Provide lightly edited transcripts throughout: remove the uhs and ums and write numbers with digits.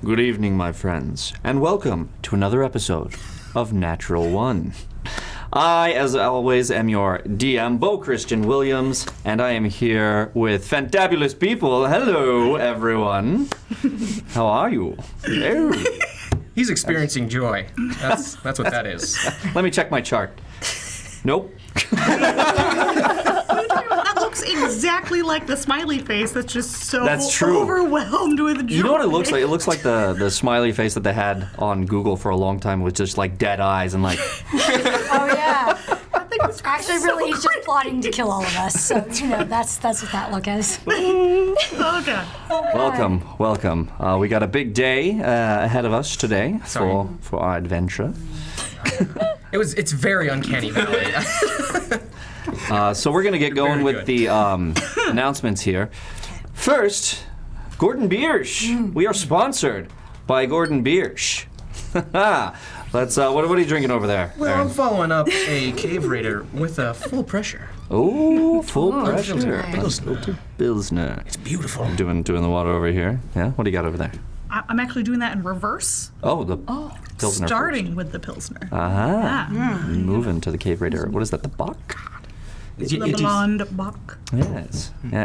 Good evening, my friends, and welcome to another episode of Natural One. I, as always, am your DM, Bo Christian Williams, and I am here with fantabulous people. Hello, everyone. How are you? Hello. He's experiencing joy. That's what that is. Let me check my chart. Nope. That looks exactly like the smiley face that's just so overwhelmed with joy. You know what it looks like? It looks like the smiley face that they had on Google for a long time with just like dead eyes and like... Oh, yeah. Actually, so really, he's just plotting to kill all of us. So, that's what that look is. Oh, God. Welcome. We got a big day ahead of us today for our adventure. It's very uncanny valley. So we're going to get going with the announcements here. First, Gordon Biersch. We are sponsored by Gordon Biersch. Let's. What are you drinking over there? Well, Aaron? I'm following up a cave raider with a full pressure. Oh, full pressure. Pilsner. It's beautiful. I'm doing the water over here. Yeah. What do you got over there? I'm actually doing that in reverse. The Pilsner. Starting first. with the Pilsner. Moving to the cave raider. What is that? The Bock? The blonde Bock. Yes. Do we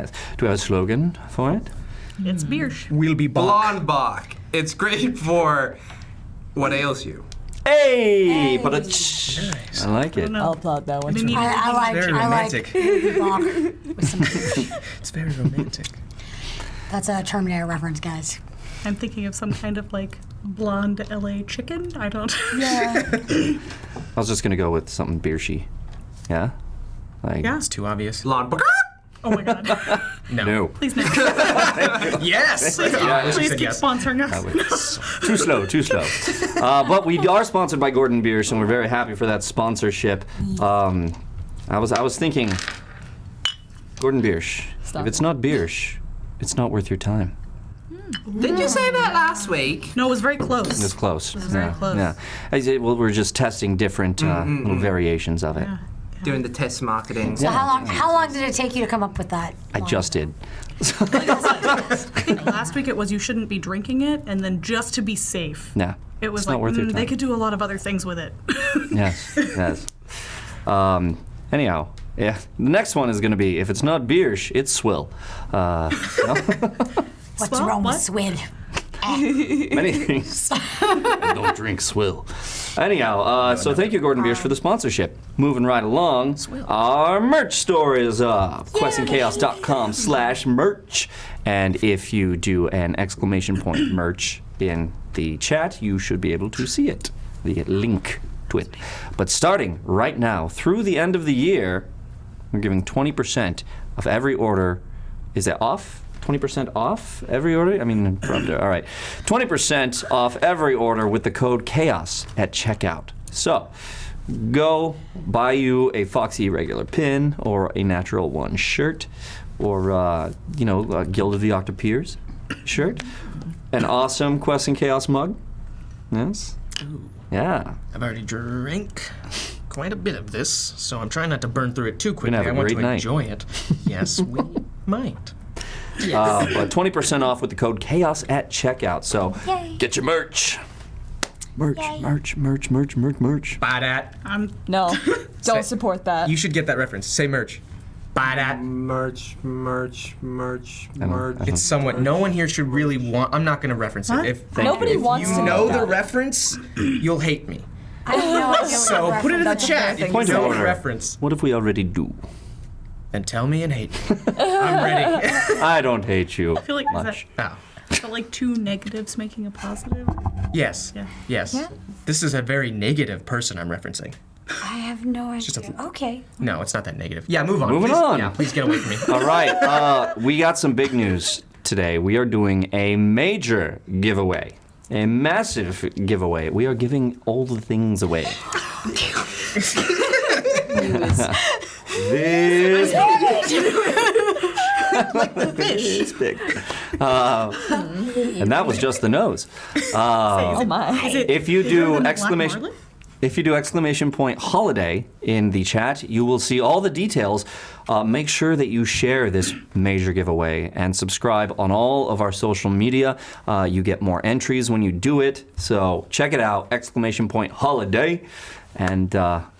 have a slogan for it? It's Biersch. We'll be Blonde Bock. It's great for what ails you. Hey! Hey. But Nice. I like it. I'll applaud that one. Didn't Too. even- I like Very romantic. Bach with some Biersch. It's very romantic. That's a Terminator reference, guys. I'm thinking of some kind of like blonde LA chicken. I don't. Yeah. I was just gonna go with something Biershy. Yeah? Like, Yeah. It's too obvious. Blonde Bock. Oh my God. No. Please no. Yes. Please keep sponsoring us. Too slow. But we are sponsored by Gordon Biersch, and we're very happy for that sponsorship. I was thinking, Gordon Biersch, if it's not Biersch, it's not worth your time. Didn't you say that last week? No, it was very close. It's close. It was very close. Yeah. We're just testing different little variations of it. Yeah. Doing the test marketing. So how long did it take you to come up with that? I just did. I think last week it was you shouldn't be drinking it, and then just to be safe. Nah. It was it's like not worth your time. they could do a lot of other things with it. Yes. Anyhow, yeah. The next one is going to be, if it's not Biersch, it's Swill. What's Swell? wrong What? with Swid? Many things. I don't drink Swill. Anyhow, so thank you, Gordon Biersch, for the sponsorship. Moving right along, our merch store is up. questandchaos.com/merch. And if you do an exclamation point merch in the chat, you should be able to see it, the link to it. But starting right now, through the end of the year, we're giving 20% of every order. Is it off? 20% off every order? I mean, all right. 20% off every order with the code CHAOS at checkout. So, go buy you a Foxy regular pin or a Natural One shirt or, a Guild of the Octopeers shirt. An awesome Quest and Chaos mug. Yes? Ooh. Yeah. I've already drank quite a bit of this, so I'm trying not to burn through it too quickly. have a I want great to night. enjoy it. Yes, we might. But 20% off with the code CHAOS at checkout. So, Yay. get your merch. Merch. Buy that. No, Say- don't support that. You should get that reference. Say merch. Buy that. Merch. It's somewhat. No one here should really want. I'm not going to reference it. If Nobody wants you to know know the that. reference, you'll hate me. I have no idea what So your put it in the reference chat is. if you Point of know the order. reference. What if we already do? Then tell me and hate me. I'm ready. I don't hate you I feel like much. Oh. is that like two negatives making a positive? Yes. Yeah. Yes. Yeah. This is a very negative person I'm referencing. I have no just idea. a- Okay. No, it's not that negative. Yeah, move on. Moving please. on. Yeah, please get away from me. All right, we got some big news today. We are doing a major giveaway, a massive giveaway. We are giving all the things away. This Fish. big. And that was just the nose. Oh my. Is it, If you is it better do than the exclamation... Black if you do exclamation point holiday in the chat, you will see all the details. Make sure that you share this major giveaway and subscribe on all of our social media. You get more entries when you do it. So check it out, exclamation point holiday, and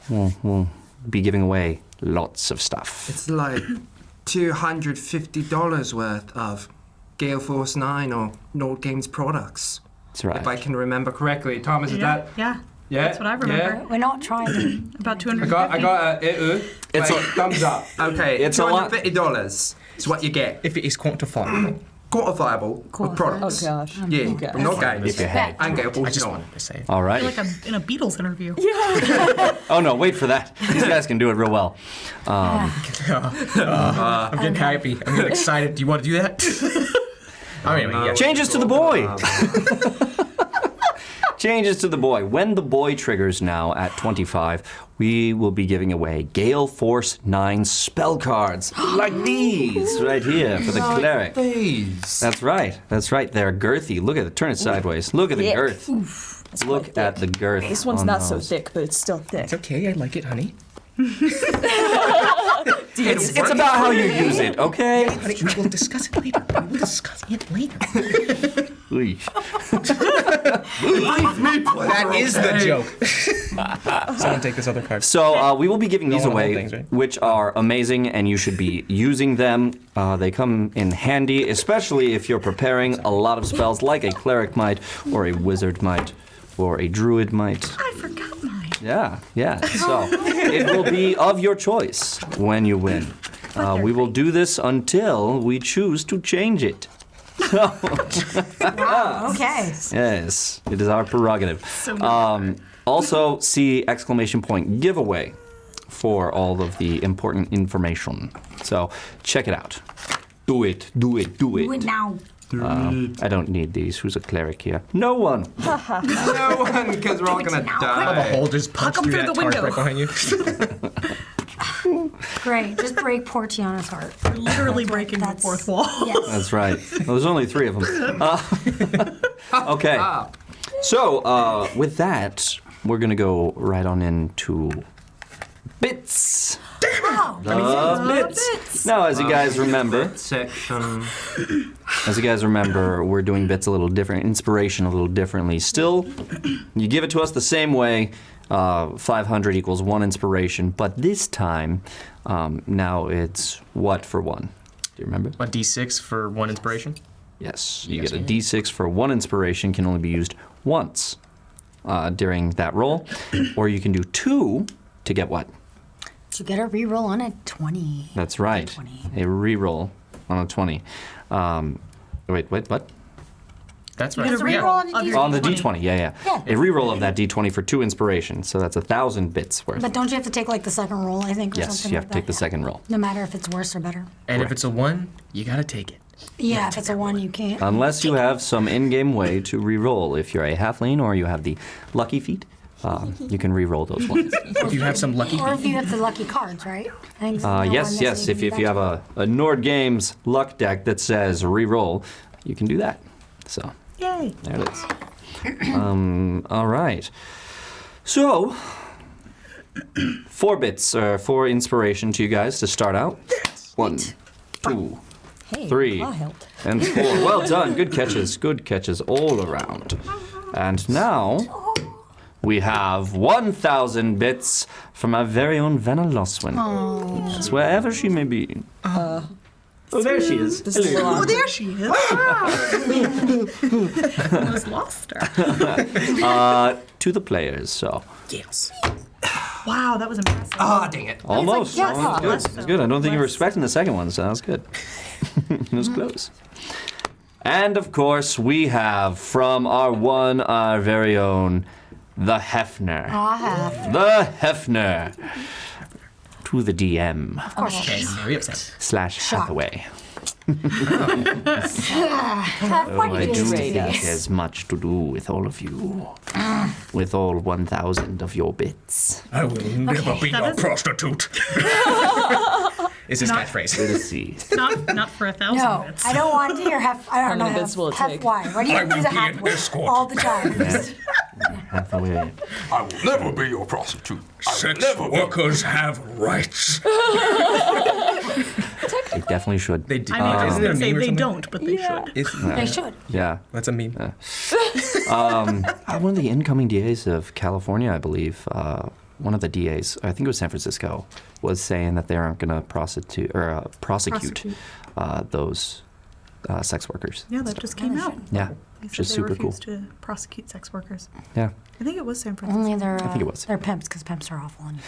we'll be giving away lots of stuff. It's like $250 worth of Gale Force 9 or Nord Games products. That's right. If I can remember correctly. Thomas, is that? Yeah. Yeah. That's what I remember. We're not trying to. About I 250. got a It's Wait, a- thumbs up. Okay, It's a lot. $250 is what you get. If it is quantifiable. Quantifiable with products. Oh gosh. Yeah, Okay. from Nord Games. If you had. And Gale I Force just 9. wanted to say it. All right. Like in a Beatles interview. Oh, no, wait for that. These guys can do it real well. I'm getting happy. I'm getting excited. Do you want to do that? I mean, yeah. Changes to the boy. Changes to the boy. When the boy triggers now at 25, we will be giving away Gale Force 9 spell cards like these right here for the cleric. These. That's right. That's right. They're girthy. Look at it. Turn it sideways. Look at the Thick. girth. Look at the girth. This one's on not so those. thick, but it's still thick. It's okay. I like it, honey. It's about how you use it, okay? Honey, we will discuss it later. We will discuss it later. Ooh. That is the joke. Someone take this other card. So we will be giving these Don't wanna away, hold things, right? which are amazing, and you should be using them. They come in handy, especially if you're preparing a lot of spells like a cleric might, or a wizard might, or a druid might. I forgot mine. Yeah. So it will be of your choice when you win. We will do this until we choose to change it. Wow, okay. Yes, it is our prerogative. Also, see exclamation point giveaway for all of the important information. So check it out. Do it. Do it now. I don't need these. Who's a cleric here? No one. No one, because we're all gonna The die. hole just punched him through through that the tarp window. right behind you. Great. Just break poor Tiana's heart. Literally breaking the fourth wall. Yes. That's right. Well, there's only 3 of them. Okay. So with that, we're gonna go right on into bits. Oh, Bits. Now, as you guys remember, Section. we're doing bits a little different, inspiration a little differently. Still, you give it to us the same way. 500 equals 1 inspiration, but this time, now it's what for 1? Do you remember? A D6 for 1 inspiration. Yes, you get a D6 for 1 inspiration, can only be used once during that roll, or you can do 2 to get what? You get a reroll on a 20. That's right, D20. a reroll on a 20. Wait, what? That's You right. get a reroll on the of your D20. On the D20, yeah. Yeah. A reroll of that D20 for 2 inspiration, so that's 1,000 bits worth. But don't you have to take like the second roll, I think, or Yes, something you have like to take the that? second roll. No matter if it's worse or better. And if it's a 1, you gotta take it. Yeah, if it's a 1, you can't. Unless you have some in-game way to re-roll. If you're a halfling or you have the lucky feat, you can re-roll those ones. If you have some lucky Or if you have the lucky cards, right? I think Yes. If you have a Nord Games luck deck that says re-roll, you can do that. So Yay. there it is. All right. So 4 bits for inspiration to you guys to start out. 1, 2, Hey, 3, I helped. and 4. Well done. Good catches all around. And now we have 1,000 bits from our very own Vanna Loswin. It's wherever she may be. Oh, there she is. This is a Oh, lot. there she is. Almost lost her. To the players, so. Yes. Wow, that was impressive. Ah, dang it. Almost. yes. Almost good. It was good. I don't think you were expecting the second one, so that was good. It was close. And of course, we have from our very own, the Hefner. The Hefner. To the DM Okay, very upset. / Hathaway. Why I did do you think do it this? has much to do with all of you. With all 1,000 of your bits. I will never be that a is- prostitute. Is his Not- catchphrase. Let's see. Not for 1,000 No, bits. I don't want to hear half. I don't How know many bits will it half take? why. Why do you I have to do will the be half an word escort. all the time? Hathaway. I will never be your prostitute. Sex workers have rights. They definitely should. They do. I mean, I was Isn't there going a to say meme or they something? don't, but they should. They should. Yeah. That's a meme. One of the incoming DAs of California, I believe, one of the DAs, I think it was San Francisco, was saying that they aren't going to prosecute those sex workers. Yeah, that just came out. Yeah, They which is said they super cool. refused to prosecute sex workers. Yeah. I think it was San Francisco. Only they're. I think it was. They're pimps because pimps are awful. And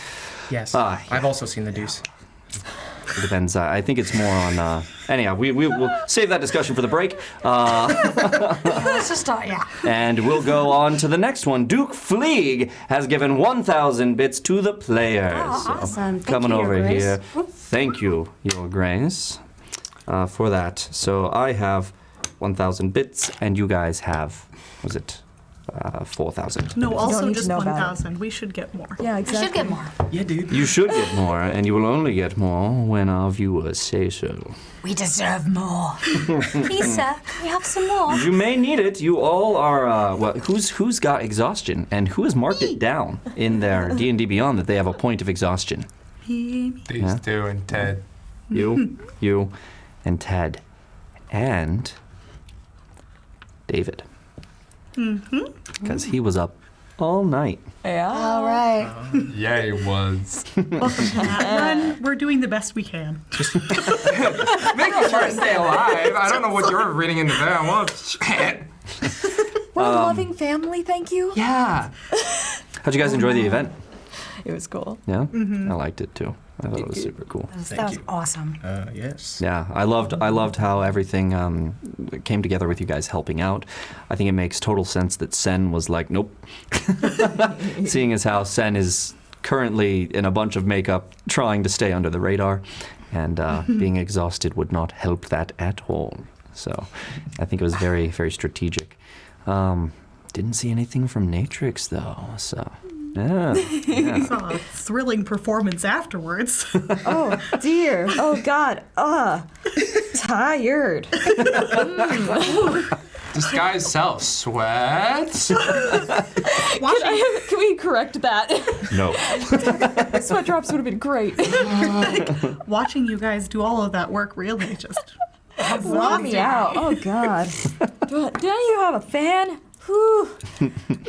Yes. Yeah. I've also seen the Deuce. It depends. I think it's more on. Anyhow, we'll save that discussion for the break. let's just start. Yeah. And we'll go on to the next one. Duke Fleeg has given 1,000 bits to the players. Oh, awesome. Thank Coming you, Your over Grace. here. Thank you, Your Grace, for that. So I have 1,000 bits, and you guys have, was it 4,000? No, also need to just know about it. 1,000. We should get more. Yeah, We exactly. should get more. Yeah, dude. You should get more, and you will only get more when our viewers say so. We deserve more. Please, sir, can we have some more? You may need it. You all are. Well, who's got exhaustion, and who has marked it down in their D&D Beyond that they have a point of exhaustion? These Yeah. two and Ted. You, and Ted, and David. Because he was up all night. Yeah. All right. Yeah, he was. Run, we're doing the best we can. Making sure I stay alive. I don't know what you're reading into that. Well, shit. We're a loving family, thank you. Yeah. How'd you guys enjoy the event? It was cool. Yeah, I liked it too. I thought it was super cool. That was awesome. Yes. Yeah, I loved how everything came together with you guys helping out. I think it makes total sense that Sen was like, nope. Seeing as how Sen is currently in a bunch of makeup, trying to stay under the radar, and being exhausted would not help that at all. So, I think it was very, very strategic. Didn't see anything from Natrix though, so. Yeah. Saw a thrilling performance afterwards. Oh, dear. Oh, God. Tired. Disguise self. Sweat. Can we correct that? No. Sweat drops would have been great. Watching you guys do all of that work really just Wore me out. Oh, God. Didn't you have a fan? Whew.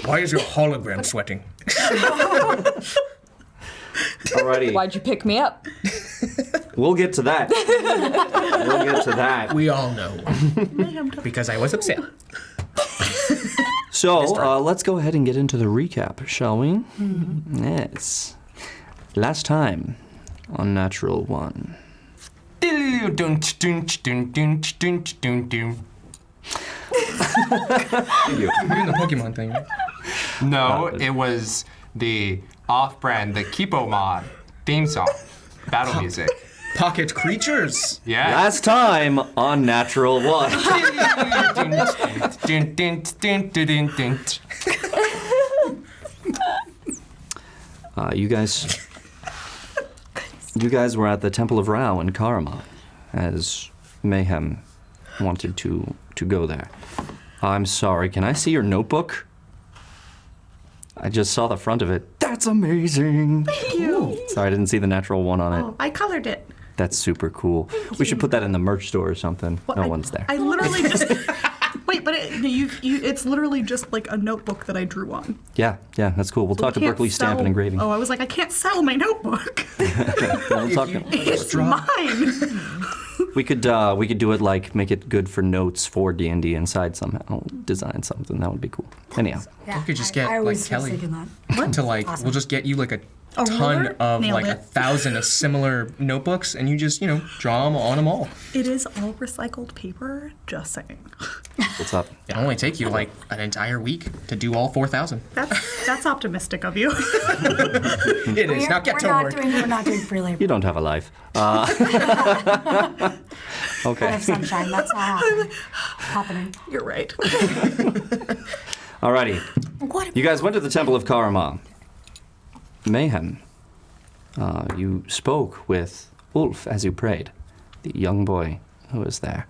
Why is your hologram sweating? Alrighty. Why'd you pick me up? We'll get to that. We'll get to that. We all know. Because I was upset. So, let's go ahead and get into the recap, shall we? Yes. Last time on Natural One. You're doing the Pokemon thing, right? No, it was the off-brand, the Kipo mod theme song, battle music. Pocket creatures. Yeah. Last time on Natural One. You guys were at the Temple of Rao in Karama, as Mehem wanted to go there. I'm sorry, can I see your notebook? I just saw the front of it. That's amazing. Thank you. Sorry, I didn't see the Natural One on it. Oh, I colored it. That's super cool. We should put that in the merch store or something. Well, No one's there. I literally just wait, but it's literally just like a notebook that I drew on. Yeah, that's cool. We'll talk to Can't Berkeley Stamp and sell- Engraving. Oh, I was like, I can't sell my notebook. We'll talk- It's mine. We could do it like make it good for notes for D&D inside somehow. Design something that would be cool. Anyhow, Yeah, We could just I get, was like, just Kelly. thinking that. To like, Awesome. we'll just get you like a A ton ruler? of Nailed like it. 1,000 of similar notebooks, and you just draw them on them all. It is all recycled paper. Just saying. what's up? It'll only take you like an entire week to do all 4,000. That's optimistic of you. It is. Now get to work. We're not doing free labor. You don't have a life. I Okay. have sunshine. That's not happening. You're right. Alrighty. What? You guys went to the Temple of Karama. Mehem, you spoke with Ulf as you prayed, the young boy who was there.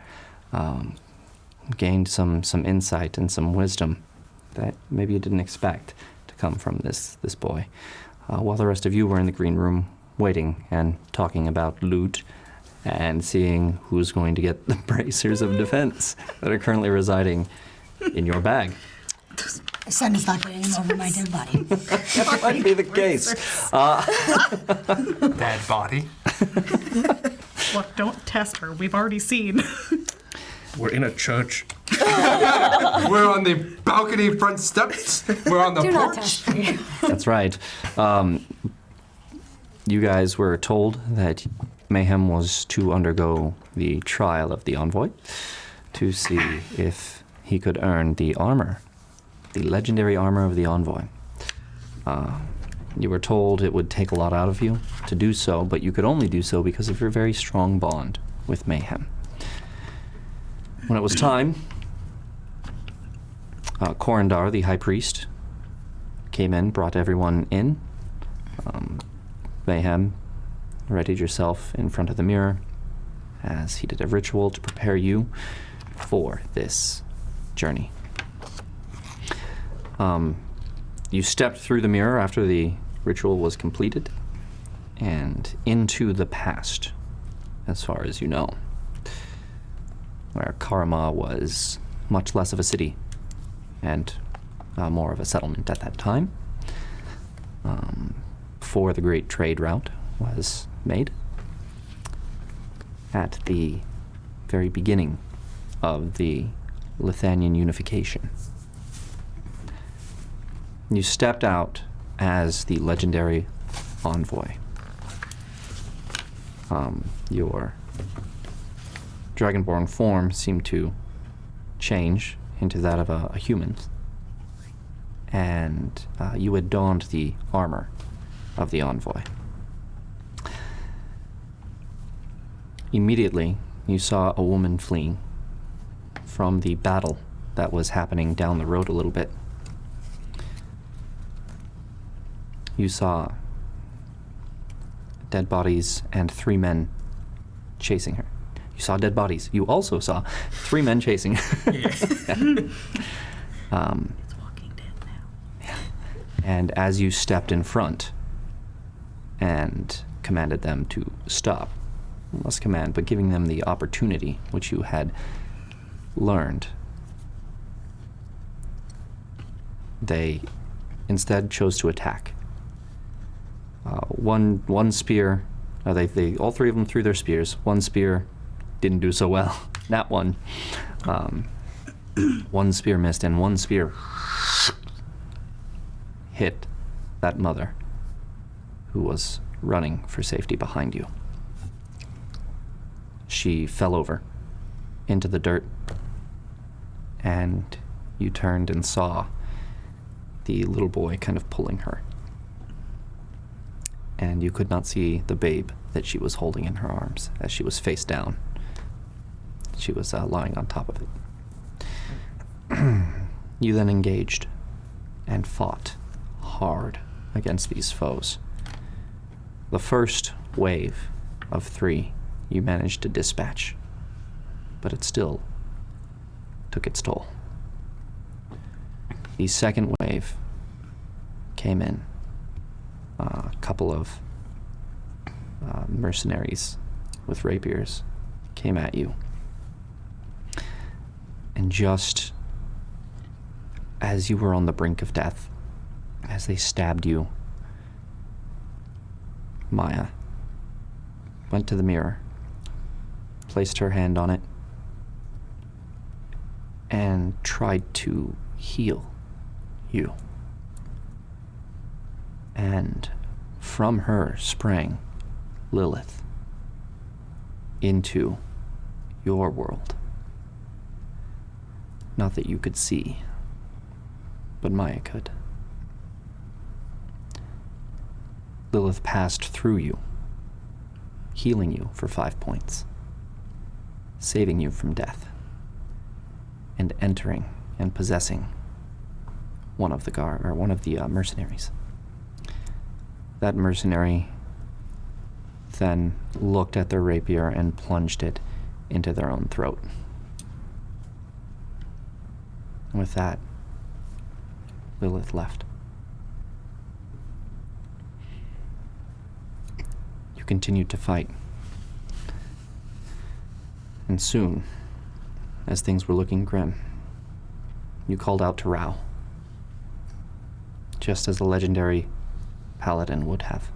Gained some insight and some wisdom that maybe you didn't expect. come from this boy. While the rest of you were in the green room waiting and talking about loot and seeing who's going to get the bracers of defense that are currently residing in your bag. The sun is not getting over my dead body. That might be the case. Dead body. Look, don't test her. We've already seen. We're in a church. We're on the balcony front steps. We're on the Do not porch. test me. That's right. You guys were told that Mehem was to undergo the trial of the Envoy to see if he could earn the armor, the legendary armor of the Envoy. You were told it would take a lot out of you to do so, but you could only do so because of your very strong bond with Mehem. When it was time, Corindar, the High Priest, came in, brought everyone in. Mehem readied yourself in front of the mirror as he did a ritual to prepare you for this journey. You stepped through the mirror after the ritual was completed and into the past, as far as you know, where Karama was much less of a city and more of a settlement at that time. Before the great trade route was made, at the very beginning of the Lithanian unification. You stepped out as the legendary Envoy. Your dragonborn form seemed to change into that of a human, and you had donned the armor of the Envoy. Immediately, you saw a woman fleeing from the battle that was happening down the road a little bit. You saw dead bodies and 3 men chasing her. You saw dead bodies. You also saw 3 men chasing her. It's Walking Dead now. And as you stepped in front and commanded them to stop, less command, but giving them the opportunity which you had learned, they instead chose to attack. One spear, they all 3 of them threw their spears. One spear didn't do so well. That one. One spear missed, and one spear hit that mother who was running for safety behind you. She fell over into the dirt, and you turned and saw the little boy kind of pulling her. And you could not see the babe that she was holding in her arms as she was face down. She was lying on top of it. You then engaged and fought hard against these foes. The first wave of 3 you managed to dispatch, but it still took its toll. The second wave came in. A couple of mercenaries with rapiers came at you. And just as you were on the brink of death, as they stabbed you, Maya went to the mirror, placed her hand on it, and tried to heal you. And from her sprang Lilith into your world. Not that you could see, but Maya could. Lilith passed through you, healing you for 5 points, saving you from death, and entering and possessing one of the mercenaries. That mercenary then looked at their rapier and plunged it into their own throat. And with that, Lilith left. you continued to fight. And soon, as things were looking grim, you called out to Rao, just as a legendary paladin would have,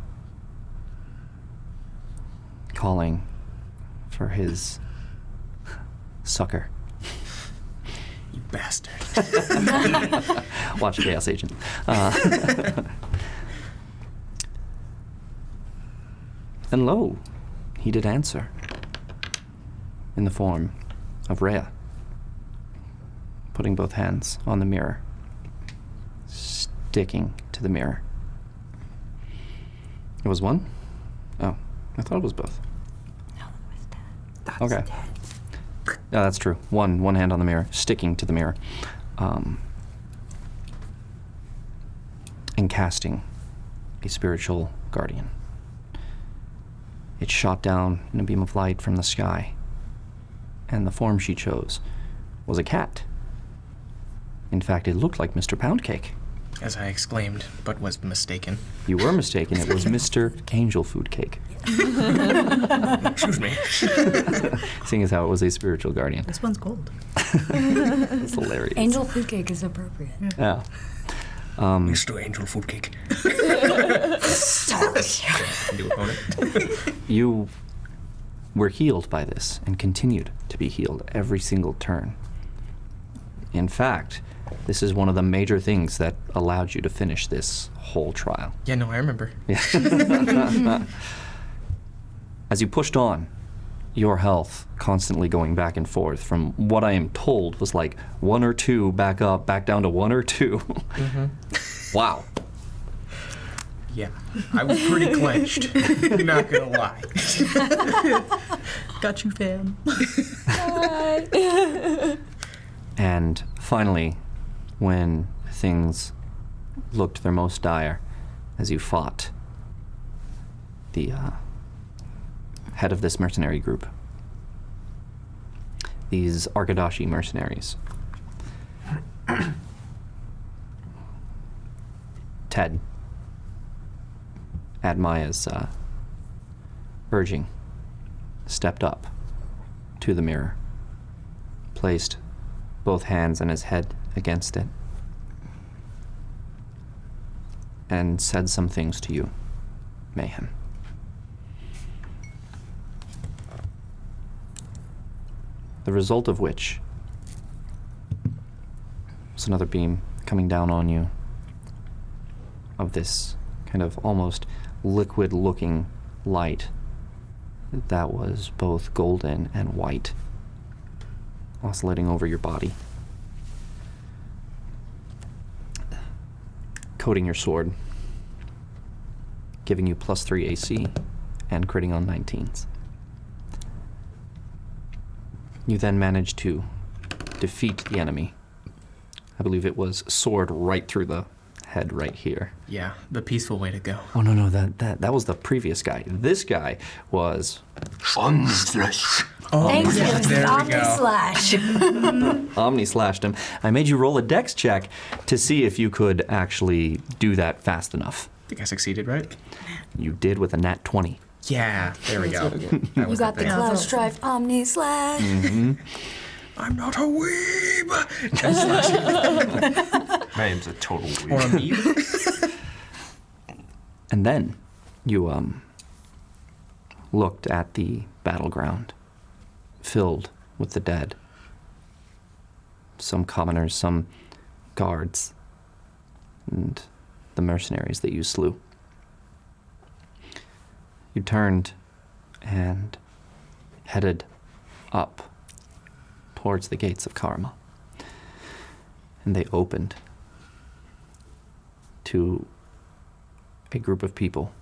calling for his succor. You bastard. Watch Chaos Agent. And lo, he did answer in the form of Rhea, putting both hands on the mirror, sticking to the mirror. It was one? Oh, I thought it was both. No, it was dead. Okay. Yeah, that's true. One hand on the mirror, sticking to the mirror. And casting a spiritual guardian. It shot down in a beam of light from the sky, and the form she chose was a cat. In fact, it looked like Mr. Poundcake. As I exclaimed, but was mistaken. You were mistaken. It was Mr. Angel Food Cake. Excuse me. Seeing as how it was a spiritual guardian. This one's gold. It's hilarious. Angel food cake is appropriate. Yeah. Mr. Angel Food Cake. New opponent. You were healed by this and continued to be healed every single turn. In fact, this is one of the major things that allowed you to finish this whole trial. Yeah, no, I remember. As you pushed on, your health constantly going back and forth from what I am told was like 1 or 2 back up, back down to 1 or 2. Wow. Yeah, I was pretty clenched. Not gonna lie. Got you, fam. And finally, when things looked their most dire, as you fought the head of this mercenary group, these Arkadashi mercenaries, Ted, at Maya's urging, stepped up to the mirror, placed both hands and his head against it, and said some things to you, Mehem. The result of which was another beam coming down on you of this kind of almost liquid-looking light that was both golden and white, oscillating over your body, coating your sword, giving you +3 AC and critting on 19s. You then managed to defeat the enemy. I believe it was sword right through the head right here. Yeah, the peaceful way to go. Oh no, that was the previous guy. This guy was Unflesh. Oh, Thank you, there we Omni go. Slash. Omni slashed him. I made you roll a dex check to see if you could actually do that fast enough. I think I succeeded, right? You did with a nat 20. Yeah, there we go. That You was got the thing. Cloud Strife Omni Slash. I'm not a weeb. My name's a total Or a weeb. meeb. And then you looked at the battleground, filled with the dead. Some commoners, some guards, and the mercenaries that you slew. You turned and headed up towards the gates of Karama. And they opened to a group of people,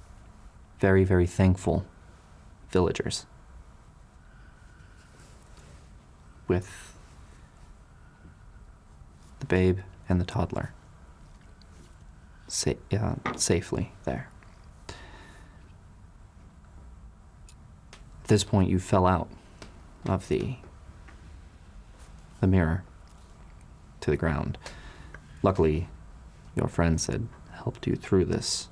very, very thankful villagers, with the babe and the toddler safely there. At this point, you fell out of the mirror to the ground. Luckily, your friends had helped you through this,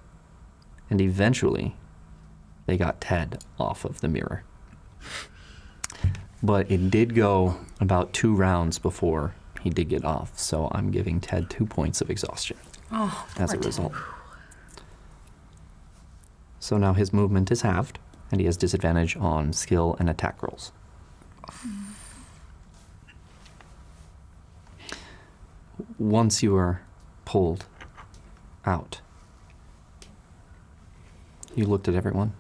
and eventually they got Ted off of the mirror. But it did go about 2 rounds before he did get off, so I'm giving Ted 2 points of exhaustion as a result. So now his movement is halved, and he has disadvantage on skill and attack rolls. Once you are pulled out, you looked at everyone.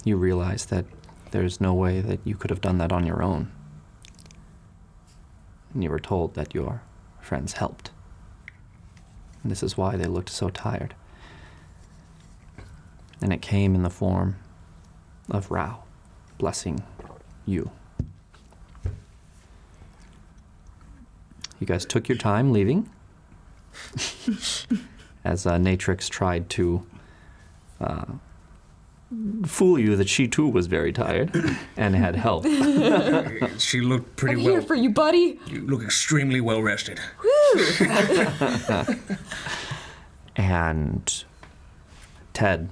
You realized that there's no way that you could have done that on your own. And you were told that your friends helped. And this is why they looked so tired. And it came in the form of Rao blessing you. You guys took your time leaving as Natrix tried to fool you that she too was very tired and had help. She looked pretty I'm well. here for you, buddy. You look extremely well rested. And Ted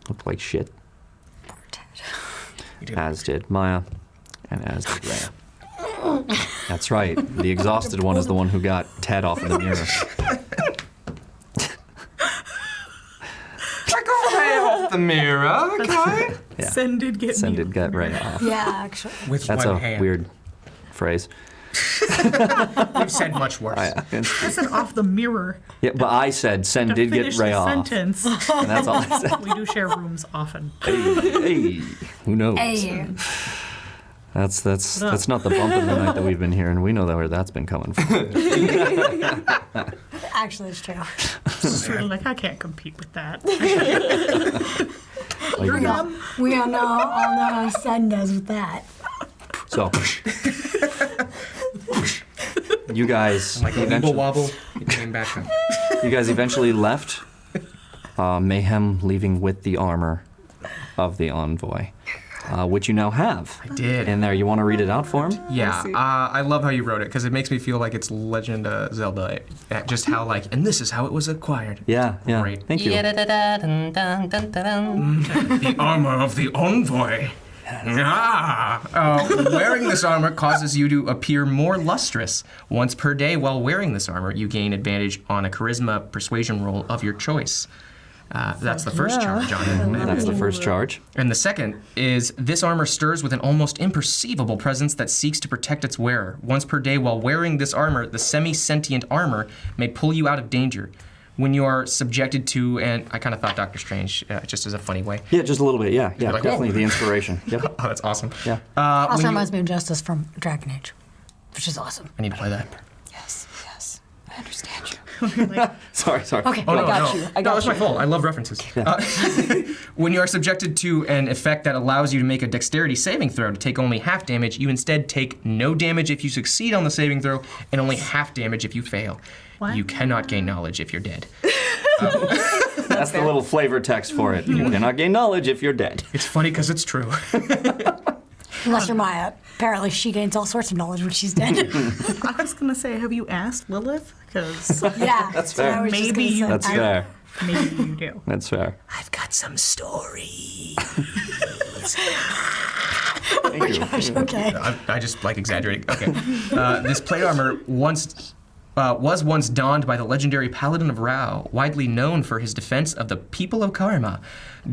looked like shit, as did Maya, and as did Rhea. That's right. The exhausted one is the one who got Ted off of the mirror. Off the mirror, okay? Yeah. Sen did get Sen me. did get Rhea off. Yeah, actually. With That's one a hand. weird phrase. We've said much worse. I said off the mirror. Yeah, but I said Sen To did get finish the Rhea off. sentence. And that's all I said. We do share rooms often. Hey, who knows? Hey. That's not the bump in the night that we've been hearing. We know that where that's been coming from. Actually, it's true. Sort of like, I can't compete with that. Like, We all know how Sen does with that. so, you guys Like a wibble eventually, wobble, it came back up. you guys eventually left. Mayhem leaving with the armor of the Envoy, which you now have. I did. In there, you want to read it out for him? Yeah, I love how you wrote it because it makes me feel like it's Legend of Zelda. Just how and this is how it was acquired. Yeah. Great. Thank you. The armor of the Envoy. Wearing this armor causes you to appear more lustrous. Once per day while wearing this armor, you gain advantage on a charisma persuasion roll of your choice. That's the first charge on it. That's the first charge. And the second is this armor stirs with an almost imperceivable presence that seeks to protect its wearer. Once per day while wearing this armor, the semi-sentient armor may pull you out of danger. When you are subjected to, and I kind of thought Doctor Strange, just as a funny way. Yeah, just a little bit. Yeah, like, definitely the inspiration. Yep. Oh, that's awesome. Yeah. Also when you- reminds me of Justice from Dragon Age, which is awesome. I need to play that. Yes, I understand you. Sorry. Okay. Oh, no, got no. you. I No, got it's my you. fault. I love references. When you are subjected to an effect that allows you to make a dexterity saving throw to take only half damage, you instead take no damage if you succeed on the saving throw and only half damage if you fail. What? You cannot gain knowledge if you're dead. That's the little flavor text for it. You cannot gain knowledge if you're dead. It's funny because it's true. Unless you're Maya. Apparently, she gains all sorts of knowledge when she's dead. I was going to say, have you asked Lilith? Because Yeah. That's so I fair. was just Maybe gonna you- say- That's fair. maybe you do. That's fair. I've got some story. Thank you. Okay. I just like exaggerating. Okay. This plate armor was once donned by the legendary Paladin of Rao, widely known for his defense of the people of Karama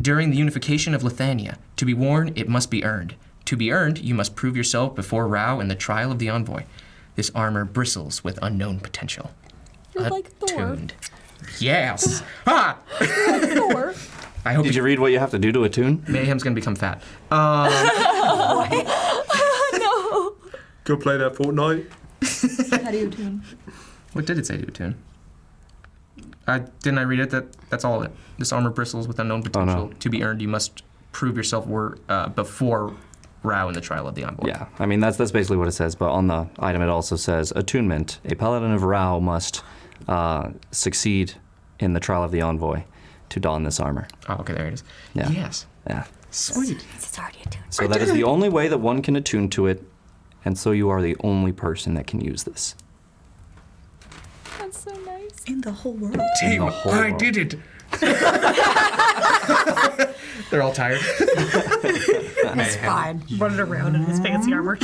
during the unification of Lithania. To be worn, it must be earned. To be earned, you must prove yourself before Rao in the trial of the Envoy. This armor bristles with unknown potential. You're like Thor. Attuned. Yes. Ha! Thor. I hope Did you read what you have to do to attune? Mayhem's gonna become fat. No. Go play that Fortnite. How do you tune? What did it say to attune? Didn't I read it? That's all of it. This armor bristles with unknown potential. To be earned, you must prove yourself before Rao in the trial of the Envoy. Yeah, I mean that's basically what it says. But on the item, it also says attunement. A paladin of Rao must succeed in the trial of the Envoy to don this armor. Oh, okay, there it is. Yeah. Yes. Yeah. Sweet. It's already attuned. So that is the only way that one can attune to it, and so you are the only person that can use this. That's so nice. In the whole world. Team, the whole I world. did it. They're all tired. It's fine. Running around in his fancy armor.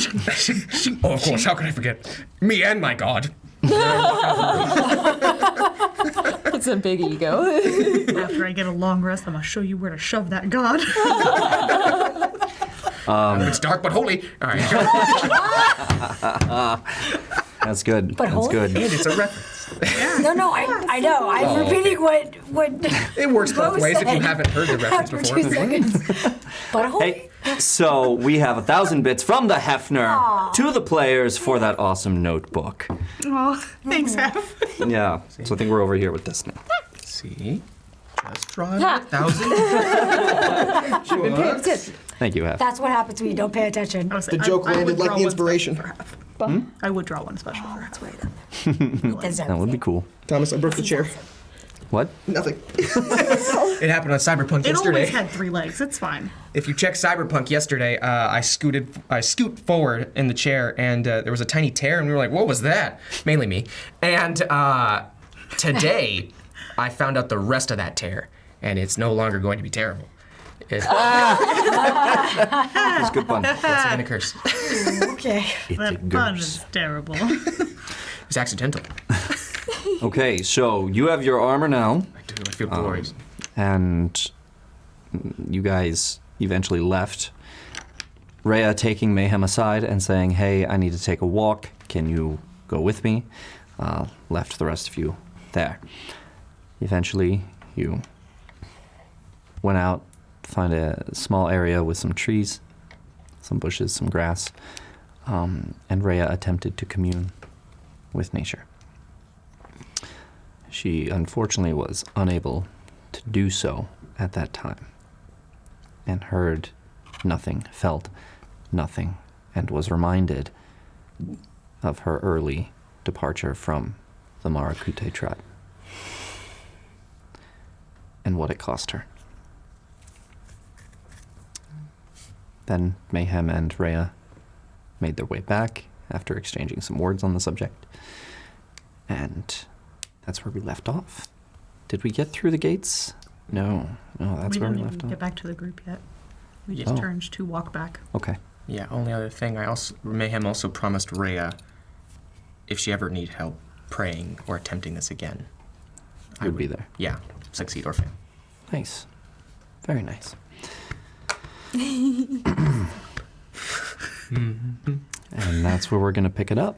Oh, of course. How could I forget? Me and my god. It's a big ego. After I get a long rest, I'm gonna show you where to shove that god. It's dark but holy. All right. That's good. But That's holy? good. And it's a reference. No, I know. I'm repeating what It works both Bo ways if you said haven't heard the reference after before. 2 seconds. But holy. Hey, so we have 1,000 bits from the Hefner to the players for that awesome notebook. Oh, thanks, Hef. Yeah, so I think we're over here with this now. See? Just draw Ha. 1,000. Been paying attention. Thank you, Hef. That's what happens when you don't pay attention. The joke landed like the inspiration. I would draw one special for Hef. That would be cool. Thomas, I broke the chair. What? Nothing. It happened on Cyberpunk It yesterday. always had 3 legs. It's fine. If you check Cyberpunk yesterday, I scoot forward in the chair, and there was a tiny tear, and we were like, "What was that?" Mainly me. And today, I found out the rest of that tear, and it's no longer going to be terrible. It's That's a good pun. blessing and a curse. Okay. It's a That pun gurse. is terrible. It's accidental. Okay, so you have your armor now, I do. I feel glorious. and you guys eventually left. Rhea taking Mehem aside and saying, "Hey, I need to take a walk. Can you go with me?" Left the rest of you there. Eventually, you went out to find a small area with some trees, some bushes, some grass, and Rhea attempted to commune with nature. She unfortunately was unable to do so at that time, and heard nothing, felt nothing, and was reminded of her early departure from the Marakute tribe and what it cost her. Then Mehem and Rhea made their way back after exchanging some words on the subject, and that's where we left off. Did we get through the gates? No, that's We where didn't we even left off. get back to the group yet. We just Oh. turned to walk back. Okay. Yeah. Only other thing, Mehem also promised Rhea, if she ever need help praying or attempting this again, I would be there. Yeah, succeed or fail. Nice. Very nice. And that's where we're going to pick it up.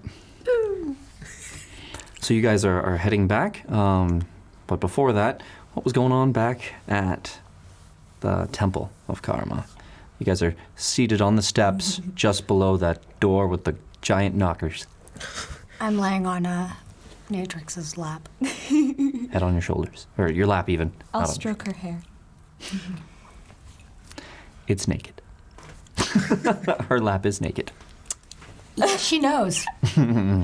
So you guys are heading back. But before that, what was going on back at the Temple of Karama? You guys are seated on the steps just below that door with the giant knockers. I'm laying on Natrix's lap. Head on your shoulders. Or your lap even. I'll Not on- stroke her hair. It's naked. Her lap is naked. Yeah, she knows.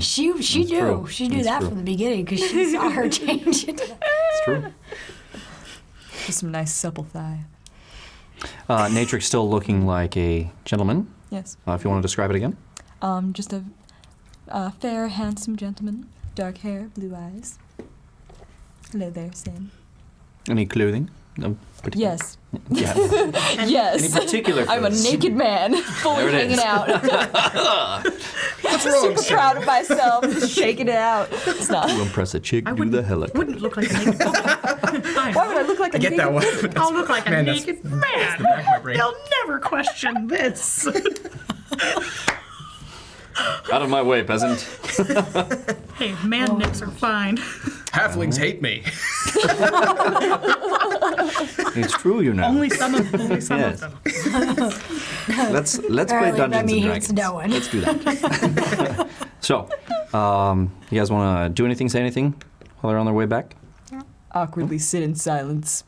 She knew. true. She knew That's that true. from the beginning because she saw her change into that. It's true. With some nice supple thigh. Natrix still looking like a gentleman. Yes. If you want to describe it again. Just a fair, handsome gentleman. Dark hair, blue eyes. Hello there, Sam. Any clothing? No particular. Yes. Yeah. Yes. Any particular I'm a clothes? naked man, fully There it hanging is. out. What's wrong, Super proud of myself, just shaking it out. It's not. To impress a chick, I do the helic. wouldn't look like a naked woman. Why would I look like a I get that naked- one. but I'll look like a Man, that's- naked the man. back of my brain. They'll never question this. Out of my way, peasant. Hey, man nips are fine. Halflings hate me. It's true, you know. Only some of Yes. them. Let's play Apparently, Dungeons Remy and hates Dragons. no one. Let's do that. So, you guys want to do anything, say anything while they're on their way back? Awkwardly sit in silence.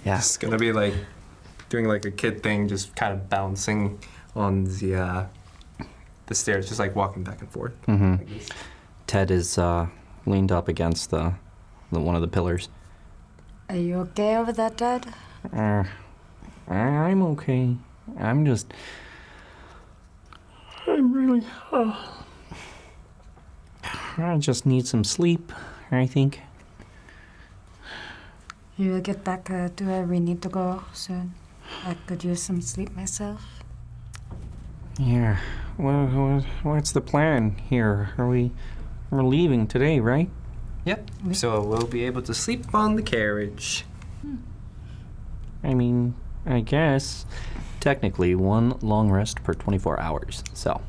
Yeah. It's gonna be like doing like a kid thing, just kind of bouncing on the stairs, just like walking back and forth. Like this. Ted is leaned up against the one of the pillars. Are you okay over that, Dad? I'm okay. I'm really. I just need some sleep, I think. You will get back. Do we need to go soon? I could use some sleep myself. Yeah. What's the plan here? We're leaving today, right? Yep. So we'll be able to sleep on the carriage. I mean, I guess technically 1 long rest per 24 hours. So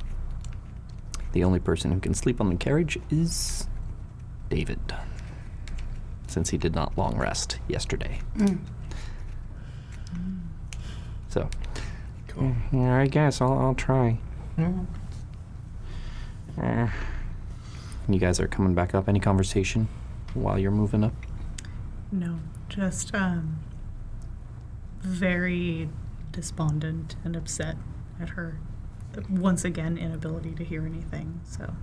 the only person who can sleep on the carriage is David, since he did not long rest yesterday. So, Cool. yeah, I guess I'll try. You guys are coming back up. Any conversation while you're moving up? No, just very despondent and upset at her, once again, inability to hear anything. So,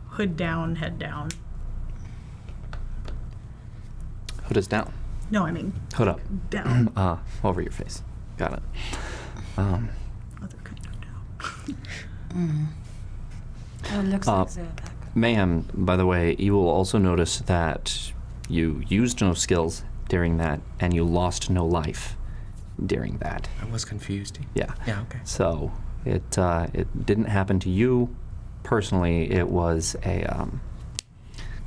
hood down, head down. Hood is down. No, I mean, Hood up. down. Over your face. Got it. Other kind of down. Oh, it looks like they're back. Mayhem, by the way, you will also notice that you used no skills during that, and you lost no life during that. I was confused. Yeah. Yeah, okay. So it didn't happen to you personally. It was a kind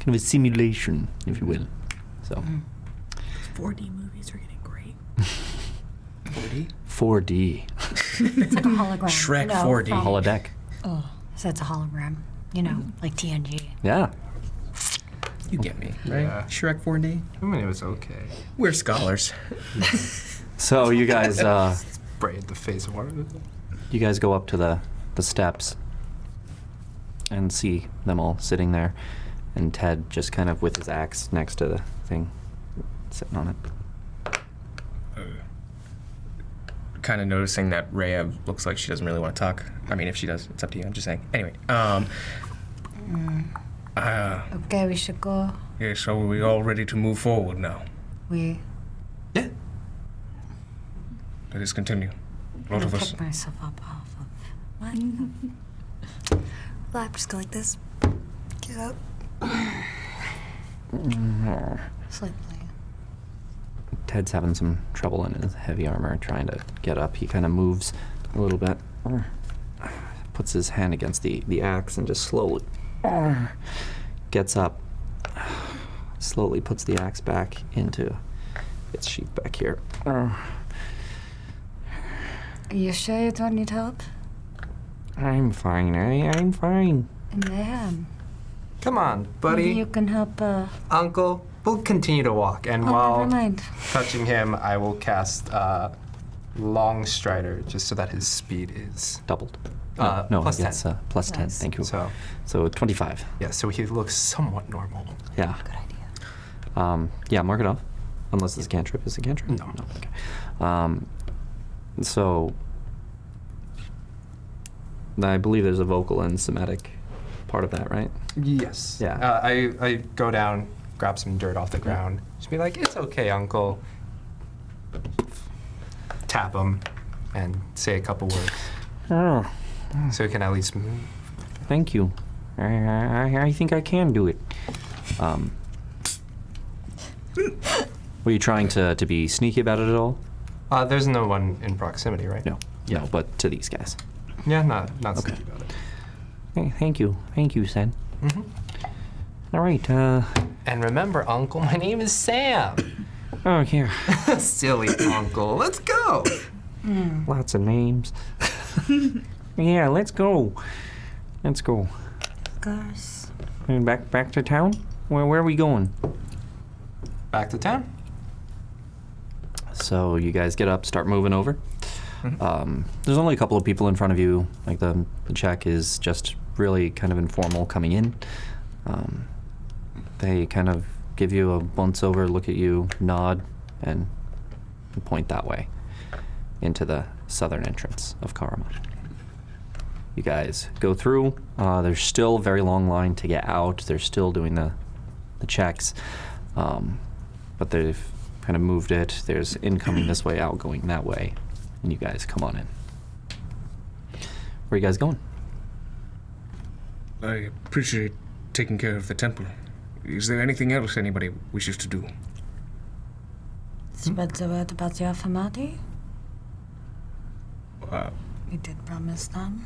of a simulation, if you will. So 4D movies are getting great. 4D? 4D It's like a hologram. Shrek No, 4D. from- holodeck. So it's a hologram. You know, like TNG. Yeah. You get me, right? Yeah. Shrek 4D? I mean, it was okay. We're scholars. So you guys Braid the face of one. you guys go up to the steps and see them all sitting there, and Ted just kind of with his axe next to the thing, sitting on it. Kind of noticing that Rhea looks like she doesn't really want to talk. I mean, if she does, it's up to you. I'm just saying. Anyway, Okay, we should go. yeah, so are we all ready to move forward now? We. Yeah. Let us continue. A lot I'll of us. pick myself up off of. What? Lap, just go like this. Get up. Slightly. Ted's having some trouble in his heavy armor trying to get up. He kind of moves a little bit, puts his hand against the axe and just slowly gets up, slowly puts the axe back into its sheath back here. Are you sure you don't need help? I'm fine. I'm fine. Mayhem. Come on, buddy. Maybe you can help. Uncle, we'll continue to walk, and Oh, while never mind. touching him, I will cast Long Strider, just so that his speed is Doubled. plus I guess 10. plus 10. Nice. Thank you. So, So 25. yeah, so he looks somewhat normal. Yeah. Good idea. Yeah, mark it off. Unless it's a cantrip. Is it a cantrip? No. Okay. So, I believe there's a vocal and somatic part of that, right? Yes. Yeah. I go down, grab some dirt off the ground, just be like, "It's okay, Uncle." Tap him, and say a couple words, Oh, so he can at least move. thank you. I think I can do it. Were you trying to be sneaky about it at all? There's no one in proximity, right? No. No, but to these guys. Yeah, not Okay. sneaky about it. Hey, thank you, Sen. hmm All right. And remember, Uncle, my name is Sam. Oh yeah, Silly Uncle, let's go. lots of names. Yeah, let's go. Let's go. Of course. And back to town. Where are we going? Back to town. So you guys get up, start moving over. There's only a couple of people in front of you. Like the check is just really kind of informal coming in. They kind of give you a once over, look at you, nod, and point that way into the southern entrance of Karama. You guys go through. There's still a very long line to get out. They're still doing the checks, but they've kind of moved it. There's incoming this way, outgoing that way, and you guys come on in. Where are you guys going? I appreciate taking care of the temple. Is there anything else anybody wishes to do? Spread the word about the Alphamati. Wow. We did promise them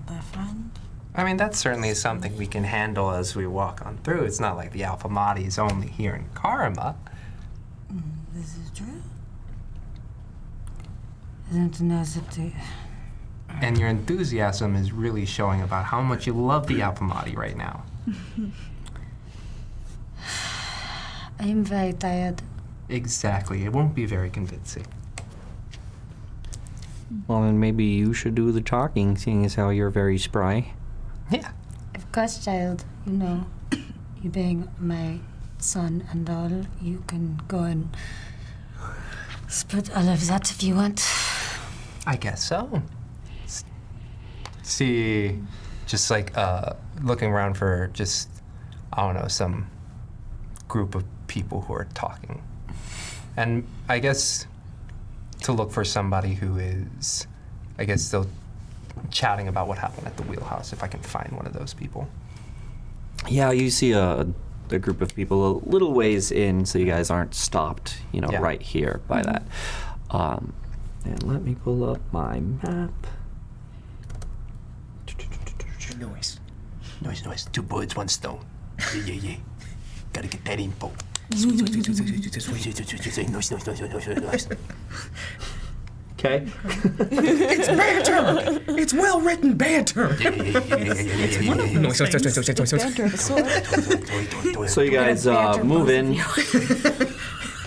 a friend. I mean, that's certainly something we can handle as we walk on through. It's not like the Alpha Mahdi is only here in Karama. This is true. Isn't it nice that the... And your enthusiasm is really showing about how much you love the Alpha Mahdi right now. I'm very tired. Exactly. It won't be very convincing. Well, then maybe you should do the talking, seeing as how you're very spry. Yeah. Of course, child. You know, you being my son and all, you can go and split all of that if you want. I guess so. See, just like looking around for just, I don't know, some group of people who are talking. And I guess to look for somebody who is, I guess, still chatting about what happened at the Wheelhouse, if I can find one of those people. Yeah, you see a group of people a little ways in, so you guys aren't stopped, Yeah. right here by that. And let me pull up my map. Noise. Noise. 2 birds, 1 stone. Yeah. Gotta get that info. Noise. Okay. It's banter! It's well-written banter! Noise. Banter of a sort. So you guys move in.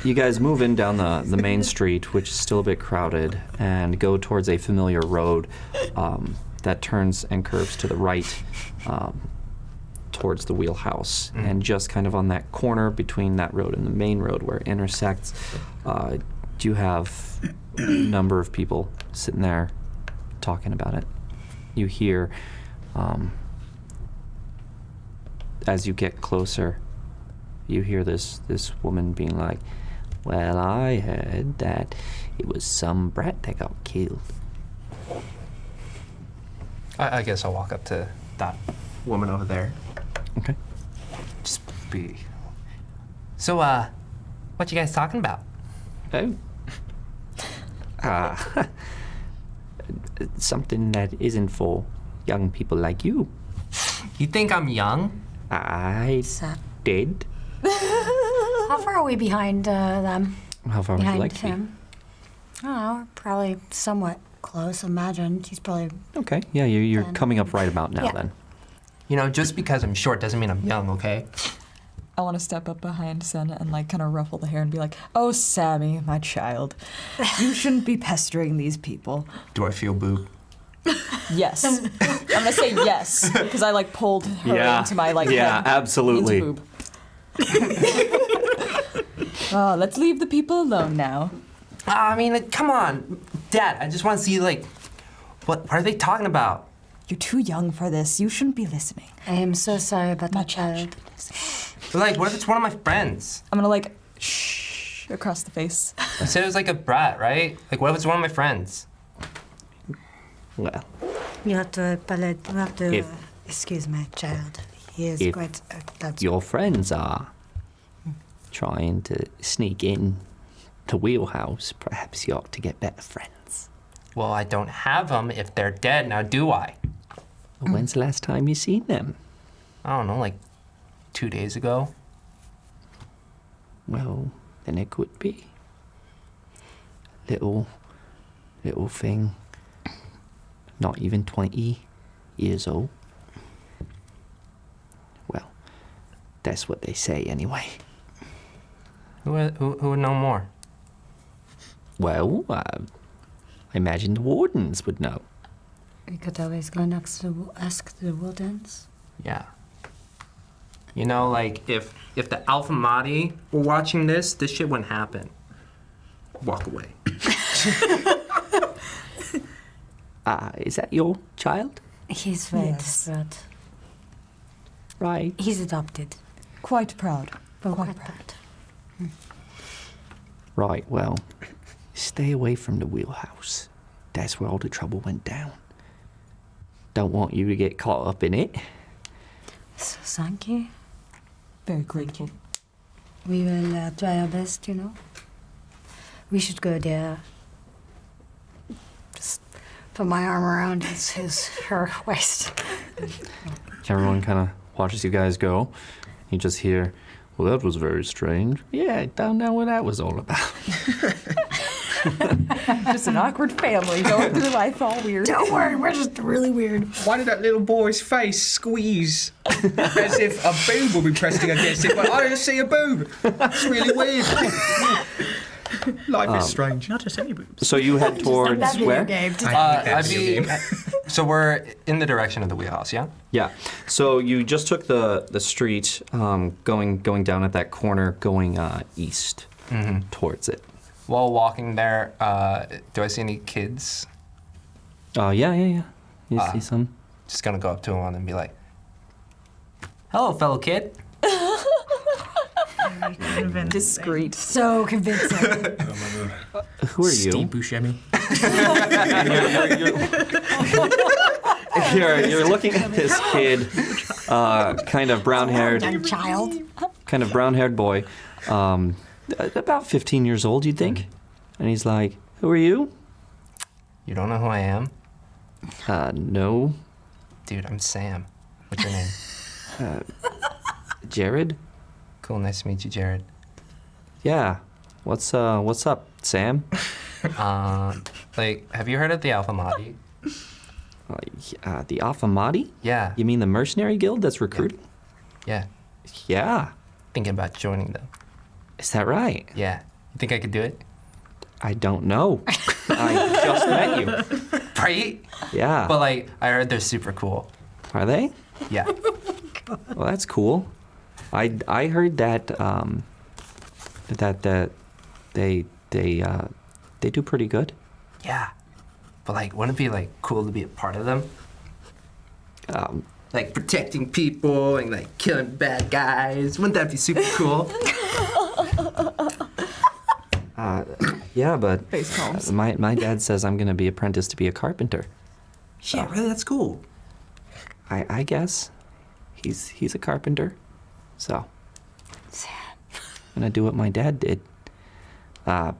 You guys move in down the main street, which is still a bit crowded, and go towards a familiar road that turns and curves to the right towards the Wheelhouse. And just kind of on that corner between that road and the main road where it intersects, you have a number of people sitting there talking about it. You hear, as you get closer, you hear this woman being like, "Well, I heard that it was some brat that got killed." I guess I'll walk up to that woman over there. Okay. Just be. So, what you guys talking about? Oh. Something that isn't for young people like you. You think I'm young? I Sad. did. How far are we behind them? How far would you Behind like to be? him? I don't know. Probably somewhat close. Imagine he's probably. Okay, yeah, you're Then- coming up right about now Yeah. then. You know, just because I'm short doesn't mean I'm young, okay? I want to step up behind Senna and like kind of ruffle the hair and be like, "Oh, Sammy, my child, you shouldn't be pestering these people." Do I feel booed? Yes, I'm gonna say yes because I like pulled her into my like yeah, head, absolutely. into boob. Oh, let's leave the people alone now. I mean, like, come on, Dad. I just want to see, like, what are they talking about? You're too young for this. You shouldn't be listening. I am so sorry about My that child. But, like, what if it's one of my friends? I'm gonna like shh across the face. I said it was like a brat, right? Like, what if it's one of my friends? Well, You have to, If- excuse my child. He is if quite, that's your friends are trying to sneak in to Wheelhouse, perhaps you ought to get better friends. Well, I don't have them if they're dead now, do I? Well, when's the last time you seen them? I don't know, like 2 days ago. Well, then it could be. Little thing. Not even 20 years old. Well, that's what they say anyway. Who would know more? Well, I imagine the wardens would know. We could always go next to ask the wardens. Yeah. You know, like, if the Alpha Mahdi were watching this shit wouldn't happen. Walk away. Is that your child? He's very Yes. desperate. Right. He's adopted. Quite proud. But Quite quite proud. bad. Right, well, stay away from the Wheelhouse. That's where all the trouble went down. Don't want you to get caught up in it. So thank you. Very grateful. We will try our best, you know. We should go there. Just put my arm around her waist. Everyone kind of watches you guys go. You just hear, well, that was very strange. Yeah, I don't know what that was all about. Just an awkward family going through life all weird. Don't worry, we're just really weird. Why did that little boy's face squeeze as if a boob would be pressing against it? But I didn't see a boob. It's really weird. Life is strange. Not just any boobs. So you head towards where? So we're in the direction of the wheelhouse, yeah? Yeah. So you just took the street, going down at that corner, going east towards it. While walking there, do I see any kids? Yeah. You see some. Just gonna go up to one and be like, "Hello, fellow kid." Discreet. So convincing. Who are you? Steve Buscemi. You're looking at this kid, kind of brown-haired, Young child. boy, about 15 years old, you'd think. And he's like, "Who are you?" You don't know who I am? No. Dude, I'm Sam. What's your name? Jared? Cool, nice to meet you, Jared. Yeah. What's up, Sam? Have you heard of the Alphamati? The Afamadi? Yeah. You mean the mercenary guild that's recruiting? Yeah. Yeah. Thinking about joining them. Is that right? Yeah. You think I could do it? I don't know. I just met you. Right? Yeah. But I heard they're super cool. Are they? Yeah. Well, that's cool. I heard that that they do pretty good. Yeah. But wouldn't it be cool to be a part of them? Protecting people and killing bad guys. Wouldn't that be super cool? Yeah, but Face palms. my dad says I'm gonna be apprenticed to be a carpenter. Shit, really? That's cool. I guess he's a carpenter, so I'm gonna do what my dad did. But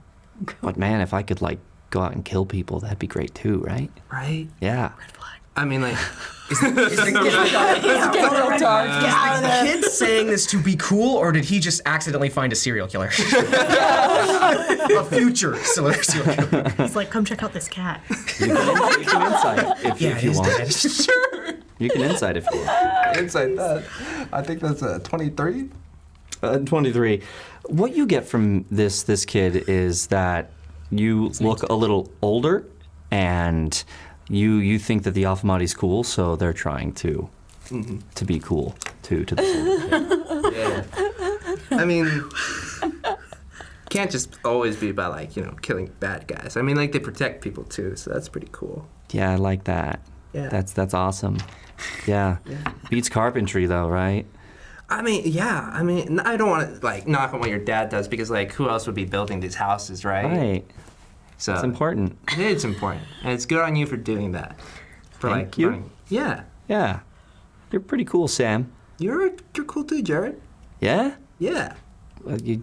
man, if I could go out and kill people, that'd be great too, right? Right? Yeah. I mean, Is the kid saying this to be cool, or did he just accidentally find a serial killer? A future serial killer. He's like, come check out this cat. You can insight if you want. Sure. You can insight if you want. inside that, I think that's a 23. 23. What you get from this kid is that you look a little older, and you think that the Alphamati's cool, so they're trying to be cool to this older kid. Yeah. I mean, can't just always be about killing bad guys. I mean, they protect people too, so that's pretty cool. Yeah, I like that. Yeah. That's awesome. Yeah. Beats carpentry though, right? I mean, yeah. I mean, I don't want to knock on what your dad does because who else would be building these houses, right? Right. So It's important. It's important, and it's good on you for doing that. For Thank you. running. Yeah. Yeah. You're pretty cool, Sam. You're cool too, Jared. Yeah? Yeah. Do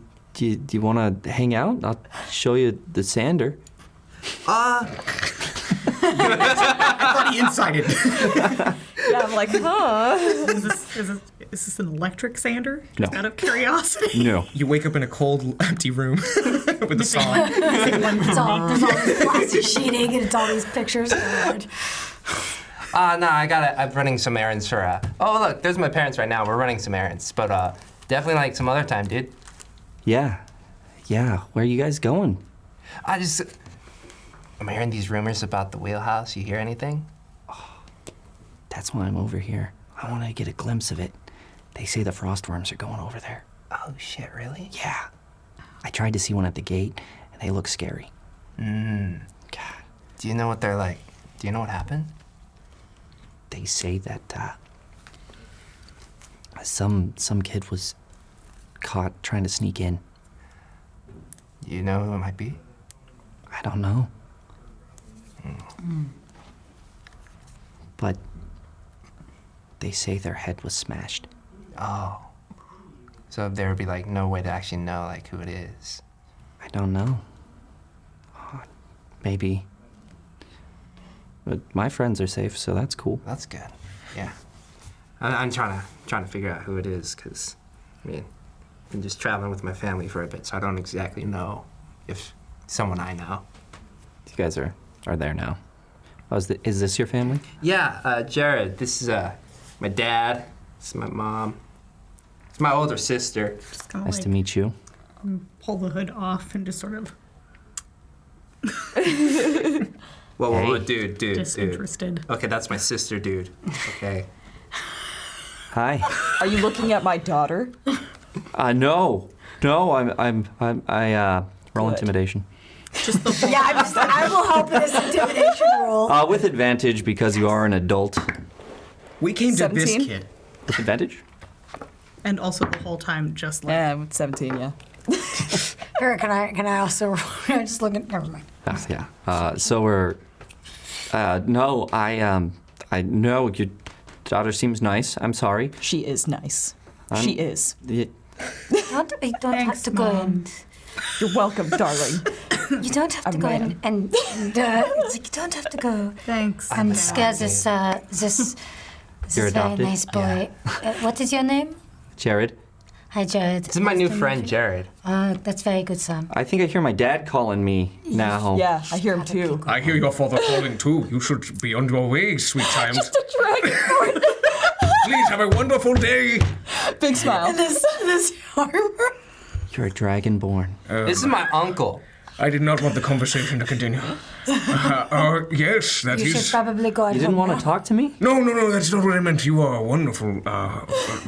you want to hang out? I'll show you the sander. I thought he incited. Yeah, I'm like, huh? Is this an electric sander? No. Just out of curiosity. No. You wake up in a cold, empty room with a song. There's all this plastic sheeting and it's all these pictures. No, I'm running some errands for, oh, look, there's my parents right now. We're running some errands. But definitely some other time, dude. Yeah. Where are you guys going? I'm hearing these rumors about the Wheelhouse. You hear anything? That's why I'm over here. I want to get a glimpse of it. They say the frostworms are going over there. Oh, shit, really? Yeah. I tried to see one at the gate, and they look scary. God. Do you know what they're like? Do you know what happened? They say that some kid was caught trying to sneak in. You know who it might be? I don't know. But they say their head was smashed. Oh. So there would be no way to actually know who it is. I don't know. maybe. But my friends are safe, so that's cool. That's good. Yeah. I'm trying to figure out who it is, because, I mean, I've been just traveling with my family for a bit, so I don't exactly know if someone I know. You guys are there now. Oh, is this your family? Yeah, Jared. This is my dad. This is my mom. It's my older sister. Just kind Nice of to meet you. pull the hood off and just sort of Whoa, dude. disinterested. Okay, that's my sister, dude. Okay. Hi. Are you looking at my daughter? No. I roll Good. intimidation. Just the Yeah, I will help with this intimidation roll. With advantage because you are an adult. We came to this 17? kid. With advantage? and also the whole time just like Yeah, with 17, yeah. Here, can I also I'm just looking? Never mind. Yeah. So we're. No, I know your daughter seems nice. I'm sorry. She is nice. She is. Y- You don't have Thanks, to go Mom. and You're welcome, darling. you don't have to A go man. and it's like you don't have to go thanks. and scare this this You're very adopted? nice boy. What is your name? Jared, Hi, Jared. This is my new friend, Jared. That's very good, Sam. I think I hear my dad calling me now. Yeah, I hear him too. I hear your father calling too. You should be on your way, sweet child. Just a dragon. Please have a wonderful day. Big smile. This armor. You're a dragonborn. This is my uncle. I did not want the conversation to continue. Yes, that You should is. probably go. You didn't want to talk to me? No, that's not what I meant. You are a wonderful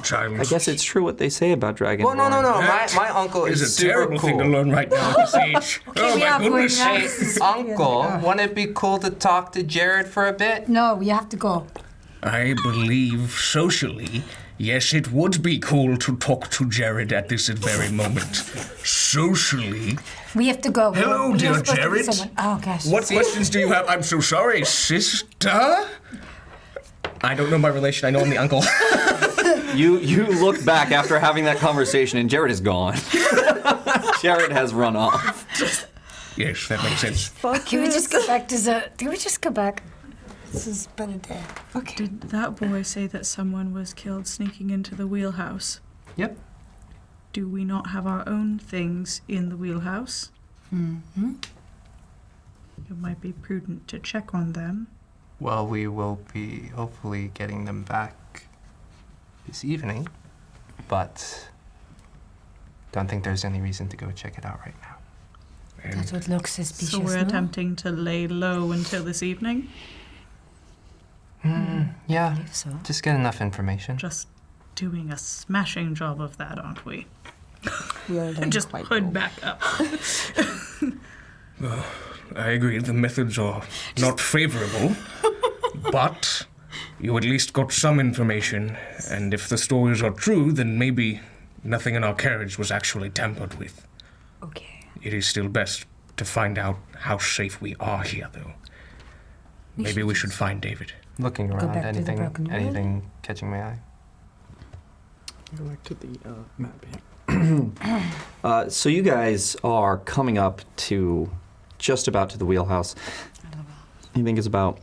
child. I guess it's true what they say about dragonborn. Well, no. That My uncle is is a super terrible cool. thing to learn right now at this age. Oh we are my goodness. going Hey, now. uncle, wouldn't it be cool to talk to Jared for a bit? No, you have to go. I believe socially, yes, it would be cool to talk to Jared at this very moment. Socially. We have to go. Hello, We're dear supposed to be Jared. someone- Oh gosh. What questions do you have? I'm so sorry, sister. I don't know my relation. I know I'm the uncle. You look back after having that conversation and Jared is gone. Jared has run off. Yes, that makes sense. Can we just go back to the? Can we just go back? This has been a day. Did that boy say that someone was killed sneaking into the wheelhouse? Yep. Do we not have our own things in the wheelhouse? Mm-hmm. It might be prudent to check on them. Well, we will be hopefully getting them back this evening, but don't think there's any reason to go check it out right now. That's what looks suspicious. So we're no? attempting to lay low until this evening? Yeah, I believe so. just get enough information. Just doing a smashing job of that, aren't we? We are doing Just quite hood well. back up. I agree, the methods are not favorable, but you at least got some information, and if the stories are true, then maybe nothing in our carriage was actually tampered with. Okay. It is still best to find out how safe we are here, though. Maybe we should find David. Looking Go around, back to the broken road. anything catching my eye? Go back to the map here. So you guys are coming up to just about to the wheelhouse. You think it's about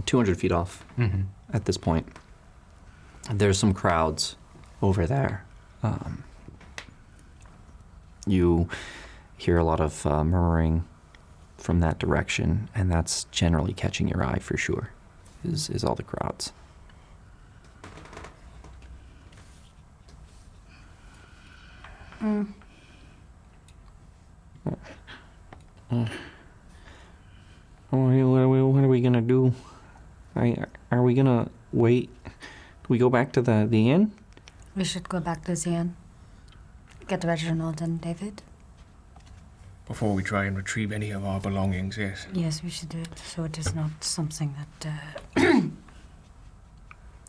200 feet off Mm-hmm. at this point. There's some crowds over there. You hear a lot of murmuring from that direction, and that's generally catching your eye for sure, is all the crowds. What are we gonna do? Are we gonna wait? Do we go back to the inn? We should go back to the inn. Get Reginald and David. Before we try and retrieve any of our belongings, yes. Yes, we should do it. So it is not something that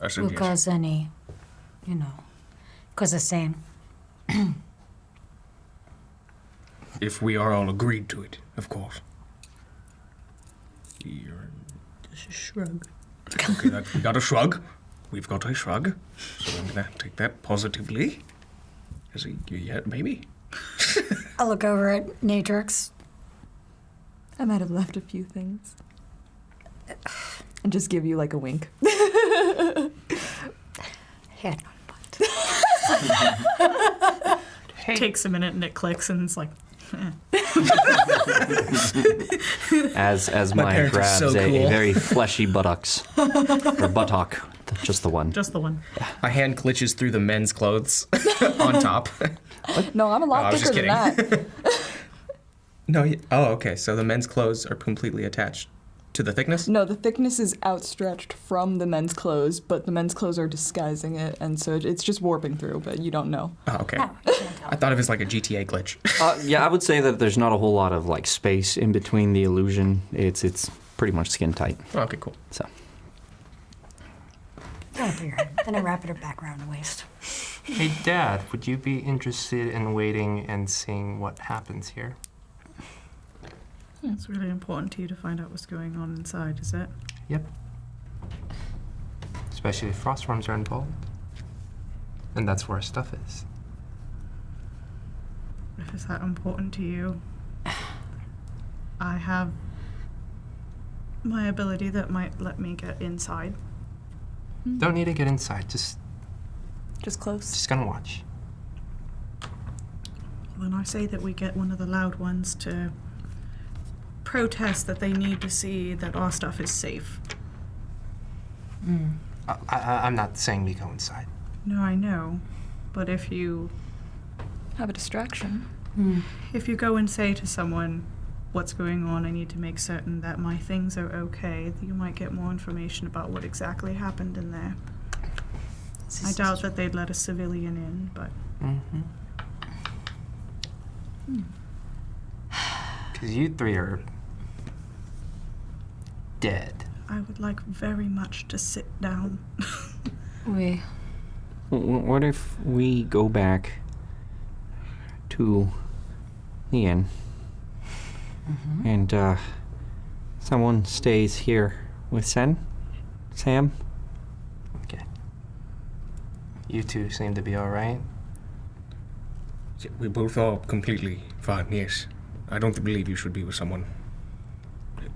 I said will yes. cause any, cause a scene. If we are all agreed to it, of course. Just a shrug. Okay, we got a shrug. We've got a shrug. So I'm gonna take that positively. Is he? Yeah, maybe. I'll look over at Natrix. I might have left a few things. And just give you like a wink. Here. Takes a minute and it clicks and it's like, As My Maya parents are grabs so a cool. very fleshy buttocks. Or buttock. Just the one. just the one. My hand glitches through the men's clothes on top. No, I'm a Oh, lot I was thicker just than that. No, okay, so the men's clothes are completely attached to the thickness? No, the thickness is outstretched from the men's clothes, but the men's clothes are disguising it, and so it's just warping through, but you don't know. Oh, okay. No, you can't tell. I thought of it as like a GTA glitch. Yeah, I would say that there's not a whole lot of like space in between the illusion. It's pretty much skin tight. Okay, cool. So Oh, dear. Then I wrap it back around the waist. Hey, Dad, would you be interested in waiting and seeing what happens here? It's really important to you to find out what's going on inside, is it? Yep. Especially if frost worms are involved. And that's where our stuff is. If it's that important to you, I have my ability that might let me get inside. Don't need to get inside, just Just gonna watch. When I say that we get one of the loud ones to protest that they need to see that our stuff is safe. I'm not saying we go inside. No, I know. But if you have a distraction. go and say to someone, what's going on, I need to make certain that my things are okay, you might get more information about what exactly happened in there. I doubt that they'd let a civilian in, but Because you three are dead. I would like very much to sit down. what if we go back to the inn and someone stays here with Sam? Okay. You two seem to be alright. We both are completely fine, yes. I don't believe you should be with someone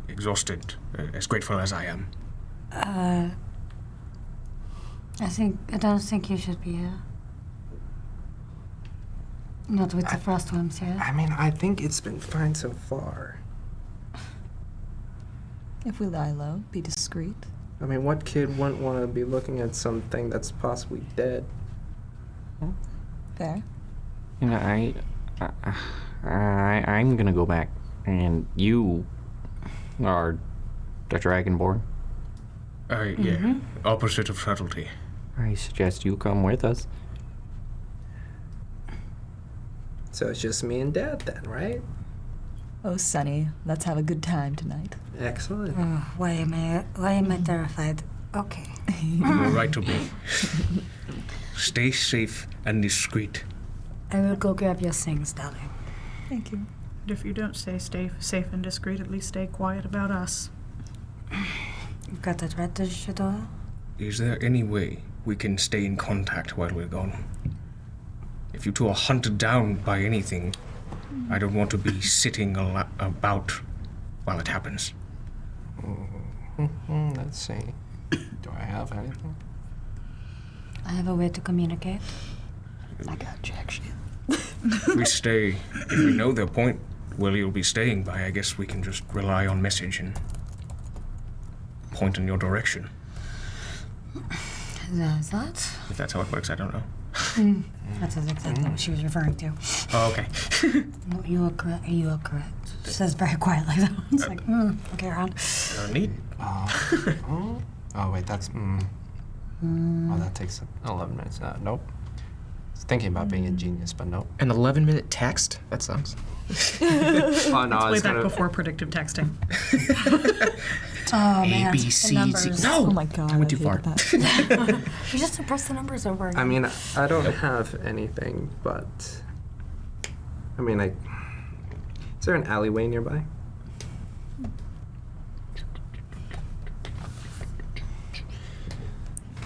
exhausted, as grateful as I am. I don't think you should be here. Not with the frost worms here. I mean, I think it's been fine so far. If we lie low, be discreet. I mean, what kid wouldn't want to be looking at something that's possibly dead? Fair. You know, I'm gonna go back, and you are the Dragonborn. Yeah, opposite of subtlety. I suggest you come with us. So it's just me and Dad then, right? Oh, Sonny, let's have a good time tonight. Excellent. Why am I terrified? Okay. You're right to be. Stay safe and discreet. I will go grab your things, darling. Thank you. And if you don't stay safe and discreet, at least stay quiet about us. You've got that red door? Is there any way we can stay in contact while we're gone? If you two are hunted down by anything, I don't want to be sitting about while it happens. Let's see. Do I have anything? I have a way to communicate. I got jack shit. If we know the point where you'll be staying by, I guess we can just rely on message and point in your direction. Is that? If that's how it works, I don't know. That's exactly what she was referring to. Oh, okay. No, you are correct. You are correct. She says very quietly though. It's like, okay, around. Neat. Oh, wait, that's... Oh, that takes 11 minutes. Nope. I was thinking about being a genius, but nope. An 11-minute text? That sucks. Oh, no, I Way was back gonna... before predictive texting. Oh man, B, the C, numbers. Z. No! Oh my god. I went too hated far. that. You just press the numbers over. I mean, I don't have anything, but... I mean, is there an alleyway nearby?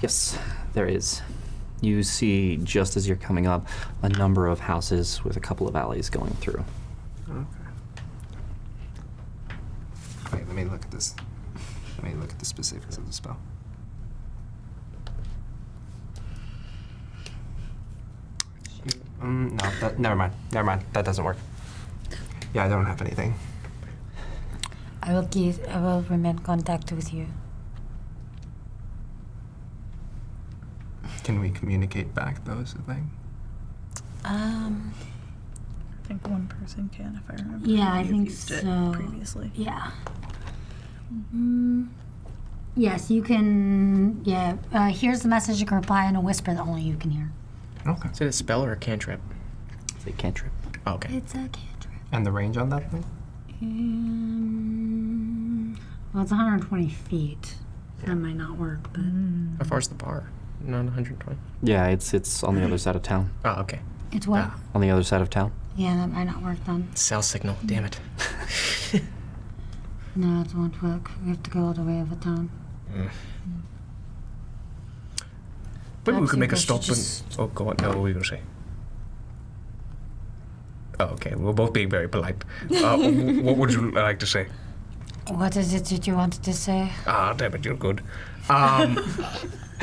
Yes, there is. You see, just as you're coming up, a number of houses with a couple of alleys going through. Okay. me look at this. Let me look at the specifics of the spell. No, never mind. Never mind. That doesn't work. Yeah, I don't have anything. I will remain in contact with you. Can we communicate back, though, is the thing? I think one person can, if I remember. Yeah, I You've think used it so. previously. Yeah. Yes, you can. Yeah. Here's the message. You can reply in a whisper that only you can hear. Okay. Is it a spell or a cantrip? It's a cantrip. Oh, okay. It's a cantrip. And the range on that thing? Well, it's 120 feet. So that might not work, but How far is the bar? Not 120. Yeah, it's on the other side of town. Oh, okay. it's what? Ah. On the other side of town. Yeah, that might not work then. Cell signal. Damn it. No, it won't work. We have to go all the way over town. Maybe we Perhaps could you make a guys stop should and. Oh, go on. No, what were you going to say? Oh, okay. We're both being very polite. What would you like to say? What is it that you wanted to say? Ah, damn it, you're good.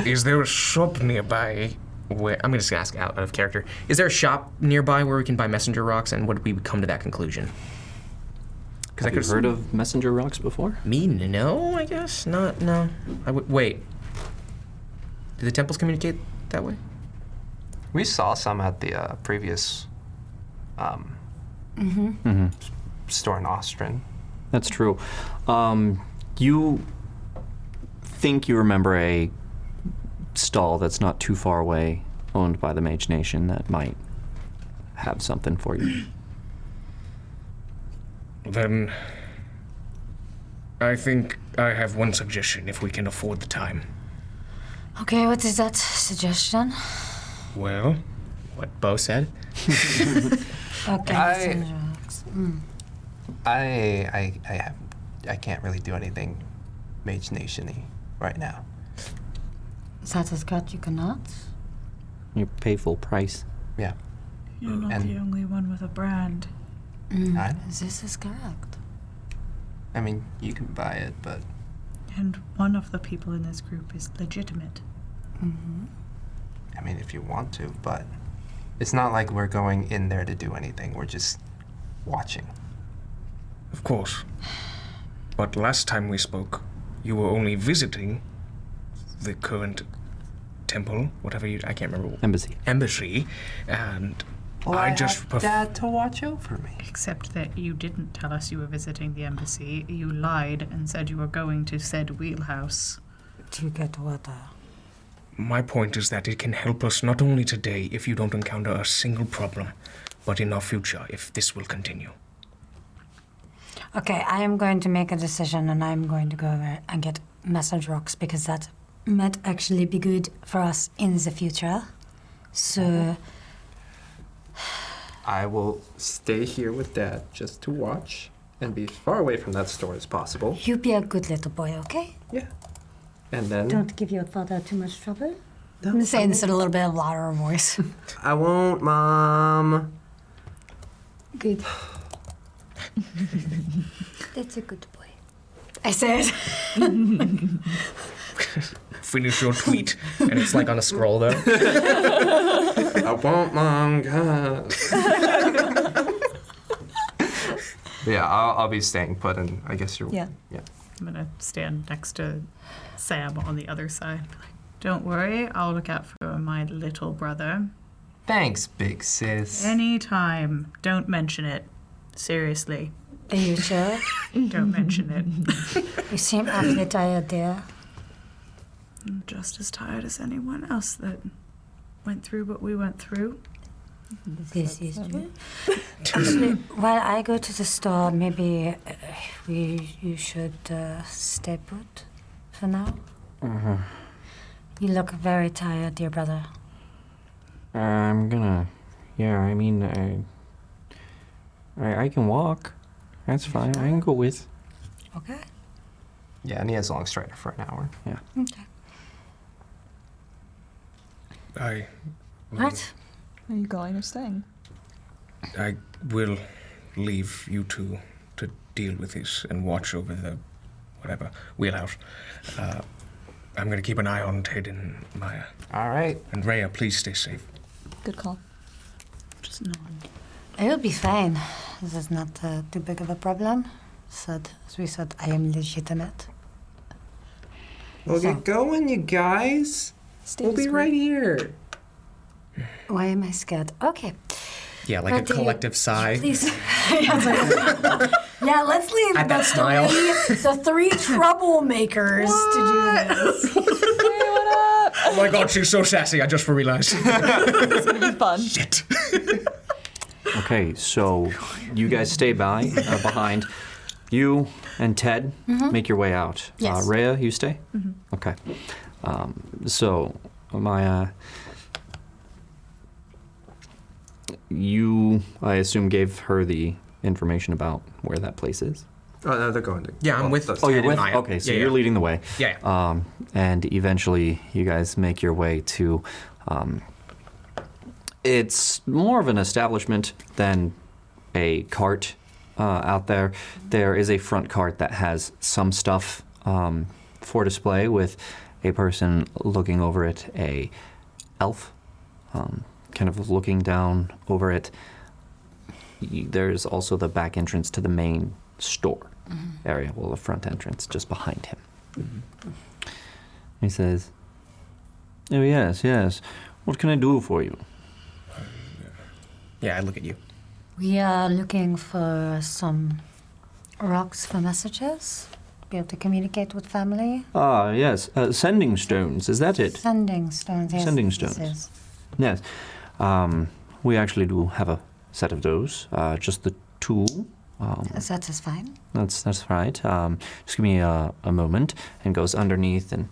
Is there a shop nearby where. I'm going to ask out of character. Is there a shop nearby where we can buy messenger rocks, and would we come to that conclusion? Have you heard of messenger rocks before? Me? No, I guess. Not, no. Wait. Do the temples communicate that way? We saw some at the previous store in Ostrin. That's true. You think you remember a stall that's not too far away, owned by the Mage Nation, that might have something for you. Then. I think I have one suggestion if we can afford the time. Okay, what is that suggestion? Well, What Bo said? Okay. I can't really do anything Mage Nation-y right now. Satiskat, you cannot. You pay full price. Yeah. You're not And- the only one with a brand. I- This is correct. I mean, you can buy it, but And one of the people in this group is legitimate. I mean, if you want to, but it's not like we're going in there to do anything. We're just watching. of course. But last time we spoke, you were only visiting the current temple, whatever I can't remember. Embassy. And I just Dad to watch over me. Except that you didn't tell us you were visiting the embassy. You lied and said you were going to said wheelhouse. To get water. My point is that it can help us not only today if you don't encounter a single problem, but in our future if this will continue. Okay, I am going to make a decision and I'm going to go over and get message rocks because that might actually be good for us in the future. So, I will stay here with Dad just to watch and be as far away from that store as possible. you be a good little boy, okay? Yeah. And then Don't give your father too much trouble. I'm saying this in a little bit of louder voice. I won't, Mom. Good. That's a good boy. I said. Finish your tweet, and it's like on a scroll though. I won't, Mom. God. Yeah, I'll be staying put, and I guess you're. Yeah. Yeah. I'm gonna stand next to Sam on the other side. Be like, don't worry, I'll look out for my little brother. Thanks, big sis. Anytime. Don't mention it. Seriously. Are you sure? Don't mention it. You seem awfully tired, dear. I'm just as tired as anyone else that went through what we went through. This is true. Actually, while I go to the store, maybe you should stay put for now. You look very tired, dear brother. I'm gonna. Yeah, I mean, I can walk. That's fine. I can go with. Okay. Yeah, and he has long strider for an hour. Yeah. Okay. What? Are you going or staying? I will leave you two to deal with this and watch over the whatever, Wheelhouse. I'm going to keep an eye on Ted and Maya. All right. And Rhea, please stay safe. Good call. Just nod. I'll be fine. This is not too big of a problem. As we said, I am legitimate. Well, get going, you guys. We'll be right here. Why am I scared? Okay. Yeah, like But a collective sigh. Please. Yeah, let's leave At that smile. the three troublemakers to do this. Oh my god, she's so sassy, I just realized. It's gonna be fun. Shit. Okay, so you guys stay behind. You and Ted make your way out. Yes. Rhea, you stay? Okay. So, Maya, you, I assume, gave her the information about where that place is? Oh, no, they're going to. Yeah, I'm with that's- Oh, you're Ted and with? Maya. Okay, so Yeah, you're yeah. leading the way. Yeah. And eventually you guys make your way to, it's more of an establishment than a cart out there. There is a front cart that has some stuff for display with a person looking over it, a elf kind of looking down over it. There's also the back entrance to the main store area, well, the front entrance just behind him. He says, "Oh, yes, yes. What can I do for you?" Yeah, I look at you. We are looking for some rocks for messages. Be able to communicate with family. Ah, yes. Sending stones, is that it? Sending stones. Yes, Sending this stones. is. Yes. We actually do have a set of those, just the two. That is fine. That's right. Just give me a moment, and goes underneath and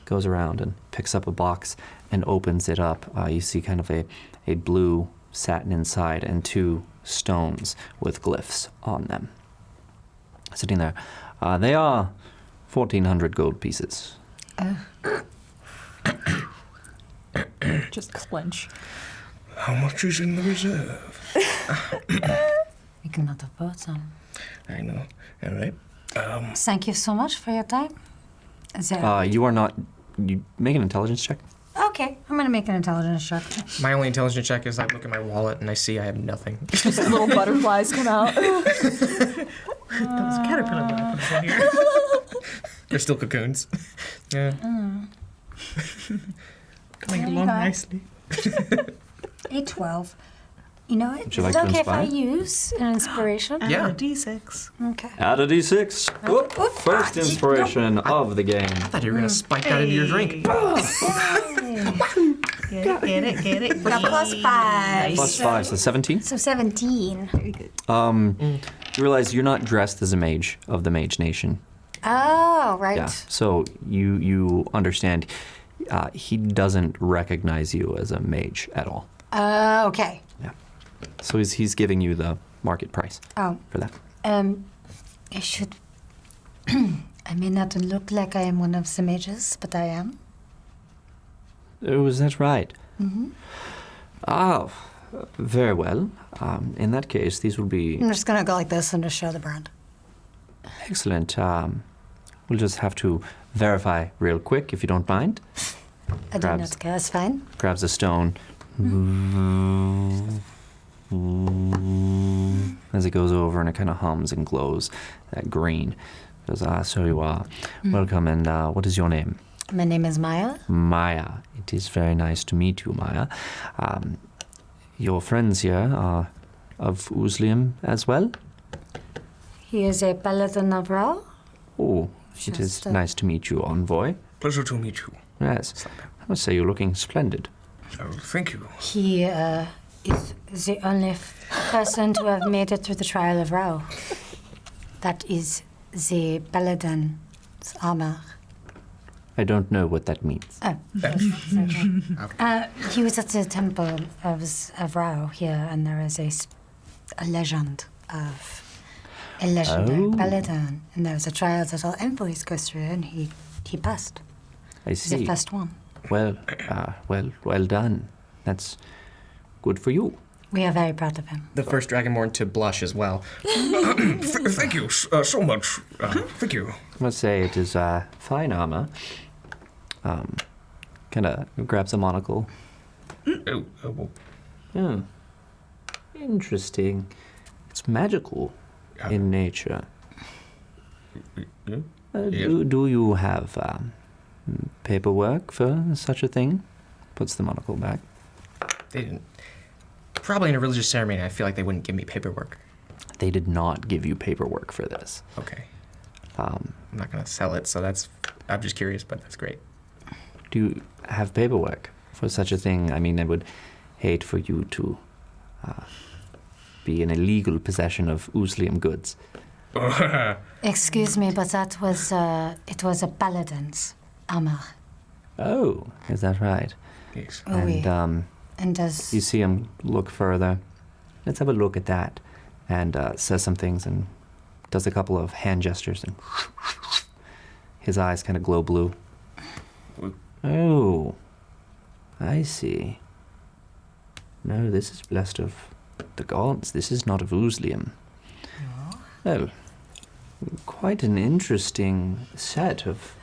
goes around and picks up a box and opens it up. You see kind of a blue satin inside and two stones with glyphs on them sitting there. They are 1,400 gold pieces. Just clench. How much is in the reserve? We cannot afford some. I know. All right. Thank you so much for your time. Is there... You are not. You make an intelligence check. Okay, I'm gonna make an intelligence check. My only intelligence check is I look at my wallet and I see I have nothing. Just little butterflies come out. That was a caterpillar when I put it in here. They're still cocoons. Yeah. Coming There you along go. nicely. A 12. You know what? Would you Is like it to okay if I inspire? use an inspiration? And Yeah. a D6. Okay. Add a d6. Whoop. First inspiration of the game. I thought you were gonna spike that into your drink. Get it. Got plus 5. Plus 5, so 17. So 17. Very good. You realize you're not dressed as a mage of the Mage Nation. Oh, right. Yeah. So you understand. He doesn't recognize you as a mage at all. Okay. Yeah. So he's giving you the market price Oh, for that. I should... I may not look like I am one of the mages, but I am. Oh, is that right? Mm-hmm. Oh, very well. In that case, these will be I'm just gonna go like this and just show the brand. excellent. We'll just have to verify real quick, if you don't mind. I do Crabs. not care, it's fine. Grabs a stone. As it goes over and it kind of hums and glows, that green. Goes, so you are. Welcome, and what is your name? My name is Maya. Maya. It is very nice to meet you, Maya. Your friends here are of Uzlium as well? He is a paladin of Ra. Oh, it is Just, nice to meet you, Envoy. Pleasure to meet you. Yes. I must say you're looking splendid. Oh, thank you. He is the only person to have made it through the trial of Ra. That is the paladin's armor. I don't know what that means. Oh. He was at the temple of Ra here, and there is a legend of a legendary Oh. paladin. And there was a trial that all envoys go through, and he passed. I He's the see. first one. Well, well done. That's good for you. We are very proud of him. The first Dragonborn to blush as well. Thank you so much. Thank you. I must say it is fine armor. Kind of grabs a monocle. Well, Oh, interesting. It's magical in nature. Do you have paperwork for such a thing? Puts the monocle back. They didn't. Probably in a religious ceremony, I feel like they wouldn't give me paperwork. They did not give you paperwork for this. Okay. I'm not going to sell it, so I'm just curious, but that's great. Do you have paperwork for such a thing? I mean, I would hate for you to be in illegal possession of Uslium goods. Excuse me, but that was, it was a paladin's armor. Oh, is that right? yes. Oh, oui. And And does... you see him look further. Let's have a look at that. And says some things and does a couple of hand gestures. And his eyes kind of glow blue. Oh, I see. No, this is blessed of the gods. This is not of Uslium. Well, quite an interesting set of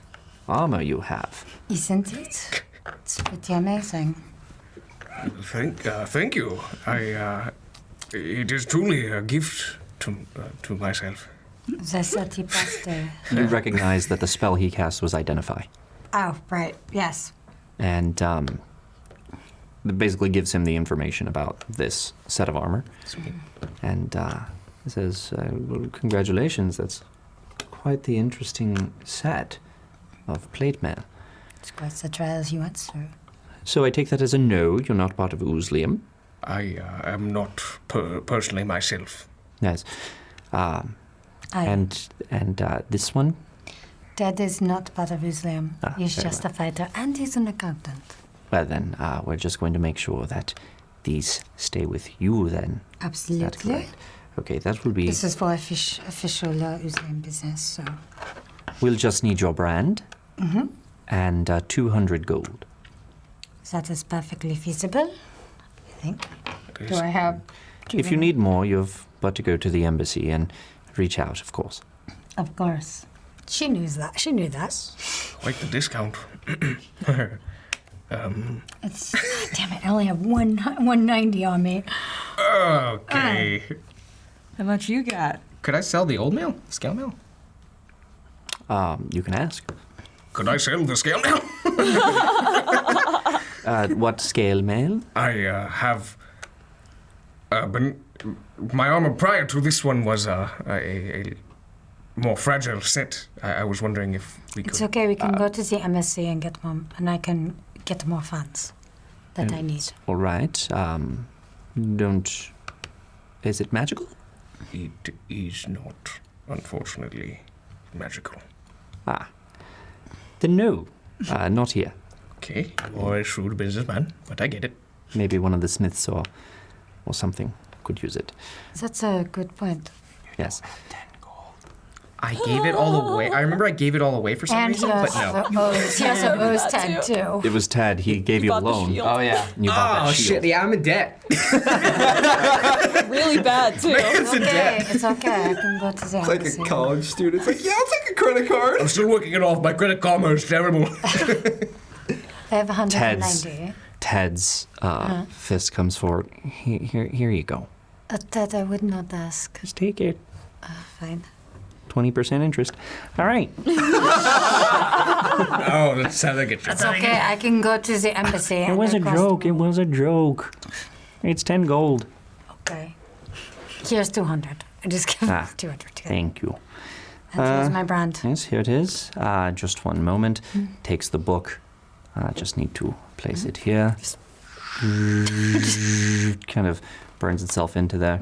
armor you have. Isn't it? It's pretty amazing. Thank you. It is truly a gift to myself. They said he passed a... You recognize that the spell he cast was Identify. Oh, right, yes. And it basically gives him the information about this set of armor. Sweet. And it says, well, congratulations, that's quite the interesting set of plate mail. It's quite the trials you went through. So I take that as a no, you're not part of Uslium. I am not personally myself. Yes. And this one? Dad is not part of Uslium. He's very just well. a fighter, and he's an accountant. Well then, we're just going to make sure that these stay with you then. Absolutely. That's correct. Okay, that will be... This is for official Uslium business, so... We'll just need your brand and 200 gold. That is perfectly feasible, I think. Do I have... If you need more, you've but to go to the embassy and reach out, of course. Of course. She knew that. She knew that. Quite the discount. It's... damn it, I only have 190 on me. Okay. How much you got? Could I sell the old mail? Scale mail? You can ask. Could I sell the scale now? What scale mail? I have been. My armor prior to this one was a more fragile set. I was wondering if we could. It's okay, we can go to the embassy and get more, and I can get more funds that I need. All right. Don't... Is it magical? It is not, unfortunately, magical. Then no. Not here. Okay, you're a shrewd businessman, but I get it. Maybe one of the smiths or something could use it. That's a good point. Yes. I gave it all away. I remember I gave it all away for some And reason, but no. he has an O's that tag too. It was Ted. He gave you a bought the loan. shield. Oh, yeah. And you bought Oh, that shield. shit. Yeah, I'm in debt. Really bad, too. It's in debt. It's okay, I can go to the embassy. student. It's like, yeah, I'll take a credit card. I'm still working it off. My credit karma is terrible. I have 190. Ted's fist comes forward. Here you go. That I would not ask. Just take it. Fine. 20% interest. All right. Oh, that's how they get you. It's okay, I can go to the embassy. It was a joke. It was a joke. It's 10 gold. Okay. Here's 200. I just give 200 to Thank you. And here's my brand. Yes, here it is. Just one moment. Takes the book. Just need to place it here. Kind of burns itself into there.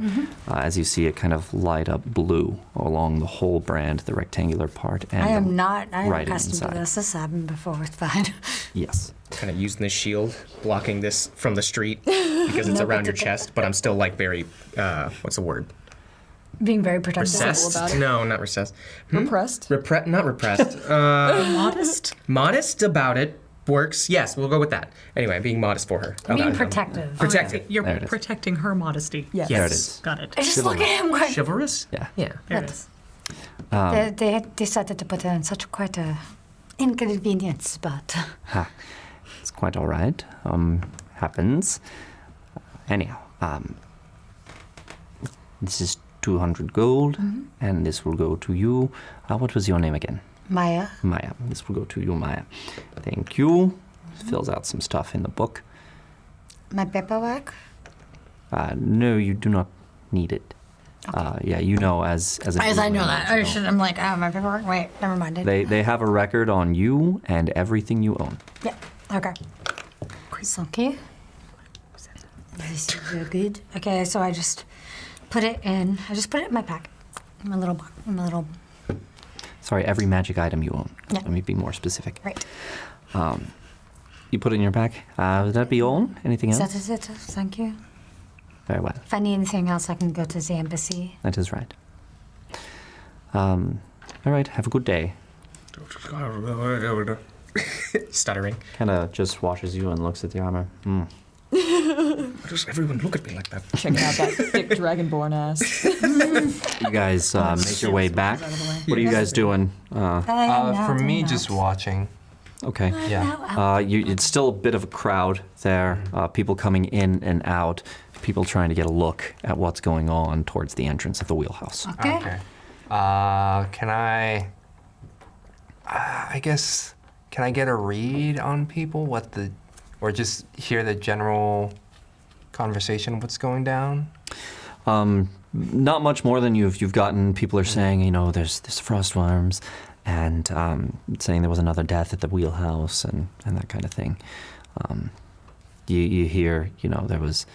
As you see it kind of light up blue along the whole brand, the rectangular part. And I am not. I am writing accustomed to inside. this. This happened before. It's fine. Yes. Kind of using this shield, blocking this from the street because it's around your chest, but I'm still like very, what's the word? Being very protective. Recessed? about it. No, not recessed. Repressed? Not repressed. Modest? Modest about it. works. Yes, we'll go with that. Anyway, being modest for her. Being Okay. protective. Protective. You're There it is. protecting her modesty. Yes. There it is. Got it. I just look at him going. Chivalrous? Yeah. Yeah. There it is. They had decided to put her in such quite a inconvenience, but Ha. It's quite all right. Happens. Anyhow, this is 200 gold, and this will go to you. What was your name again? Maya. Maya. This will go to you, Maya. Thank you. Fills out some stuff in the book. My paperwork. No, you do not need it. Yeah, you know, as a As I know demon, that. you I know. should. I'm like, oh, my paperwork. Wait, never mind. They have a record on you and everything you own. Yeah. Okay. Thank you. This is very good. Okay, so I just put it in. I just put it in my pack. In my little box. In my little. Sorry, every magic item you own. Yeah. Let me be more specific. Right. You put it in your pack. Would that be all? Anything Is else? that is it? Thank you. Very well. If I need anything else, I can go to the embassy. That is right. All right. Have a good day. Stuttering. Kind of just watches you and looks at the armor. Why does everyone look at me like that? Checking out that thick dragonborn ass. You guys make your way back. What are you guys doing? For me, just watching. Okay. Yeah. It's still a bit of a crowd there. People coming in and out. People trying to get a look at what's going on towards the entrance of the wheelhouse. Okay. Can I? I guess. Can I get a read on people? Or just hear the general conversation? What's going down? Not much more than you've gotten. People are saying, you know, there's frost worms, and saying there was another death at the wheelhouse and that kind of thing. You hear, you know, there was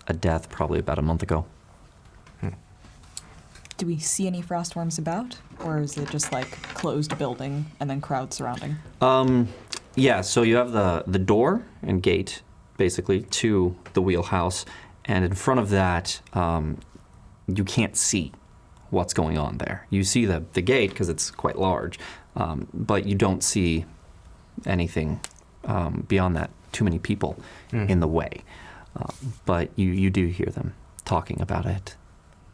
a death probably about a month ago. Do we see any frostworms about? Or is it just like closed building and then crowd surrounding? Yeah, so you have the door and gate, basically, to the wheelhouse, and in front of that, you can't see what's going on there. You see the gate because it's quite large, but you don't see anything beyond that. Too many people in the way, but you do hear them talking about it.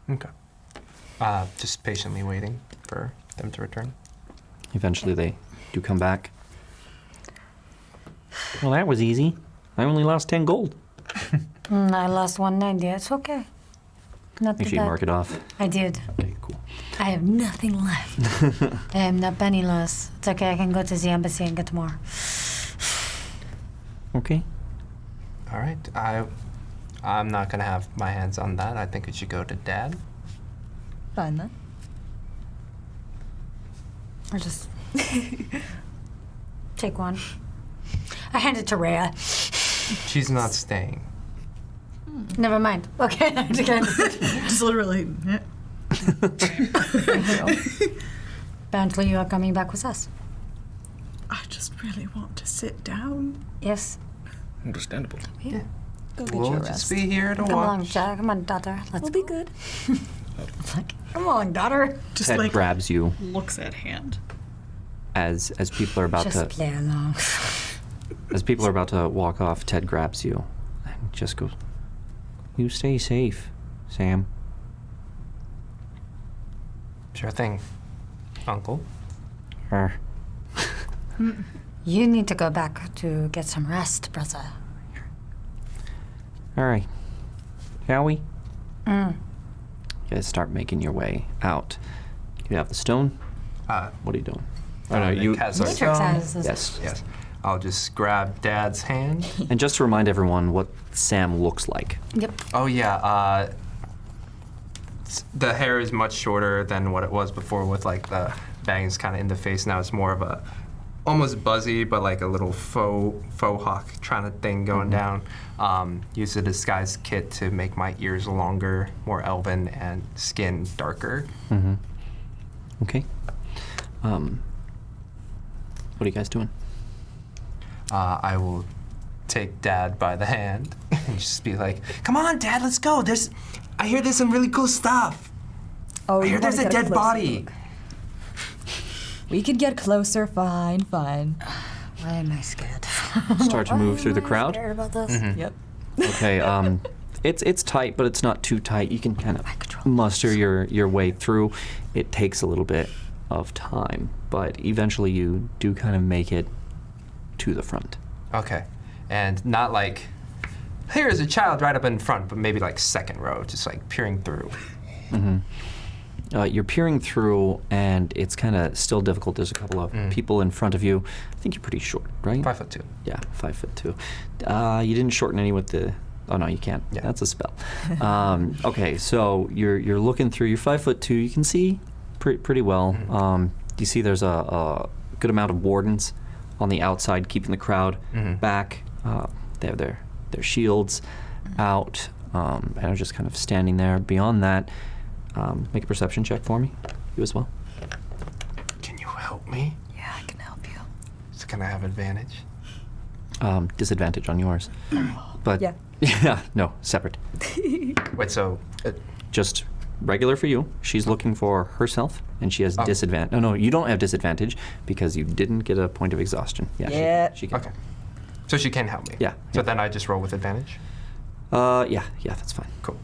Okay. Just patiently waiting for them to return. Eventually, they do come back. Well, that was easy. I only lost 10 gold. I lost 190. It's okay. Not Make too sure you bad. mark it off. I did. Okay, cool. I have nothing left. I am not penniless. It's okay. I can go to the embassy and get more. Okay. All right. I'm not gonna have my hands on that. I think it should go to Dad. Fine then. I'll just take one. I hand it to Rhea. She's not staying. Never mind. Okay. Just literally. Yeah. Apparently, you are coming back with us. I just really want to sit down. Yes. Understandable. Go get We'll your just rest. be here to Come along, watch. Jack. Come on, daughter. Let's We'll be good. Come on, daughter. Just Ted like grabs you looks at hand. as people are about Just to play along. as people are about to walk off. Ted grabs you and just goes, "You stay safe, Sam." Sure thing, Uncle. Er, You need to go back to get some rest, brother. all right. Shall we? Mm. You guys start making your way out. You have the stone. What are you doing? Oh, no, you. Cast sorry. Matrix stone. has this. Yes. Yes. I'll just grab Dad's hand. And just to remind everyone what Sam looks like. Yep. Oh yeah. The hair is much shorter than what it was before, with like the bangs kind of in the face. Now it's more of a almost buzzy, but like a little faux hawk kind of thing going down. Use a disguise kit to make my ears longer, more elven, and skin darker. Mm-hmm. Okay. What are you guys doing? I will take Dad by the hand and just be like, "Come on, Dad, let's go. I hear there's some really cool stuff. Oh, I hear you there's wanna a get dead closer body." look. We could get closer, fine. Why am I scared? start to move through the crowd. Scared about this? Yep. Okay, it's tight, but it's not too tight. You can kind of muster your way through. It takes a little bit of time, but eventually you do kind of make it to the front. Okay. And not like, here's a child right up in front, but maybe like second row, just like peering through. You're peering through, and it's kind of still difficult. There's a couple of people in front of you. I think you're pretty short, right? 5'2". Yeah, 5'2". You didn't shorten any with the. Oh no, you can't. Yeah. That's a spell. Okay, so you're looking through. You're 5'2". You can see pretty well. You see there's a good amount of wardens on the outside, keeping the crowd back. They have their shields out, and are just kind of standing there. Beyond that, make a perception check for me. You as well. Can you help me? Yeah, I can help you. So can I have advantage? Disadvantage on yours. But Yeah. yeah, no, separate. Wait, so Just regular for you. She's looking for herself, and she has disadvantage. No, you don't have disadvantage because you didn't get a point of exhaustion. Yeah. She can. okay. So she can help me. Yeah, So yeah. then I just roll with advantage. Yeah, that's fine. Cool.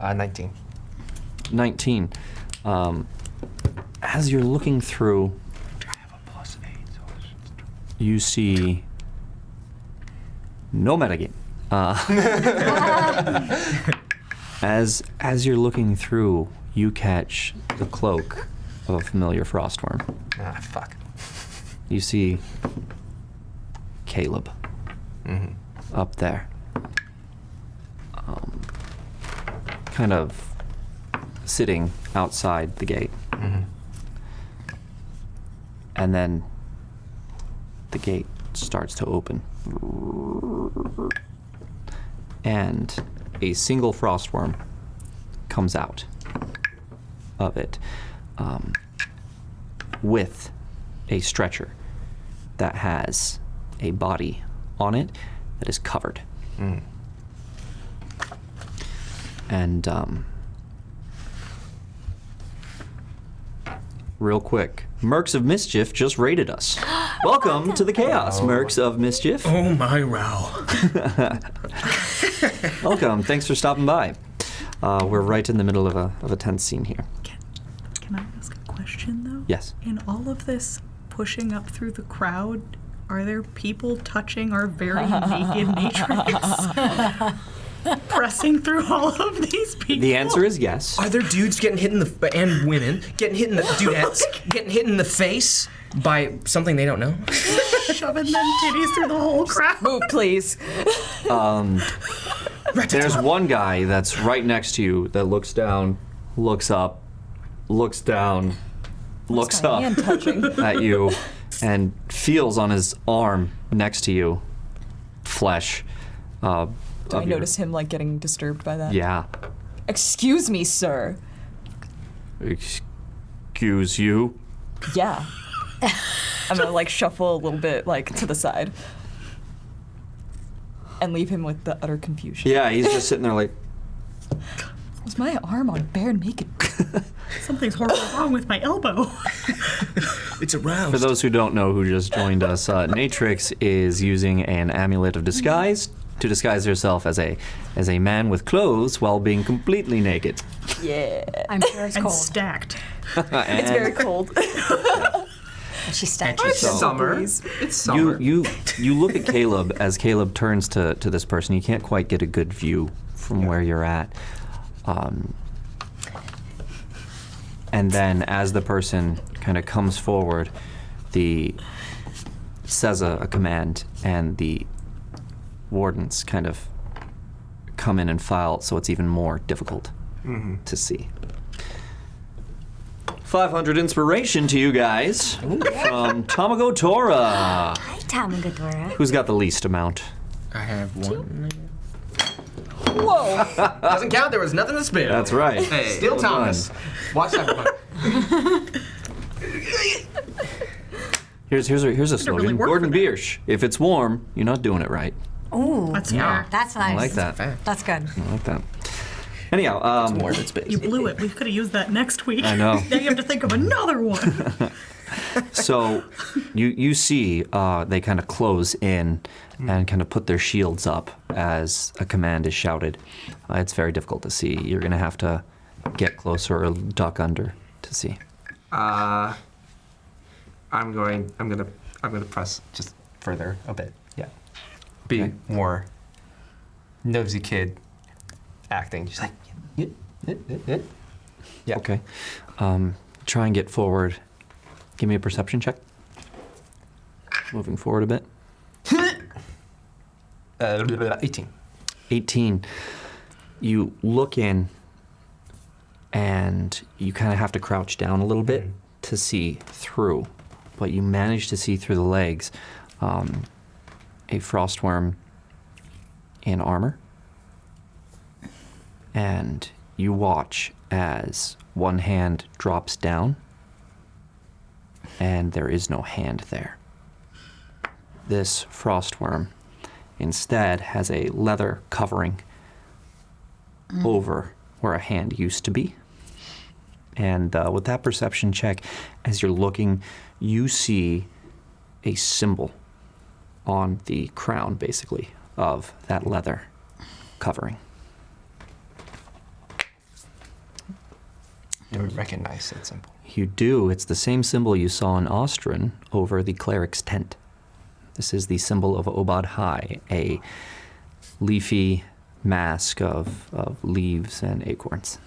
19. 19. As you're looking through, I have a +8, so it's you see no metagame. As you're looking through, you catch the cloak of a familiar frostworm. Ah, fuck. You see Caleb up there, kind of sitting outside the gate. And then the gate starts to open. And a single frostworm comes out of it with a stretcher that has a body on it that is covered. And real quick, Mercs of Mischief just raided us. Welcome to the Chaos, Mercs of Mischief. Oh my row. Welcome. Thanks for stopping by. We're right in the middle of a tense scene here. Can I ask a question, though? Yes. In all of this pushing up through the crowd, are there people touching our very naked matrix? Pressing through all of these people? The answer is yes. Are there dudes getting hit in the and women getting hit in the dudettes getting hit in the face by something they don't know? Shoving them titties through the whole crowd. Move, please. There's one guy that's right next to you that looks down, looks up, looks down, looks up Hand touching. at you, and feels on his arm next to you flesh. Do I notice him like getting disturbed by that? Yeah. Excuse me, sir. Excuse you? Yeah. I'm gonna like shuffle a little bit like to the side and leave him with the utter confusion. Yeah, he's just sitting there like, Was my arm on bare naked? Something's horribly wrong with my elbow. It's aroused. for those who don't know who just joined us, Natrix is using an amulet of disguise to disguise herself as a man with clothes while being completely naked. Yeah. I'm sure it's And cold. stacked. It's very cold. She's stacked. It's So- summer. It's summer. You look at Caleb as Caleb turns to this person. You can't quite get a good view from where you're at. And then as the person kind of comes forward, says a command, and the wardens kind of come in and file, so it's even more difficult to see. 500 inspiration to you guys from Tamago Tora. Hi, Tamagadora. Who's got the least amount? I have one. Whoa. Doesn't count. There was nothing to spare. That's right. Hey, still Well Thomas. Watch that. Here's a slogan. really work Gordon for that. Biersch. If it's warm, you're not doing it right. Ooh, That's Yeah. fair. that's nice. I like that. That's good. I like that. Anyhow, More of its space. You blew it. We could have used that next week. I know. Now you have to think of another one. So you see they kind of close in and kind of put their shields up as a command is shouted. It's very difficult to see. You're going to have to get closer or duck under to see. I'm gonna press just further a bit. Yeah. Be Okay. more nosy kid acting. Just like yeah. Okay. Try and get forward. Give me a perception check. Moving forward a bit. 18. 18. You look in and you kind of have to crouch down a little bit to see through, but you manage to see through the legs a frostworm in armor, and you watch as one hand drops down and there is no hand there. This frostworm instead has a leather covering over where a hand used to be. And with that perception check, as you're looking, you see a symbol on the crown, basically, of that leather covering. I would recognize that symbol. You do. It's the same symbol you saw in Ostrin over the cleric's tent. This is the symbol of Obad High, a leafy mask of leaves and acorns.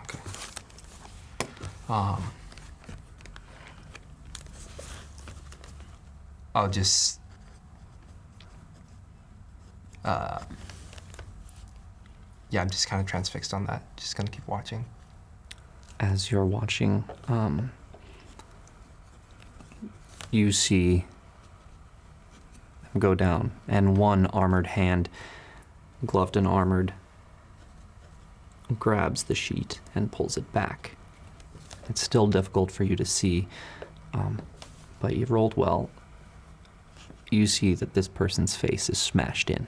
Okay. I'll just yeah, I'm just kind of transfixed on that. Just gonna keep watching. As you're watching, you see them go down, and one armored hand, gloved and armored, grabs the sheet and pulls it back. It's still difficult for you to see, but you've rolled well. You see that this person's face is smashed in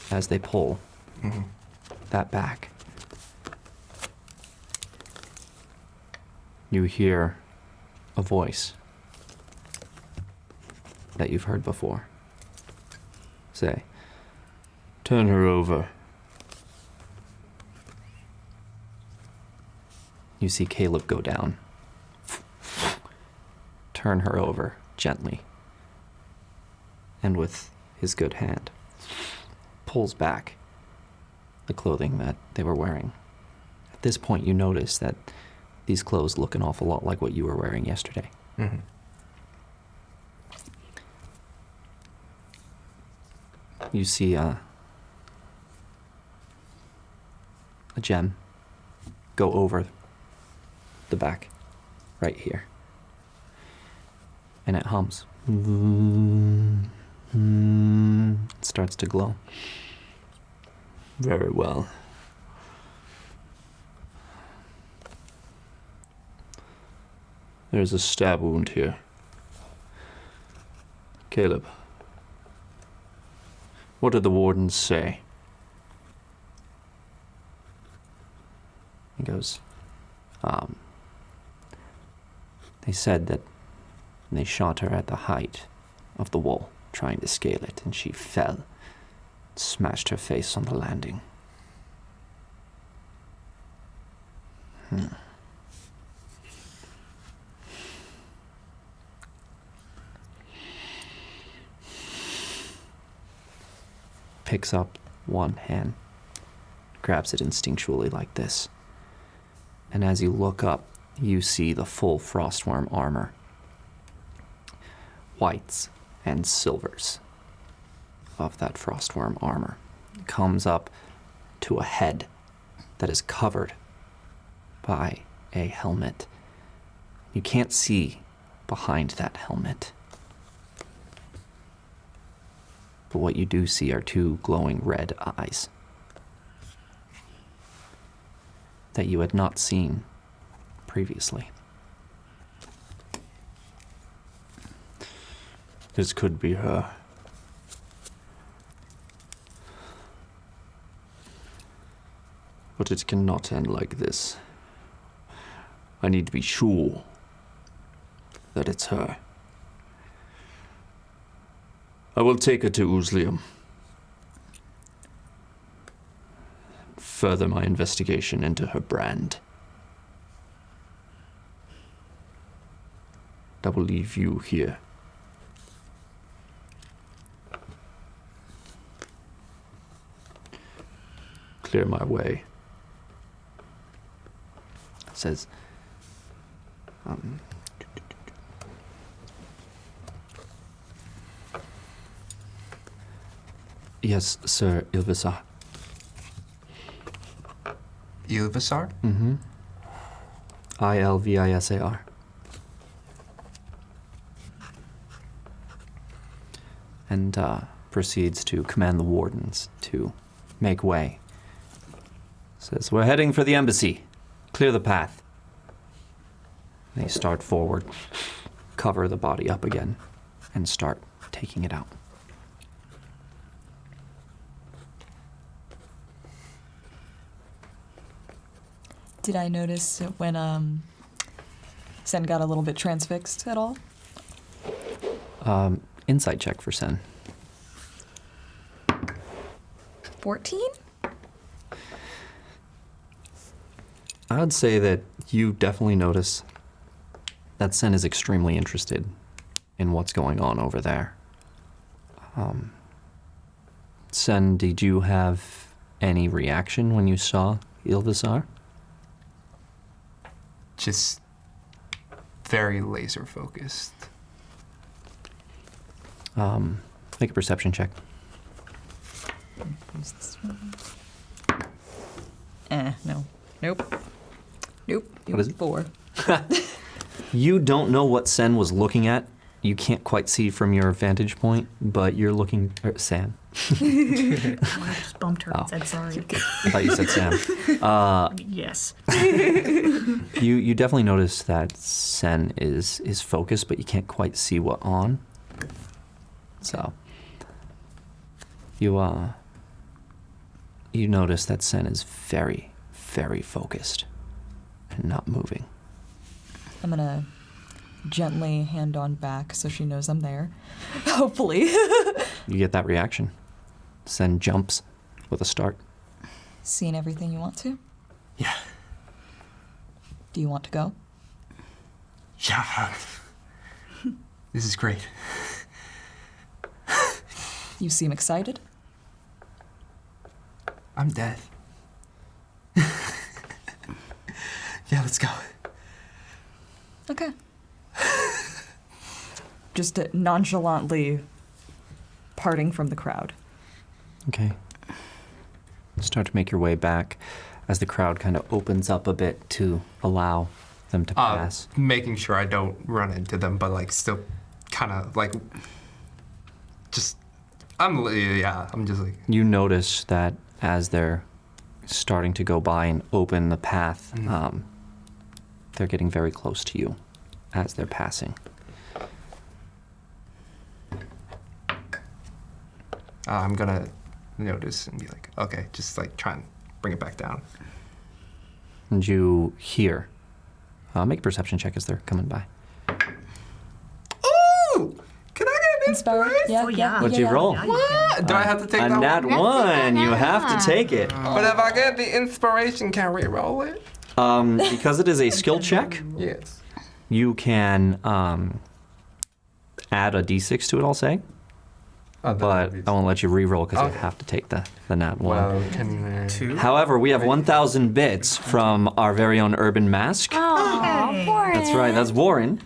as they pull that back. You hear a voice that you've heard before say, "Turn her over." You see Caleb go down. Turn her over gently. And with his good hand, pulls back the clothing that they were wearing. At this point, you notice that these clothes look an awful lot like what you were wearing yesterday. You see a gem go over the back, right here. And it hums. It starts to glow. Very well. There's a stab wound here. Caleb, what did the wardens say? He goes, they said that they shot her at the height of the wall, trying to scale it, and she fell, smashed her face on the landing. Picks up one hand, grabs it instinctually like this, and as you look up, you see the full frostworm armor. Whites and silvers of that frostworm armor comes up to a head that is covered by a helmet. You can't see behind that helmet, but what you do see are two glowing red eyes that you had not seen previously. This could be her. But it cannot end like this. I need to be sure that it's her. I will take her to Uzlium. Further my investigation into her brand. I will leave you here. Clear my way. Says, yes, Sir Ilvisar. Ilvisar? Mm-hmm. Ilvisar. And proceeds to command the wardens to make way. Says, we're heading for the embassy. Clear the path. They start forward, cover the body up again, and start taking it out. Did I notice when Sen got a little bit transfixed at all? Insight check for Sen. 14? I would say that you definitely notice that Sen is extremely interested in what's going on over there. Sen, did you have any reaction when you saw Ilvisar? Just very laser focused. Make a perception check. Use this one. No. Nope. What is it? 4. You don't know what Sen was looking at. You can't quite see from your vantage point, but you're looking at Sam. I just bumped her Oh. and said sorry. I thought you said Sam. Yes. You definitely notice that Sen is focused, but you can't quite see what on. So you notice that Sen is very, very focused and not moving. I'm gonna gently hand on back so she knows I'm there. Hopefully. You get that reaction. Sen jumps with a start. Seen everything you want to? Yeah. Do you want to go? Yeah. This is great. You seem excited. I'm dead. Yeah, let's go. Okay. Just nonchalantly parting from the crowd. Okay. Start to make your way back as the crowd kind of opens up a bit to allow them to pass. Making sure I don't run into them, but like still kind of like just I'm just like You notice that as they're starting to go by and open the path, they're getting very close to you as they're passing. I'm gonna notice and be like, okay, just like try and bring it back down. And you hear. Make a perception check as they're coming by. Ooh! Can I get an Inspire? inspiration? Yeah, Oh, yeah. What'd you roll? What? Do I have to take A that nat one? one. You have to take it. But if I get the inspiration, can we roll it? Because it is a skill check, Yes. you can add a d6 to it, I'll say. But I won't let you re-roll because you Okay. have to take the nat one. Well, can 2. However, we have 1,000 bits from our very own Urban Mask. Oh, Warren. That's right, that's Warren.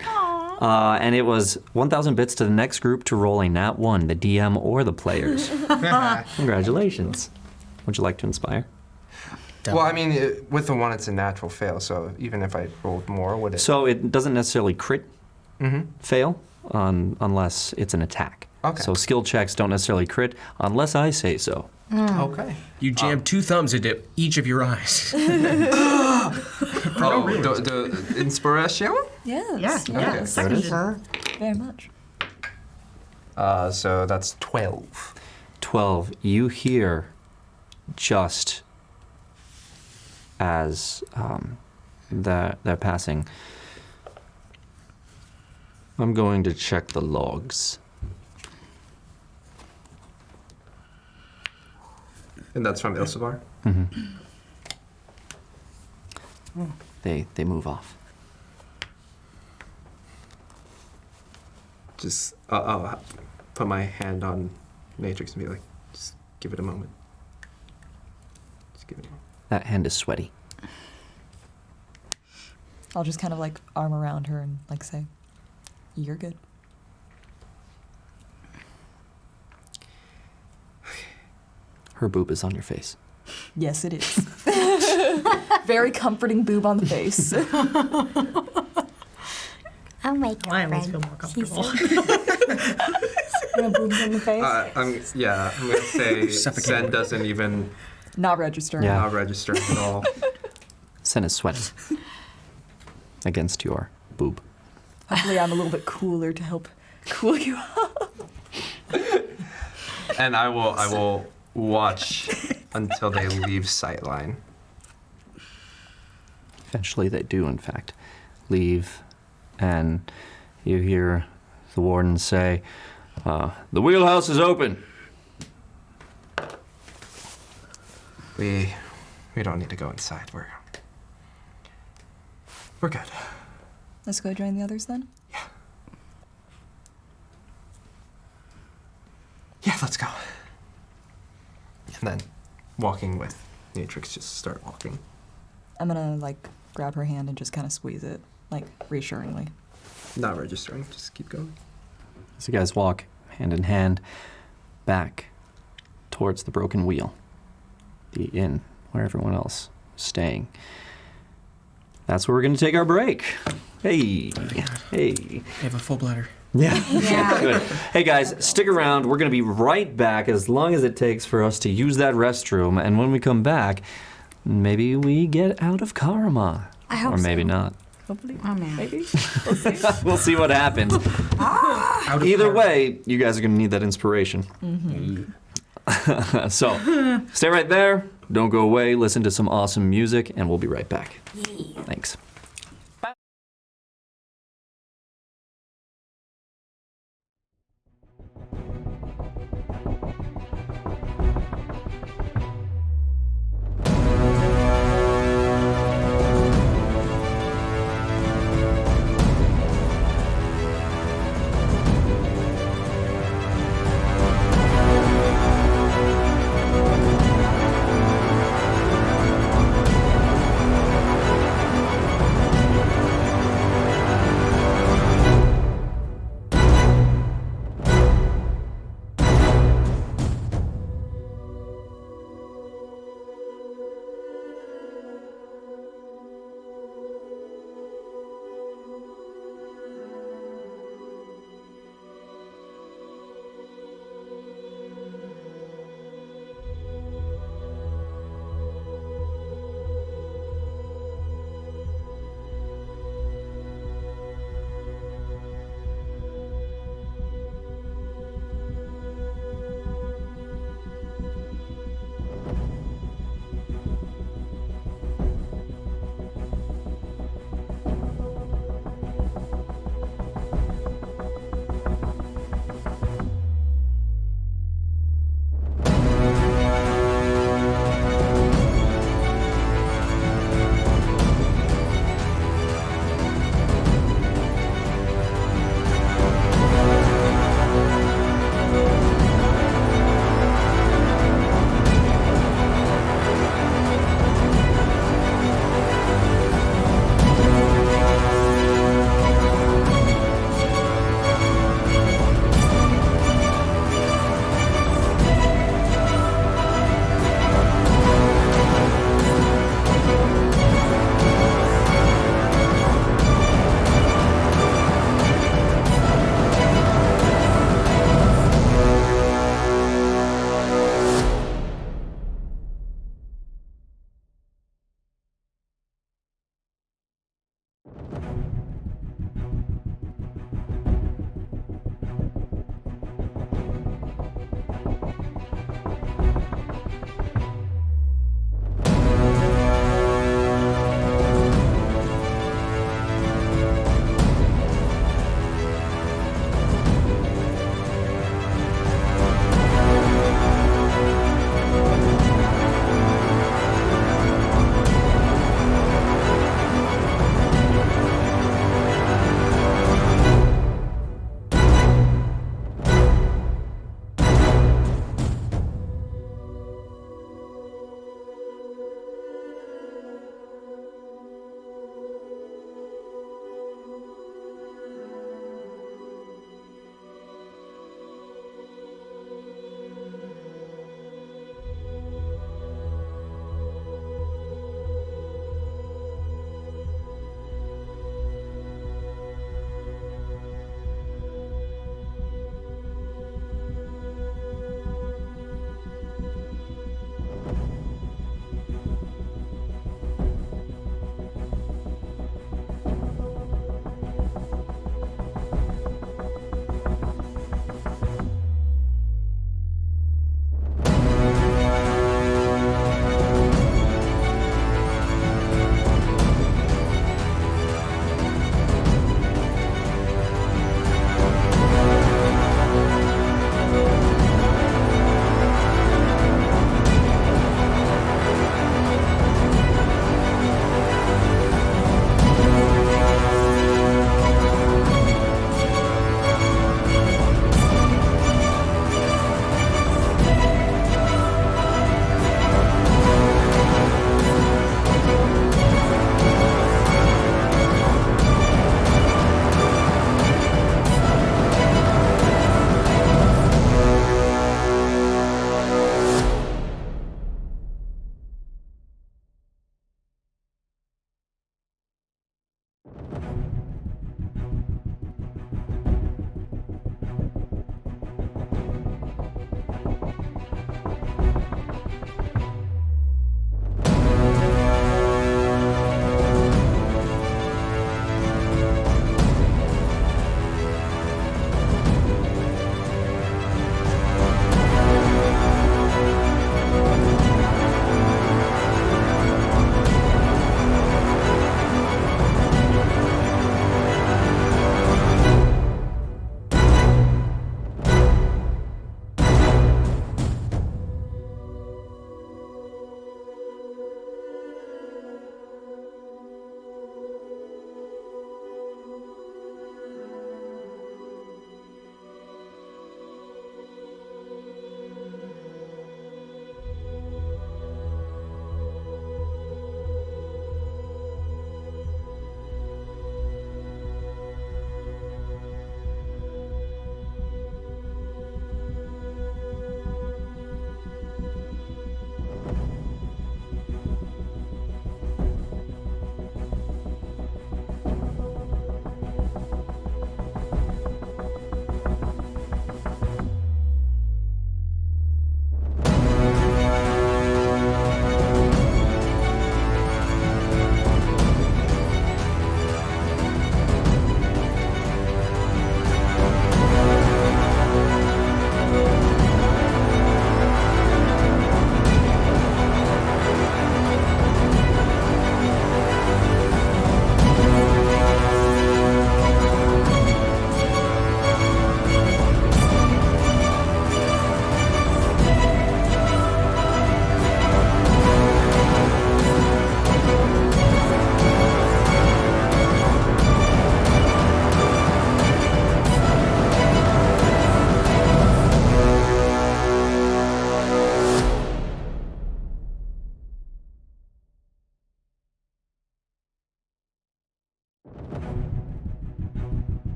And it was 1,000 bits to the next group to roll a nat 1, the DM or the players. Congratulations. Would you like to inspire? Well, I mean, with the one, it's a natural fail. So even if I rolled more, would it? So it doesn't necessarily crit Mm-hmm. fail unless it's an attack. Okay. So skill checks don't necessarily crit unless I say so. Okay. You jam 2 thumbs into each of your eyes. Oh, the inspiration? Yes. Yeah, Okay. Yes. There it is. Very much. So that's 12. 12. You hear just as they're passing. I'm going to check the logs. And that's from Ilsavar? They move off. Just, I'll put my hand on Matrix and be like, just give it a moment. Just give it a moment. That hand is sweaty. I'll just kind of like arm around her and like say, "You're good." Her boob is on your face. Yes, it is. Very comforting boob on the face. Oh my god. I always feel more comfortable. No boobs in the face. I'm gonna say Sen doesn't even Not registering. Yeah. register at all. Sen is sweaty against your boob. Hopefully I'm a little bit cooler to help cool you off. And I will watch until they leave sightline. Eventually they do, in fact, leave, and you hear the warden say, "The wheelhouse is open." We don't need to go inside. We're good. Let's go join the others then. Yeah, let's go. And then walking with Matrix, just start walking. I'm gonna like grab her hand and just kind of squeeze it, like reassuringly. Not registering, just keep going. As you guys walk hand in hand back towards the broken wheel, the inn where everyone else is staying. That's where we're going to take our break. Hey. I have a full bladder. Yeah. Good. Hey guys, stick around. We're going to be right back as long as it takes for us to use that restroom. And when we come back, maybe we get out of Karama. I hope or maybe so. not. Hopefully. Oh man. Maybe. We'll see. We'll see what happens. Either way, you guys are going to need that inspiration. So, stay right there. Don't go away. Listen to some awesome music, and we'll be right back. Thanks.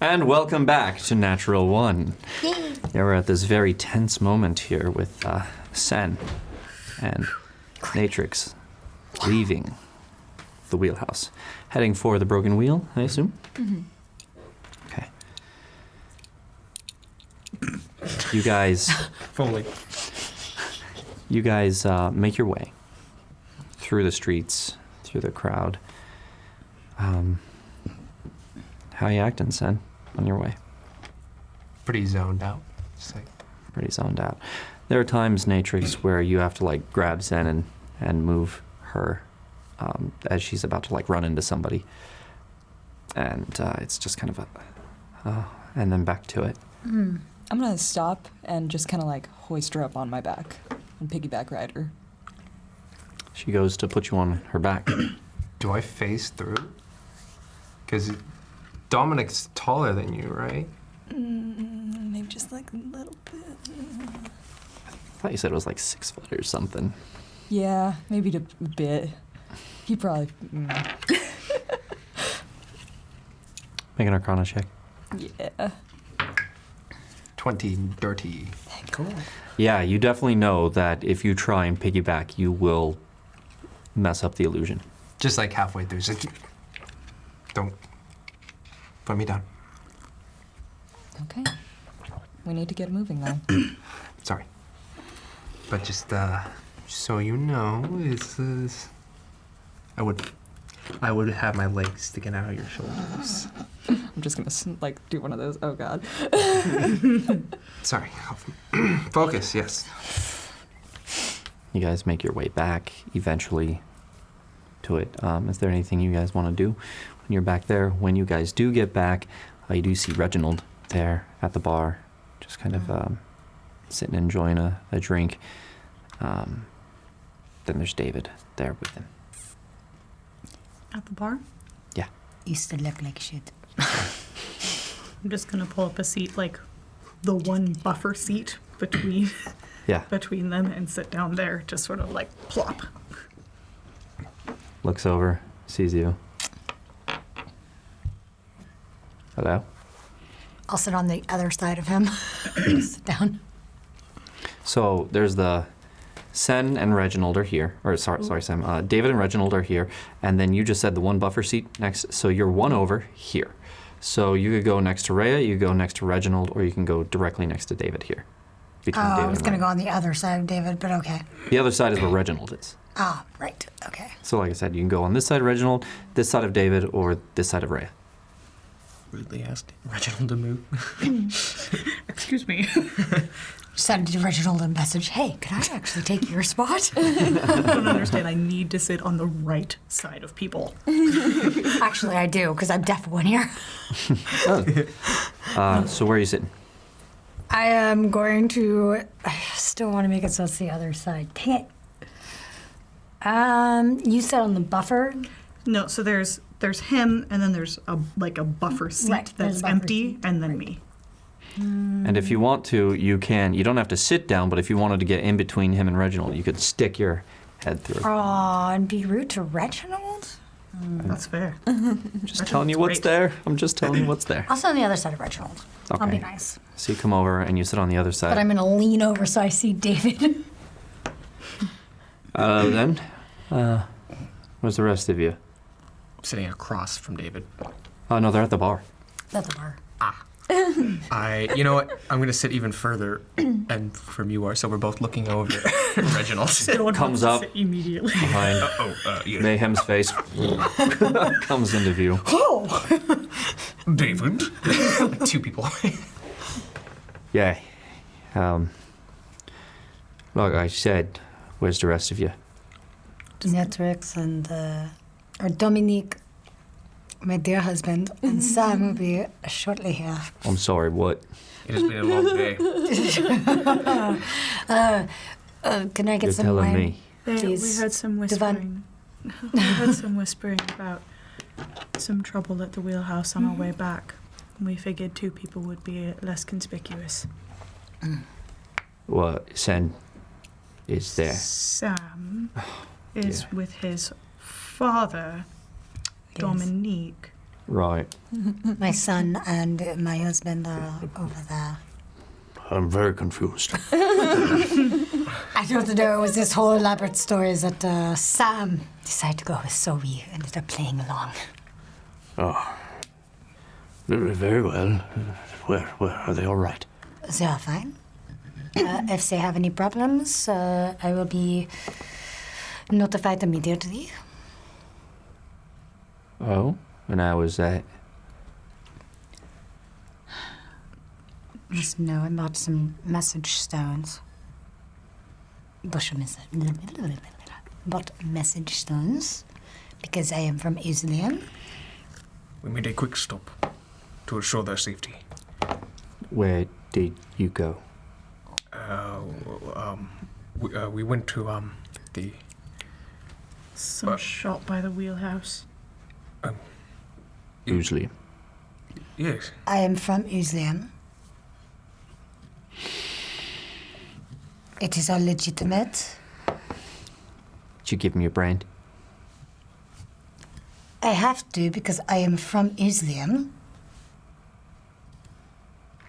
And welcome back to Natural One. Yeah, we're at this very tense moment here with Sen and Natrix leaving the wheelhouse, heading for the broken wheel, I assume? Mm-hmm. Okay. You guys... Fully. You guys make your way through the streets, through the crowd. How you acting, Sen, on your way? Pretty zoned out. Just like, Pretty zoned out. There are times, Natrix, where you have to like grab Sen and move her as she's about to like run into somebody, and it's just kind of a, and then back to it. I'm gonna stop and just kind of like hoist her up on my back and piggyback ride her. She goes to put you on her back. do I face through? Because Dominic's taller than you, right? Maybe just like a little bit. I thought you said it was like 6 foot or something. Yeah, maybe a bit. He probably. Make an Arcana check. Yeah. 20 dirty. Cool. Yeah, you definitely know that if you try and piggyback, you will mess up the illusion. Just like halfway through. Just, don't put me down. Okay. We need to get moving now. Sorry. But just so you know, it's I would have my legs sticking out of your shoulders. I'm just gonna like do one of those. Oh God. Sorry. Focus. Yes. You guys make your way back eventually to it. Is there anything you guys want to do when you're back there? When you guys do get back, you do see Reginald there at the bar, just kind of sitting enjoying a drink. Then there's David there with him. At the bar? Yeah. Used to look like shit. I'm just gonna pull up a seat, like the one buffer seat between Yeah. between them, and sit down there, just sort of like plop. Looks over, sees you. Hello? I'll sit on the other side of him. Sit down. So there's the Sen and Reginald are here, or sorry, Sam. David and Reginald are here, and then you just said the one buffer seat next. So you're one over here. So you could go next to Rhea, you go next to Reginald, or you can go directly next to David here. Between David I was and going to Rhea. go on the other side of David, but okay. The other side is where Reginald is. Ah, right. Okay. So like I said, you can go on this side of Reginald, this side of David, or this side of Rhea. Rudely asked Reginald to move. Excuse me. Send Reginald a message. Hey, could I actually take your spot? I don't understand. I need to sit on the right side of people. Actually, I do, because I'm deaf one here. So where are you sitting? I am going to. I still want to make it so it's the other side. Dang it. You said on the buffer. No, so there's him, and then there's a buffer seat Right, there's that's a buffer empty, seat, and then right. me. And if you want to, you can. You don't have to sit down, but if you wanted to get in between him and Reginald, you could stick your head through. Aw, and be rude to Reginald? That's fair. I'm just telling you what's great. there. I'm just telling you what's there. I'll sit on the other side of Reginald. I'll be Okay. nice. So you come over and you sit on the other side. But I'm going to lean over so I see David. Then, where's the rest of you? Sitting across from David. Oh, no, they're at the bar. At the bar. You know what? I'm gonna sit even further, and from you are, so we're both looking over Reginald. No one Comes wants to up. sit immediately. Behind Yeah. Mayhem's face comes into view. David? Like 2 people. Yeah. Like I said, where's the rest of you? Netrix and, or Dominique, my dear husband, and Sam will be shortly here. I'm sorry, what? It has been a long day. Can I get You're some telling wine? me. We Please. heard some Divan. whispering. We heard some whispering about some trouble at the wheelhouse on our way back. We figured 2 people would be less conspicuous. What, Sen is there? Sam is Yeah. with his father, Yes. Dominique, Right. My son and my husband are over there. I'm very confused. I don't know. It was this whole elaborate story that Sam decided to go with, so we ended up playing along. Oh. Very well. Where are they all right? They are fine. If they have any problems, I will be notified immediately. Oh, and how was that? Just know about some message stones. But message stones, because I am from Islam. We made a quick stop to assure their safety. Where did you go? We went to the Some shop by the Wheelhouse. Usually. yes. I am from Islam. It is all legitimate. Did you give me your brand? I have to because I am from Islam.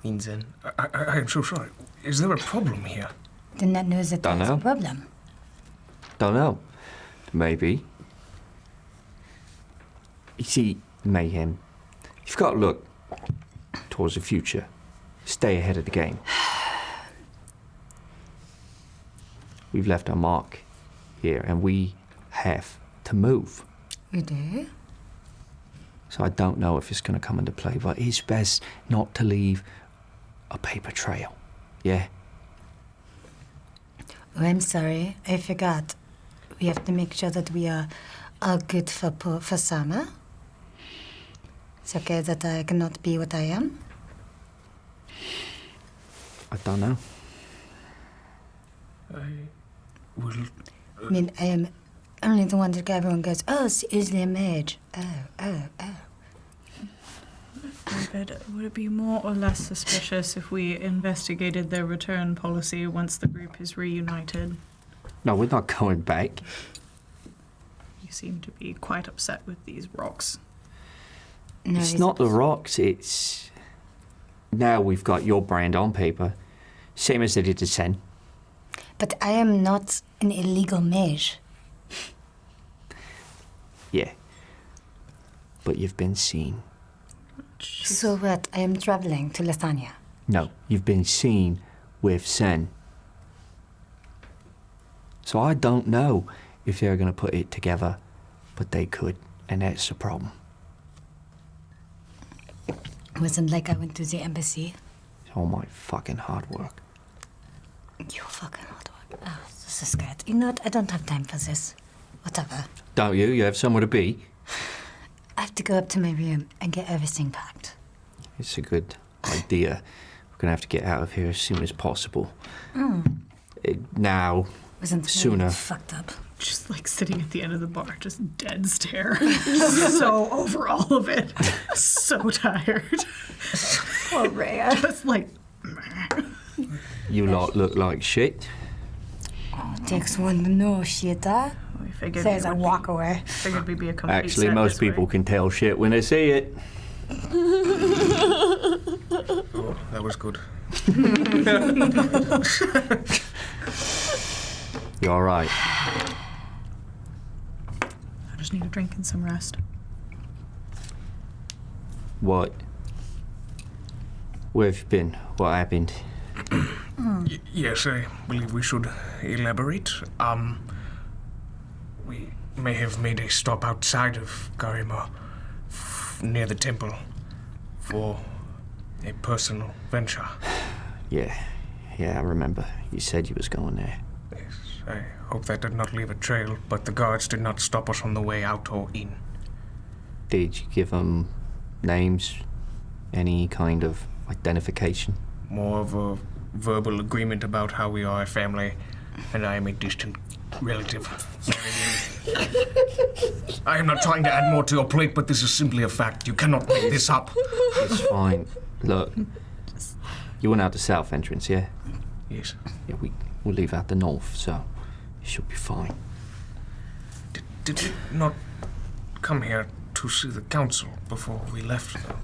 Inzen. I am so sorry. Is there a problem here? Did not know that there was a Dunno. problem. Don't know. Maybe. You see, Mayhem, you've got to look towards the future. Stay ahead of the game. We've left our mark here, and we have to move. We do? So I don't know if it's going to come into play, but it's best not to leave a paper trail. Yeah? Oh, I'm sorry. I forgot. We have to make sure that we are all good for summer. It's okay that I cannot be what I am. I don't know. I will. I mean, I am only the one that everyone goes, oh, it's Islam mage. Oh. David, would it be more or less suspicious if we investigated their return policy once the group is reunited? No, we're not going back. You seem to be quite upset with these rocks. No, It's not the rocks, it's... Now we've got your brand on paper. Same as they did to Sen. But I am not an illegal mage. Yeah. But you've been seen. So what? I am traveling to Latanya. No, you've been seen with Sen. So I don't know if they're going to put it together, but they could, and that's the problem. It wasn't like I went to the embassy. It's all my fucking hard work. You fucking hard work. Oh, this is good. You know what? I don't have time for this. Whatever. Don't you? You have somewhere to be. I have to go up to my room and get everything packed. It's a good idea. We're going to have to get out of here as soon as possible. Now, Wasn't sooner. fucked up. Just like sitting at the end of the bar, just dead stare. So over all of it. So tired. Poor Rhea. Just like, You lot look like shit. Takes one to know shit, huh? we figured Says we I would walk away. figured we'd be a complete Actually, set most this way. people can tell shit when they see it. Oh, that was good. You all right? I just need a drink and some rest. What? Where have you been? What happened? Yes, I believe we should elaborate. We may have made a stop outside of Karama, near the temple, for a personal venture. Yeah, I remember. You said you was going there. Yes, I hope that did not leave a trail, but the guards did not stop us on the way out or in. Did you give them names? Any kind of identification? More of a verbal agreement about how we are a family, and I am a distant relative. I am not trying to add more to your plate, but this is simply a fact. You cannot make this up. It's fine. Look, you went out the south entrance, yeah? Yes. Yeah, we'll leave out the north, so you should be fine. Did we not come here to to see the council before we left, though.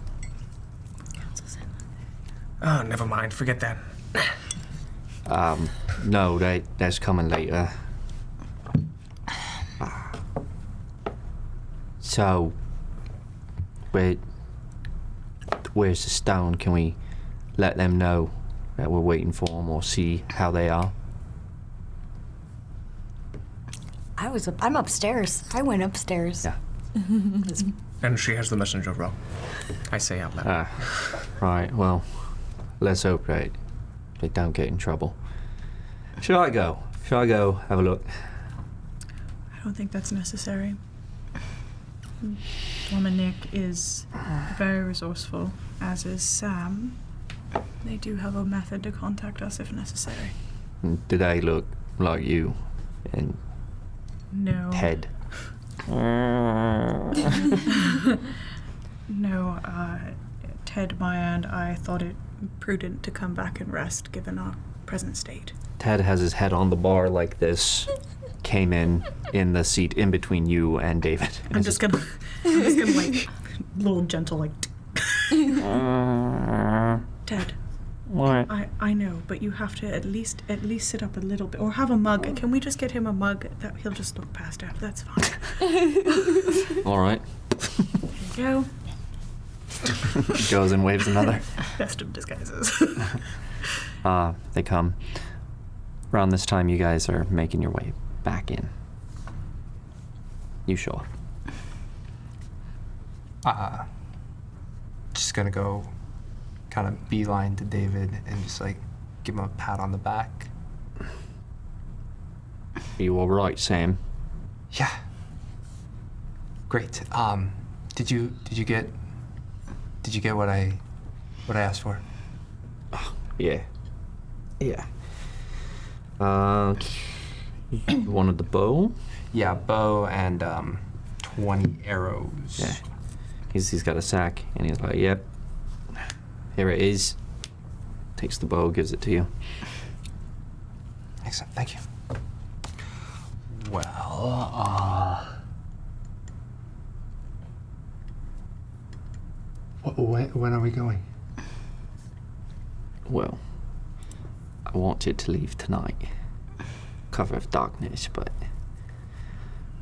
Oh, never mind. Forget that. No, that's coming later. So, where's the stone? Can we let them know that we're waiting for them or see how they are? I'm upstairs. I went upstairs. Yeah. And she has the messenger roll. I say out loud. Right, well, let's hope they don't get in trouble. Shall I go? Shall I go have a look? I don't think that's necessary. Dominic is very resourceful, as is Sam. They do have a method to contact us if necessary. Do they look like you and No. Ted? No, Ted, Maya, and I thought it prudent to come back and rest given our present state. Ted has his head on the bar like this. Came in the seat in between you and David. I'm just gonna like, little gentle like. Ted. What? I know, but you have to at least sit up a little bit, or have a mug. Can we just get him a mug that he'll just look past after? That's fine. All right. Here you go. Goes and waves another. Best of disguises. They come. Around this time, you guys are making your way back in. You show up. Just gonna go kind of beeline to David and just like give him a pat on the back. Are you all right, Sam? Yeah. Great. Did you get what I asked for? Yeah. Yeah. You wanted the bow? Yeah, bow and 20 arrows. Yeah. He's got a sack, and he's like, yep. Here it is. Takes the bow, gives it to you. Excellent, thank you. Well, when are we going? Well, I wanted to leave tonight. Cover of darkness, but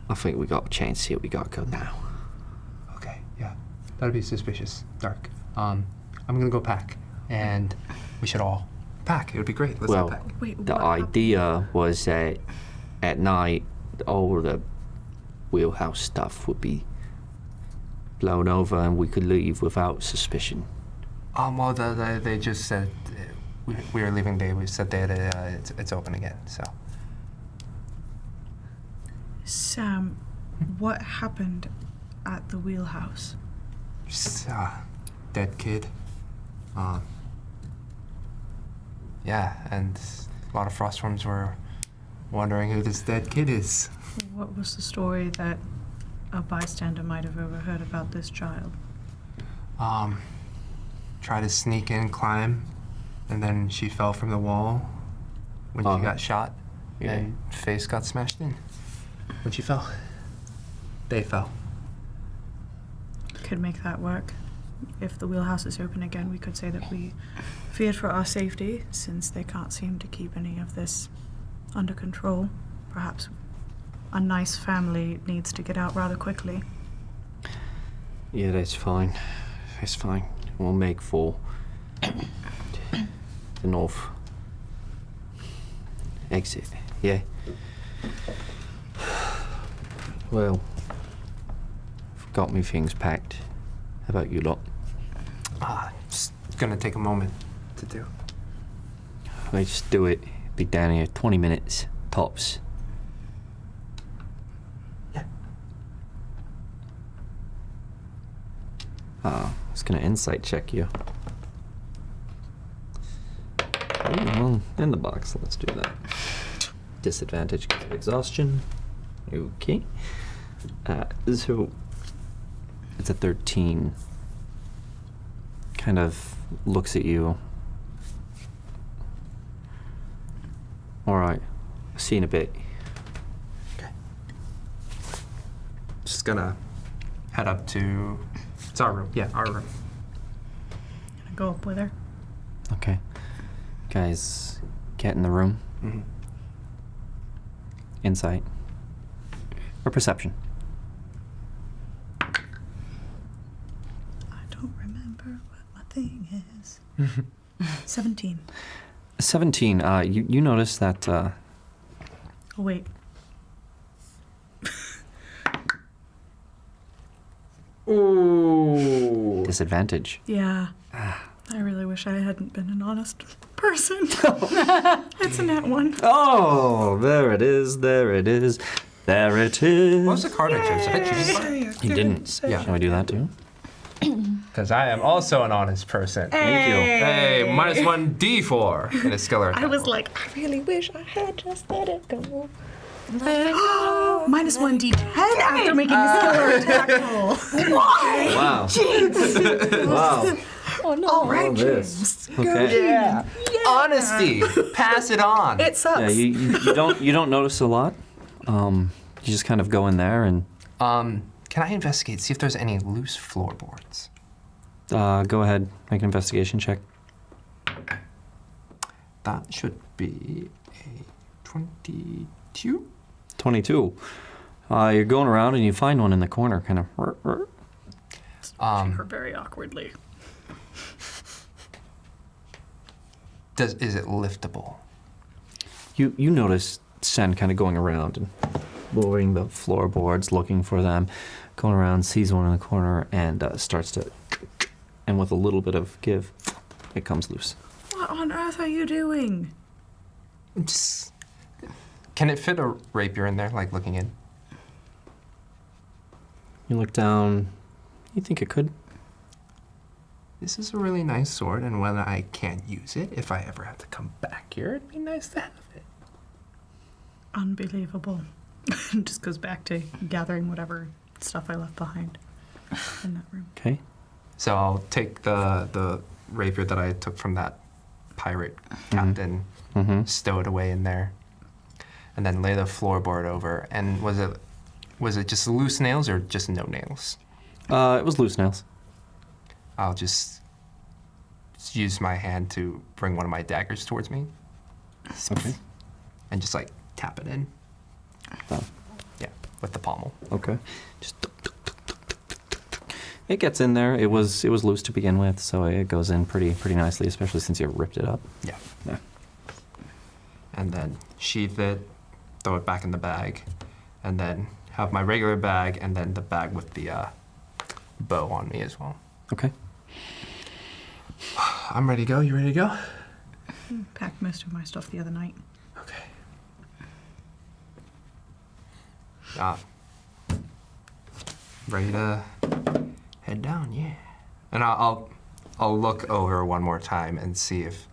I think we got a chance here. We gotta go now. Okay, yeah. That'd be suspicious. Dark. I'm gonna go pack, and we should all pack. It would be great. Let's all Well, pack. Wait, the what idea was that at night, all the Wheelhouse stuff would be blown over and we could leave without suspicion. Well, they just said we were leaving. They said that it's open again. So. Sam, what happened at the Wheelhouse? Just dead kid. Yeah, and a lot of frostworms were wondering who this dead kid is. What was the story that a bystander might have overheard about this child? Tried to sneak in, climb, and then she fell from the wall when she got shot, and face got smashed in when she fell. They fell. Could make that work. If the Wheelhouse is open again, we could say that we feared for our safety, since they can't seem to keep any of this under control. Perhaps a nice family needs to get out rather quickly. Yeah, that's fine. That's fine. We'll make for the north exit. Yeah. Well, I've got me things packed. How about you lot? Just gonna take a moment to do. Let's do it. Be down here 20 minutes, tops. Yeah. I was gonna insight check you. Oh, well, in the box, let's do that. Disadvantage because of exhaustion. Okay. So, it's a 13. Kind of looks at you. Alright, see you in a bit. Okay. Just gonna head up to. It's our room. Yeah, our room. Gonna go up with her. Okay. Guys, get in the room. Mm-hmm. Insight. Or perception. I don't remember what my thing is. 17. 17. You notice that. Oh, wait. Ooh. Disadvantage. Yeah. I really wish I hadn't been an honest person. It's a nat 1. Oh, there it is. There it is. There it is. What was the card I chose? Did I choose one? You didn't. Yeah. Can we do that too? Because I am also an honest person. Thank you. Hey, minus 1 D4 in a skill I was like, I really wish I had just let it go. Minus 1 d10 after making a skill attack roll. Wow. Wow. Oh no! All right, this. Okay. Yeah. Honesty. Pass it on. It sucks. Yeah, you don't notice a lot. You just kind of go in there and Can I investigate, see if there's any loose floorboards? go ahead, make an investigation check. That should be a 22. 22. You're going around and you find one in the corner, kind of. Her very awkwardly. Is it liftable? You notice Sen kind of going around and lowering the floorboards, looking for them, going around, sees one in the corner, and starts to, and with a little bit of give, it comes loose. What on earth are you doing? Just, can it fit a rapier in there, like looking in? You look down, you think it could. This is a really nice sword, and when I can't use it, if I ever have to come back here, it'd be nice to have it. Unbelievable. Just goes back to gathering whatever stuff I left behind in that room. Okay. So I'll take the rapier that I took from that pirate captain, stow it away in there, and then lay the floorboard over. And was it just loose nails or just no nails? It was loose nails. I'll just use my hand to bring one of my daggers towards me. Okay. And just like tap it in. Oh. Yeah, with the pommel. Okay. Just it gets in there. It was loose to begin with, so it goes in pretty nicely, especially since you ripped it up. Yeah. Yeah. And then sheath it, throw it back in the bag, and then have my regular bag and then the bag with the bow on me as well. Okay. I'm ready to go. You ready to go? Packed most of my stuff the other night. Okay. Ready to head down, yeah. And I'll look over one more time and see if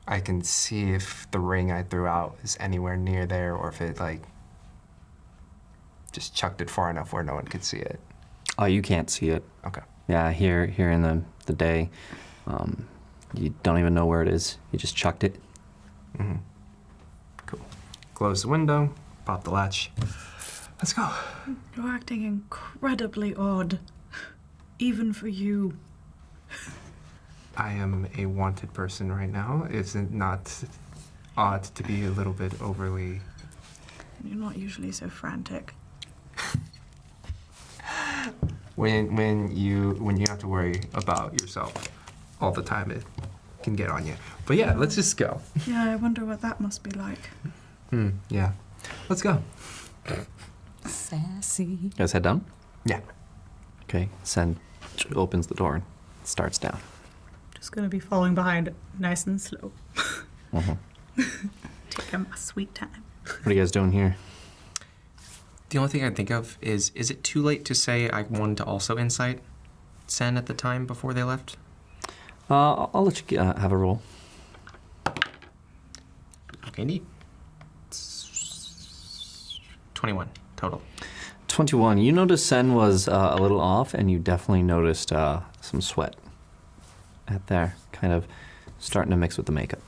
I can see if the ring I threw out is anywhere near there, or if it like just chucked it far enough where no one could see it. Oh, you can't see it. Okay. Yeah, here in the day, you don't even know where it is. You just chucked it. Mm-hmm. Cool. Close the window, pop the latch. Let's go. You're acting incredibly odd, even for you. I am a wanted person right now. Is it not odd to be a little bit overly... You're not usually so frantic. When you have to worry about yourself all the time, it can get on you. But yeah, let's just go. Yeah, I wonder what that must be like. Yeah. Let's go. Sassy. You guys head down? Yeah. Okay. Sen opens the door and starts down. Just gonna be following behind, nice and slow. Taking my sweet time. What are you guys doing here? The only thing I think of is it too late to say I wanted to also insight Sen at the time before they left? I'll let you have a roll. Okay, neat. 21 total. 21. You noticed Sen was a little off, and you definitely noticed some sweat at there, kind of starting to mix with the makeup.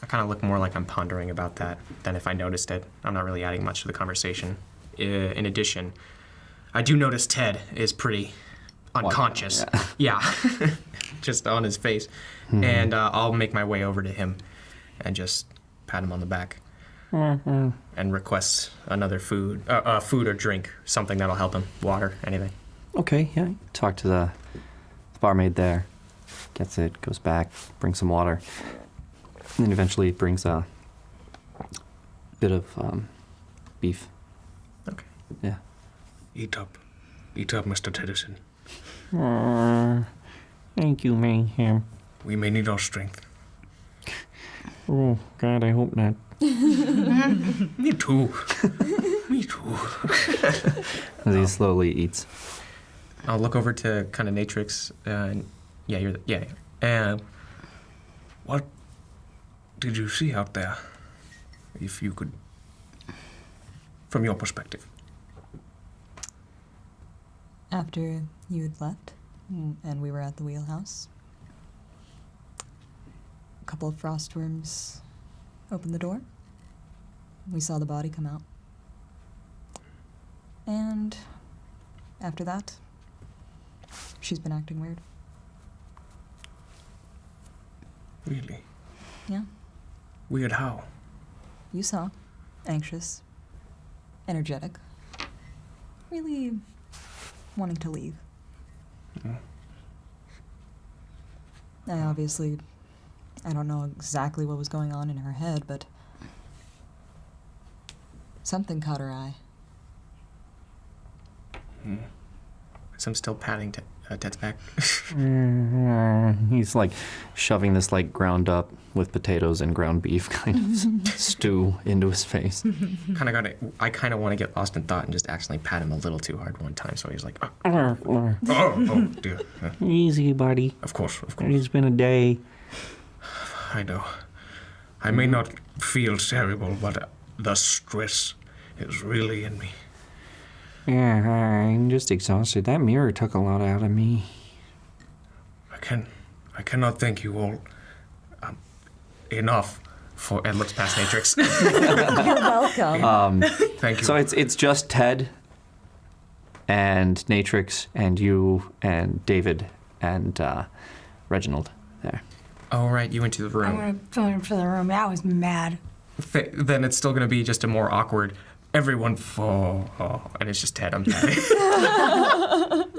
I kind of look more like I'm pondering about that than if I noticed it. I'm not really adding much to the conversation. in addition, I do notice Ted is pretty unconscious. Yeah. Just on his face. And I'll make my way over to him and just pat him on the back. And request another food or drink, something that'll help him. Water, anything. Okay, yeah. Talk to the barmaid there. Gets it, goes back, brings some water. And then eventually brings a bit of beef. Okay. Yeah. Eat up, Mr. Tedderson. Thank you, Mehem. We may need our strength. Oh, God, I hope not. Me too. Me too. As he slowly eats. I'll look over to kind of Natrix. And What did you see out there? If you could, from your perspective. After you had left, and we were at the Wheelhouse, a couple of frostworms opened the door. We saw the body come out. And after that, she's been acting weird. Really? Yeah. Weird how? You saw. Anxious. Energetic. Really wanting to leave. I don't know exactly what was going on in her head, but something caught her eye. so I'm still patting Ted's back. He's like shoving this like ground up with potatoes and ground beef kind of stew into his face. I kind of want to get lost in thought and just accidentally pat him a little too hard one time, so he's like, Oh, dear. Easy, buddy. Of course. It's been a day. I know. I may not feel terrible, but the stress is really in me. Yeah, I'm just exhausted. That mirror took a lot out of me. I cannot thank you all enough for. and looks past Natrix. You're welcome. Thank you. So it's just Ted and Natrix and you and David and Reginald there. Oh, right, you went to the I room. went for the room. I was mad. Then it's still going to be just a more awkward, everyone fall, and it's just Ted, I'm patting.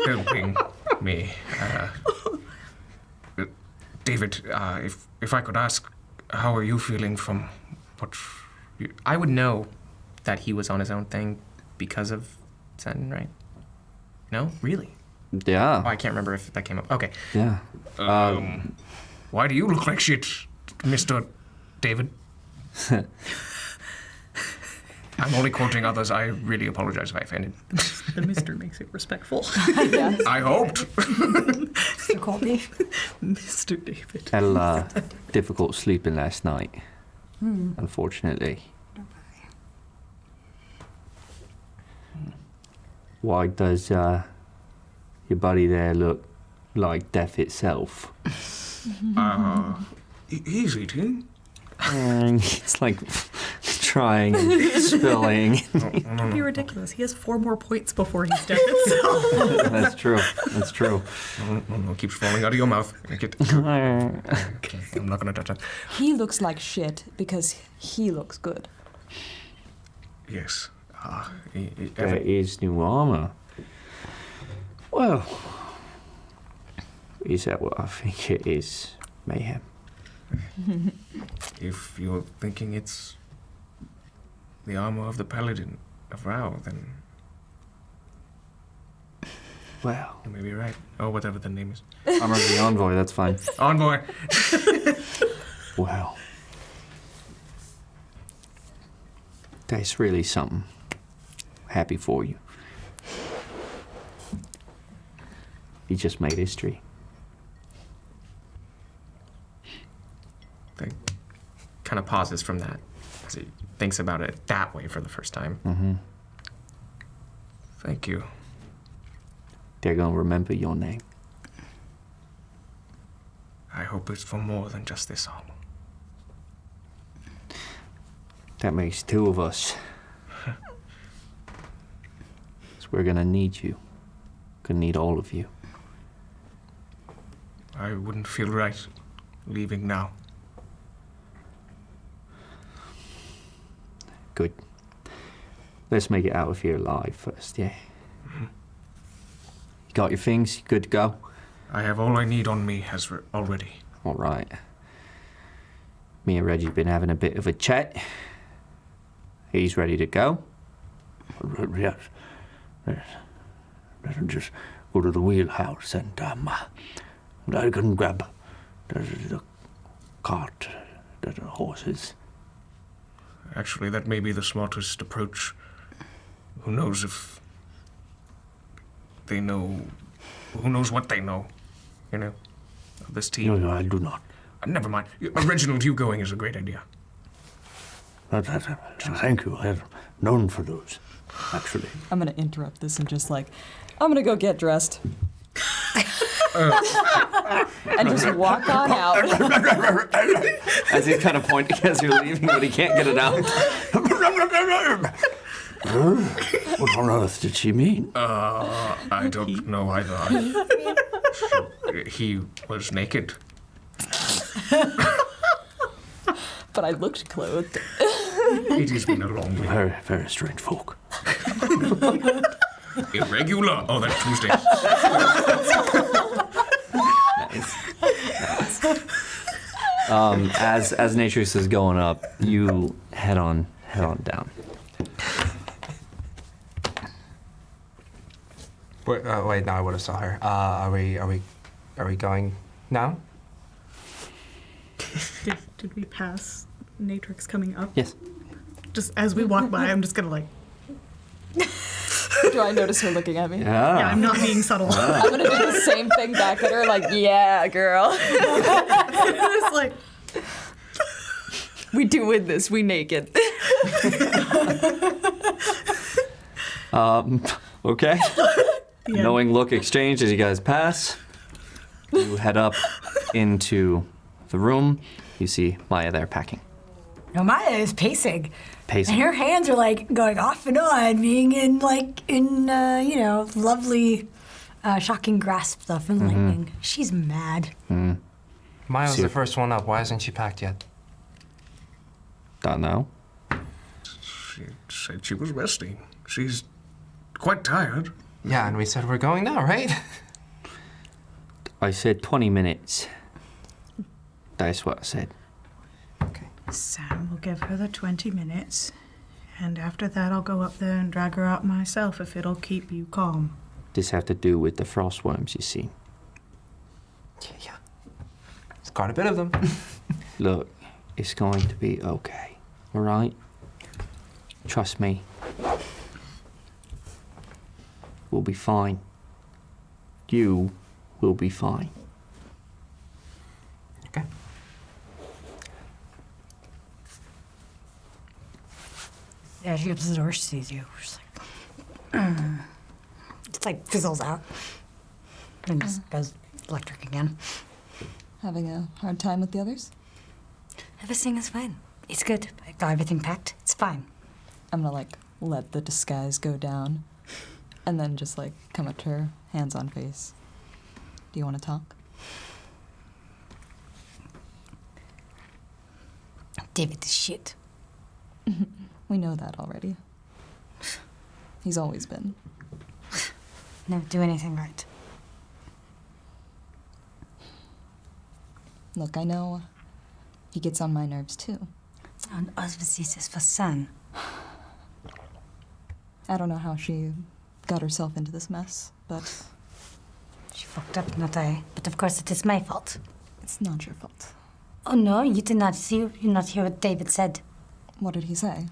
helping me. David, if I could ask, how are you feeling from what? I would know that he was on his own thing because of Zen, right? No? Really? Yeah. Oh, I can't remember if that came up. Okay. Yeah. Why do you look like shit, Mr. David? I'm only quoting others. I really apologize if I offended. The Mr. makes it respectful. I hoped. Mr. Colby. Mr. David. Had a difficult sleeping last night, unfortunately. Why does your buddy there look like death itself? He's eating. And he's like trying and spilling. It'd be ridiculous. He has 4 more points before he's dead himself. That's true. That's true. No, it keeps falling out of your mouth. Okay, I'm not gonna touch that. He looks like shit because he looks good. Yes. There is new armor. Well, is that what I think it is, Mayhem? If you're thinking it's the armor of the Paladin of Rao, then Well, you may be right. Or whatever the name is. armor of the Envoy, that's fine. Envoy! Well, that's really something. Happy for you. You just made history. They kind of pauses from that as he thinks about it that way for the first time. Mm-hmm. Thank you. They're gonna remember your name. I hope it's for more than just this armor. That makes 2 of us. we're gonna need you. Gonna need all of you. I wouldn't feel right leaving now. Good. Let's make it out of here alive first, yeah? You got your things? You good to go? I have all I need on me already. All right. Me and Reggie been having a bit of a chat. He's ready to go. Yes. Let's just go to the wheelhouse and I can grab the cart, the horses. Actually, that may be the smartest approach. Who knows if they know... Who knows what they know, you know, of this team. No, I do not. Never mind. Reginald, you going is a great idea. Thank you. I am known for those, actually. I'm gonna interrupt this and just like, I'm gonna go get dressed. And just walk on out. As he's kind of pointing as you're leaving, but he can't get it out. What on earth did she mean? I don't know either. He was naked. But I looked clothed. It has been a long day. Very, very strange folk. Irregular. Oh, that's Tuesday. Nice. As Natrix is going up, you head on down. Wait, no, I would have saw her. Are we going now? Did we pass Natrix coming up? Yes. Just as we walk by, I'm just gonna like. Do I notice her looking at me? Yeah, I'm not being subtle. I'm gonna do the same thing back at her, like, yeah, girl. It's like. We doing this, we naked. Okay. Yeah. Knowing look exchanged as you guys pass. You head up into the room. You see Maya there packing. No, Maya is pacing. Pacing. And her hands are like going off and on, being in lovely, shocking grasp stuff and lightning. She's mad. Maya was See- the first one up. Why hasn't she packed yet? Don't know. She said she was resting. She's quite tired. Yeah, and we said we're going now, right? I said 20 minutes. That's what I said. Okay. Sam will give her the 20 minutes, and after that I'll go up there and drag her out myself if it'll keep you calm. This have to do with the frost worms, you see. Yeah. It's quite a bit of them. Look, it's going to be okay. All right? Trust me. We'll be fine. You will be fine. Okay. Yeah, she opens the door, she sees you. She's like, It's like fizzles out. And just goes electric again. Having a hard time with the others? Everything is fine. It's good. I got everything packed. It's fine. I'm gonna like let the disguise go down and then just like come up to her, hands on face. Do you want to talk? David is shit. We know that already. He's always been. Never do anything right. Look, I know he gets on my nerves too. And us is for son. I don't know how she got herself into this mess, but She fucked up, not I. But of course it is my fault. it's not your fault. Oh no, you did not see, you did not hear what David said. What did he say?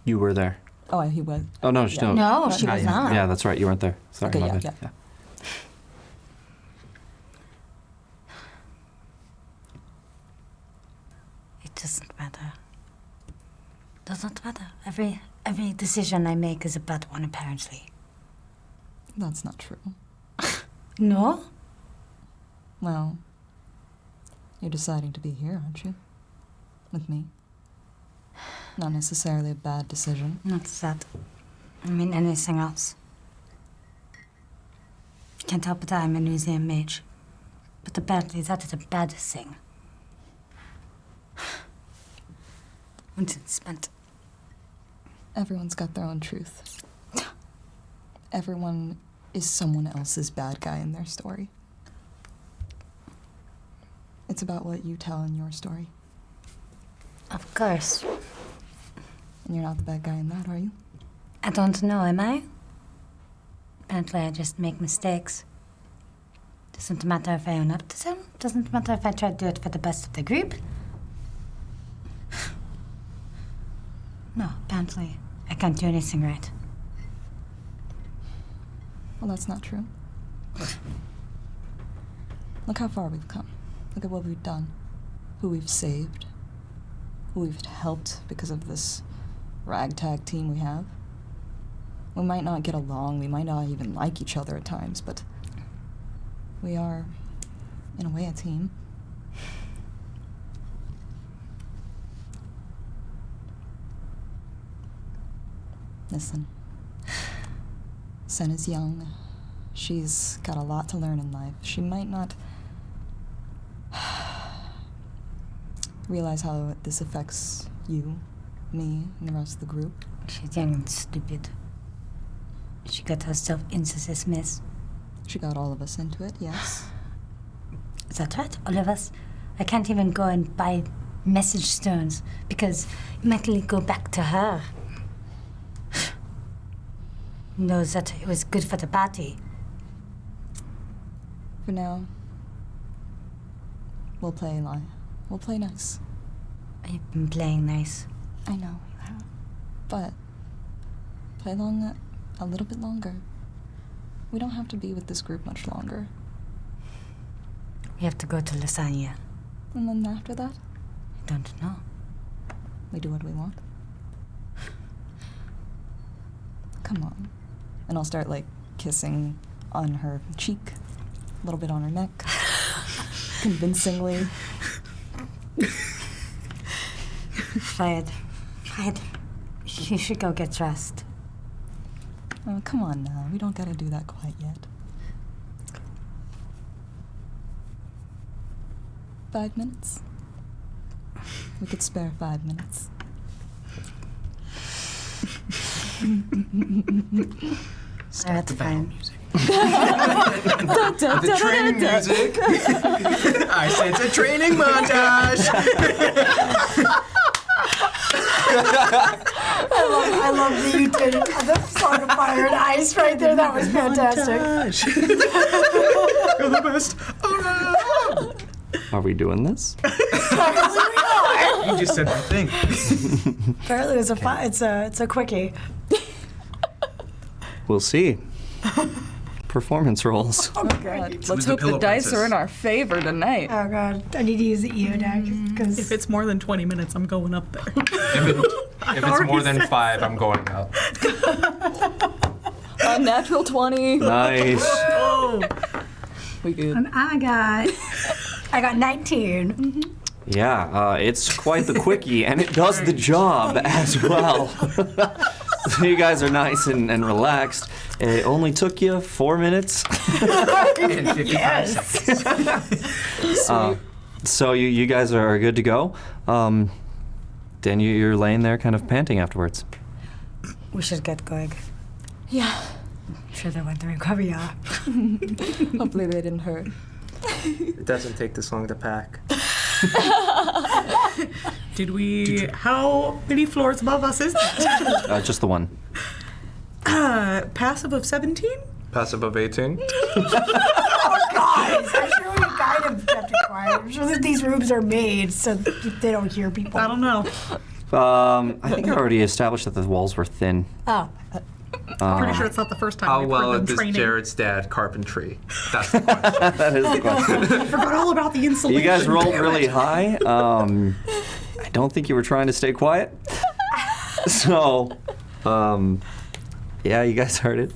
You were there. Oh, he was. Oh, no, Yeah. No, she was not. Yeah, that's right. You weren't there. Sorry, Okay, my yeah, bad. yeah. It doesn't matter. Does not matter. Every decision I make is a bad one, apparently. That's not true. No? Well, you're deciding to be here, aren't you? With me. Not necessarily a bad decision. Not that. I mean anything else. Can't help it, I'm a museum mage. But apparently that is a bad thing. Once it's spent. Everyone's got their own truth. Everyone is someone else's bad guy in their story. It's about what you tell in your story. Of course. And you're not the bad guy in that, are you? I don't know, am I? Apparently I just make mistakes. Doesn't matter if I own up to them. Doesn't matter if I try to do it for the best of the group. No, apparently I can't do anything right. Well, that's not true. Look how far we've come. Look at what we've done. Who we've saved. Who we've helped because of this ragtag team we have. We might not get along, we might not even like each other at times, but we are, in a way, a team. Listen. Sen is young. She's got a lot to learn in life. She might not realize how this affects you, me, and the rest of the group. She's young and stupid. She got herself into this mess. She got all of us into it, yes. Is that right? All of us? I can't even go and buy message stones because it might go back to her. Knows that it was good for the party. For now, we'll play We'll play nice. I've been playing nice. I know you have. But play along a little bit longer. We don't have to be with this group much longer. We have to go to Lasagna. And then after that, I don't know. we do what we want. Come on. And I'll start, kissing on her cheek, a little bit on her neck, convincingly. Fred. You should go get dressed. Oh, come on now. We don't gotta do that quite yet. 5 minutes? We could spare 5 minutes. That's fine. The training music. I sense a training montage. I love that you did the Song of Fire and Ice right there. That was fantastic. You're the best around. Are we doing this? You just said my thing. Apparently, it's a quickie. We'll see. Performance rolls. Oh, God. Let's the hope the pillow dice princess. are in our favor tonight. Oh God, I need to use the EO deck because If it's more than 20 minutes, I'm going up there. If it's more than 5, I'm going out. Natural 20. Nice. Oh, We good. and I got 19. Yeah, it's quite the quickie, and it does the job as well. So you guys are nice and relaxed. It only took you 4 minutes. And 55 seconds. So you guys are good to go. Then you're laying there kind of panting afterwards. We should get going. Yeah. I'm sure they went to recover ya. Hopefully they didn't hurt. It doesn't take this long to pack. did we? How many floors above us is that? Just the one. Passive of 17? Passive of 18. Guys, I'm sure we kind of kept it quiet. I'm sure that these rooms are made so they don't hear people. I don't know. I think I already established that the walls were thin. Oh, Pretty sure it's not the first time How we've well heard them does training. Jared's dad carpentry? That's the question. That is the question. I forgot all about the insulation. You guys rolled damn really it. high. I don't think you were trying to stay quiet. So, yeah, you guys heard it.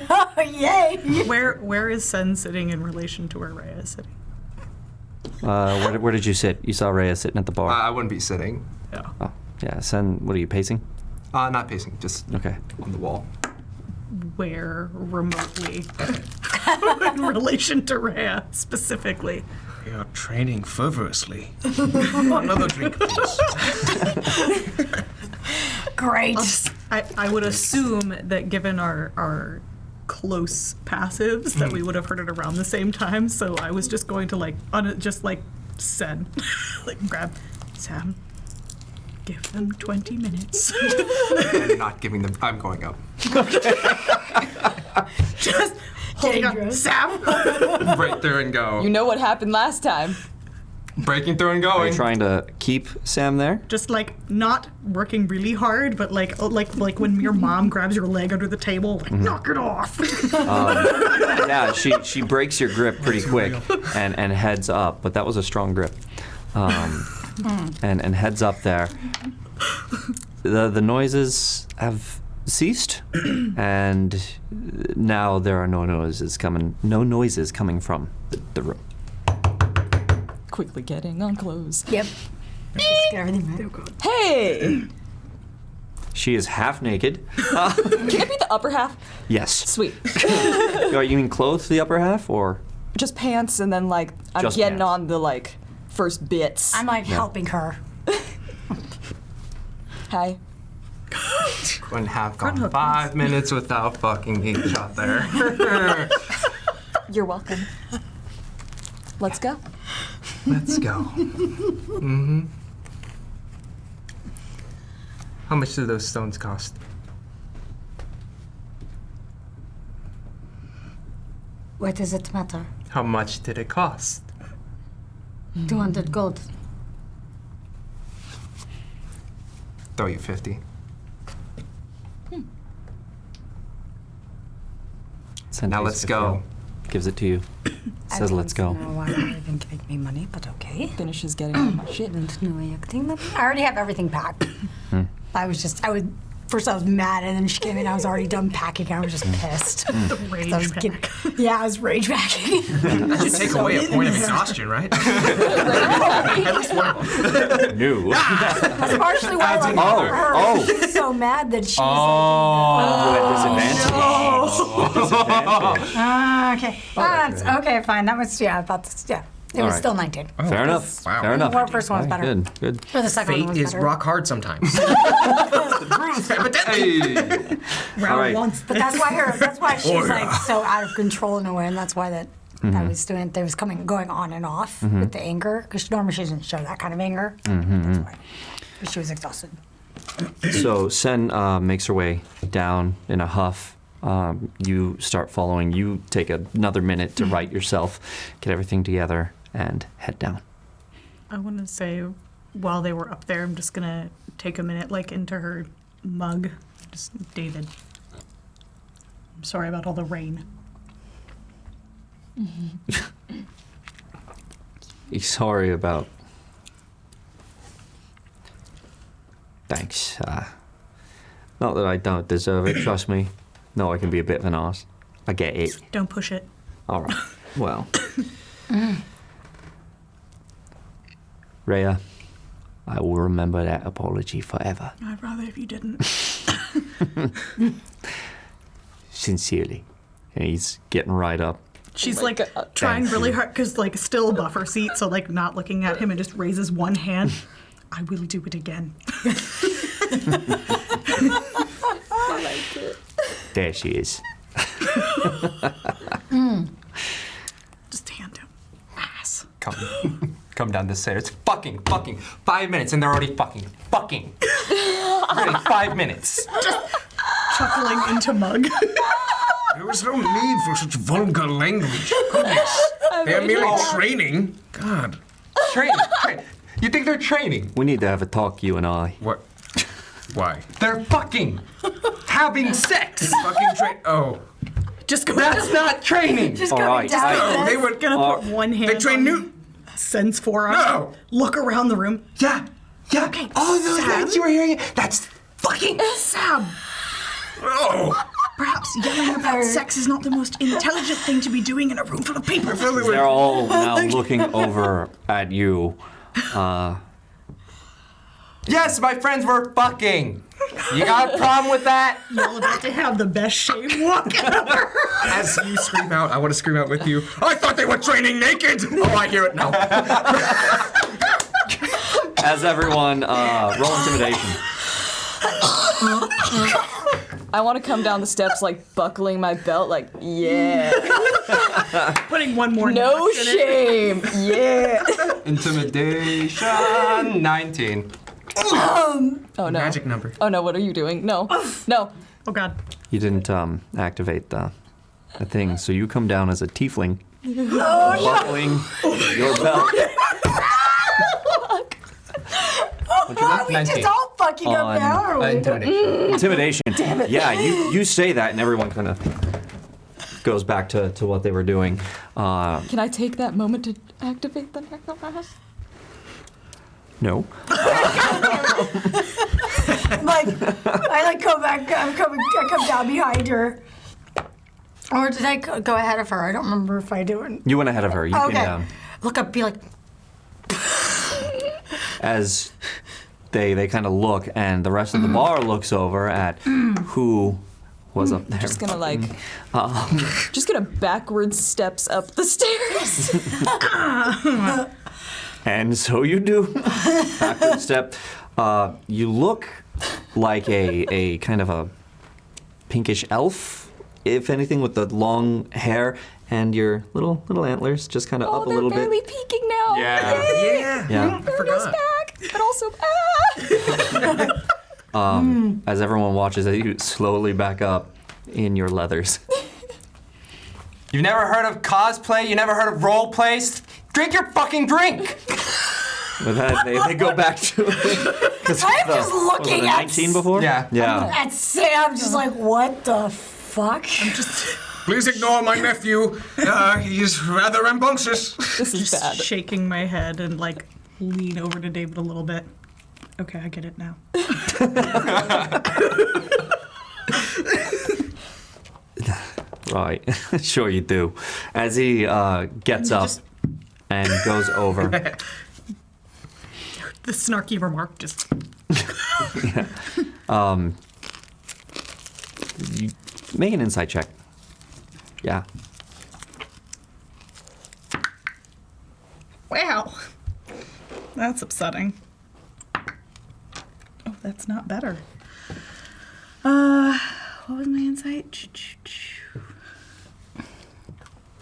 oh yay! Where is Sen sitting in relation to where Rhea is sitting? Where did you sit? You saw Rhea sitting at the bar. I wouldn't be sitting. Yeah. Oh. Yeah, Sen, what are you, pacing? Not pacing, just Okay. on the wall. Where remotely in relation to Rhea specifically. We are training fervorously. Another drink, please. Great. I would assume that given our close passives that we would have heard it around the same time, so I was just going to said grab Sam, give them 20 minutes. I'm not giving them. I'm going up. Just holding up Sam. Break through and go. You know what happened last time. Breaking through and Are going. you trying to keep Sam there? Just not working really hard, but like when your mom grabs your leg under the table, knock it off. Yeah, she breaks your grip pretty quick and heads up, but that was a strong grip. And heads up there. The noises have ceased, and now there are no noises coming from the room. Quickly getting on clothes. Yep. Just get everything right. Hey! She is half naked. Can it be the upper half? Yes. Sweet. You mean clothes to the upper half, or? Just pants, and then I'm Just getting pants. on the first bits. I'm helping her. Hi. Couldn't have gone 5 minutes without fucking each other. You're welcome. Let's go. Let's go. Mm-hmm. How much do those stones cost? What does it matter? How much did it cost? 200 gold. Throw you 50. Sen Now pays let's 50. go. Gives it to you. Says let's go. I don't know why you're even giving me money, but okay. Finishes getting on my shit. Didn't know you could think that. I already have everything packed. First I was mad, and then she came in, I was already done packing, I was just pissed. The rage I was I was rage packing. That should take away a point of exhaustion, right? At least one of them. New. That's partially why I Oh. She was so mad that she Disadvantage. Okay. Okay, fine. That was, about this, yeah. It was right. still 19. Fair enough. Wow. Fair enough. The first one was better. Good. Or the second one Fate was is better. rock hard sometimes. Evidently. Round right. once. But that's why she was so out of control in a way, and that's why that was doing. There was going on and off with the anger, because normally she doesn't show that kind of anger. That's why. But she was exhausted. So Sen makes her way down in a huff. You start following. You take another minute to right yourself, get everything together, and head down. I want to say, while they were up there, I'm just gonna take a minute, into her mug. Just David. I'm sorry about all the rain. He's sorry about. Thanks. Not that I don't deserve it. Trust me. No, I can be a bit of an arse. I get it. Don't push it. All right. Well. Rhea, I will remember that apology forever. I'd rather if you didn't. Sincerely. And he's getting right up. She's God. trying Thank really you. hard, because still above her seat, so not looking at him, and just raises one hand. I will do it again. There she is. Just hand him. Ass. Come down the stairs. Fucking 5 minutes and they're already fucking. Already 5 minutes. Chuckling into mug. There was no need for such vulgar language. Goodness. They're merely training. God. Train. You think they're training? We need to have a talk, you and I. What? Why? They're fucking having sex. Fucking train. Oh. Just go. That's not training. Just All coming right. down. No, they were. Gonna put one hand. They train on new. Sen's forearm. No. Look around the room. Yeah. Okay. Oh, those Sam. nights you were hearing it. That's fucking. Sam. Oh. Perhaps yelling about sex is not the most intelligent thing to be doing in a room full of people. They're all now looking over at you. Yes, my friends were fucking. You got a problem with that? You're about to have the best shave walk ever. As you scream out, I want to scream out with you. I thought they were training naked. Oh, I hear it now. As everyone, roll intimidation. I want to come down the steps like buckling my belt, like, yeah. Putting one more No notch in it. shame. Yeah. Intimidation 19. Oh no. Magic number. Oh no, what are you doing? No. No. Oh god. You didn't activate the thing, so you come down as a tiefling, buckling your belt. What'd you get? 19. all fucking On, now. Intimidation. Intimidation. Damn it. Yeah, you say that, and everyone kind of goes back to what they were doing. Can I take that moment to activate the necromancer? No. I come back. I come down behind her. Or did I go ahead of her? I don't remember if I do it. You went ahead of her. You came down. Look up, be like, As they kind of look, and the rest of the bar looks over at who was up there. Just gonna like, just gonna backward steps up the stairs. And so you do. Backward step. You look like a kind of a pinkish elf, if anything, with the long hair and your little antlers just kind of up a little they're barely peeking now. Yeah. Yay. Yeah. Barely's back, but also As everyone watches as you slowly back up in your leathers. You've never heard of cosplay? You never heard of role plays? Drink your fucking drink! With that, they go back to it. I'm just looking at 19 before? Yeah. Yeah. at Sam, just like, what the fuck? Please ignore my nephew. He's rather rambunctious. This is bad. Shaking my head and like lean over to David a little bit. Okay, I get it now. Right. Sure you do. As he gets up and goes over. The snarky remark just. You make an insight check. Yeah. Wow. That's upsetting. Oh, that's not better. What was my insight?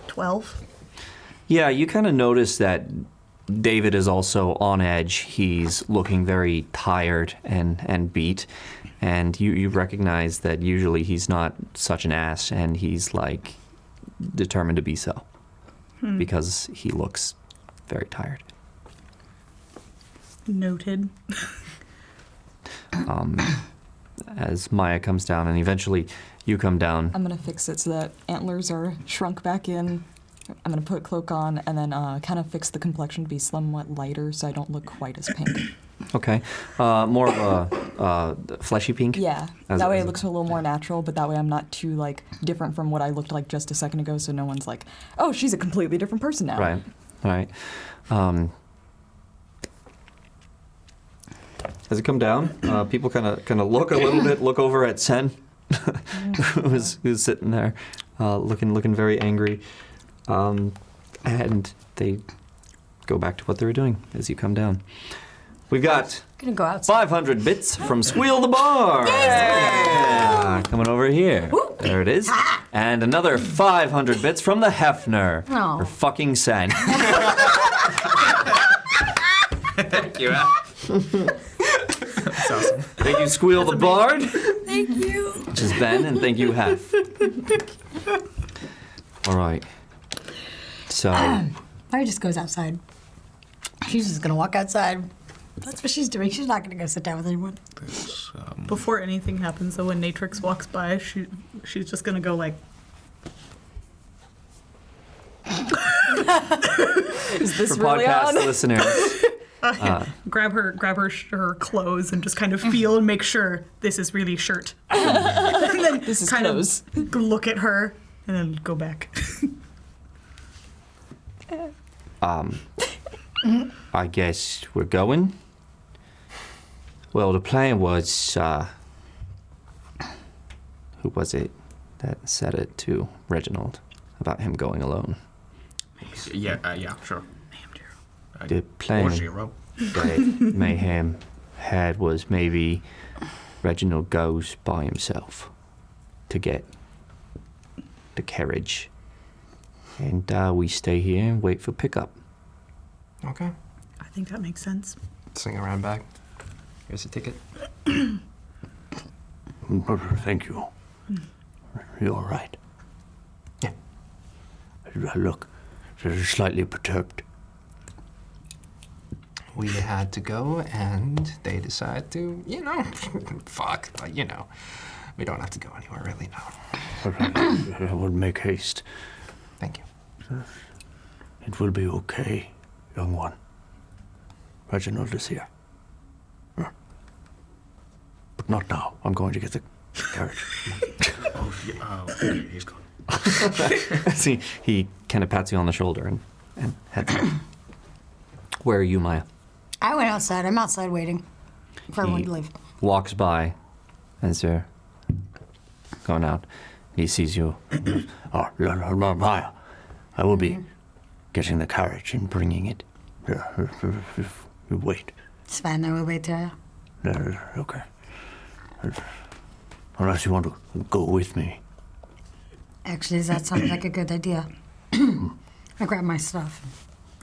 12. Yeah, you kind of notice that David is also on edge. He's looking very tired and beat. And you recognize that usually he's not such an ass, and he's like determined to be so. Because he looks very tired. Noted. As Maya comes down, and eventually you come down. I'm gonna fix it so that antlers are shrunk back in. I'm gonna put cloak on and then kind of fix the complexion to be somewhat lighter so I don't look quite as pink. Okay. More of a fleshy pink? Yeah, that way it looks a little more natural, but that way I'm not too like different from what I looked like just a second ago, so no one's like, oh, she's a completely different person now. Right. All right. As you come down, people kind of look a little bit, look over at Sen, who's sitting there, looking very angry, and they go back to what they were doing as you come down. We've got Gonna go outside. 500 bits from Squeal the Bar. Yeah, coming over here. There it is. And another 500 bits from the Hefner. Oh. For fucking Sen. Thank you. That's awesome. Thank you, Squeal the Bard. Thank you. Which is Ben, and thank you, Hef. All right. So, Mary just goes outside. She's just gonna walk outside. That's what she's doing. She's not gonna go sit down with anyone. Before anything happens, though, when Natrix walks by, she's just gonna go like. Is this for really podcast on? listeners, Grab her clothes and just kind of feel and make sure this is really shirt. And then This is kind clothes. of look at her and then go back. I guess we're going. Well, the plan was, who was it that said it to Reginald about him going alone? Yeah, sure. The plan Or Zero. that Mehem had was maybe Reginald goes by himself to get the carriage, and we stay here and wait for pickup. Okay. I think that makes sense. Swing around back. Here's a ticket. Thank you. You're all right. Yeah. Look, slightly perturbed. We had to go, and they decided to, fuck, but we don't have to go anywhere really now. I will make haste. Thank you. It will be okay, young one. Reginald is here. But not now. I'm going to get the carriage. Okay, he's gone. See, he kind of pats you on the shoulder and heads out. Where are you, Maya? I went outside. I'm outside waiting for everyone to leave. Walks by as you're going out. He sees you. Oh, Maya, I will be getting the carriage and bringing it. You wait. It's fine. I will wait there. Okay. Unless you want to go with me. Actually, that sounds like a good idea. I grab my stuff.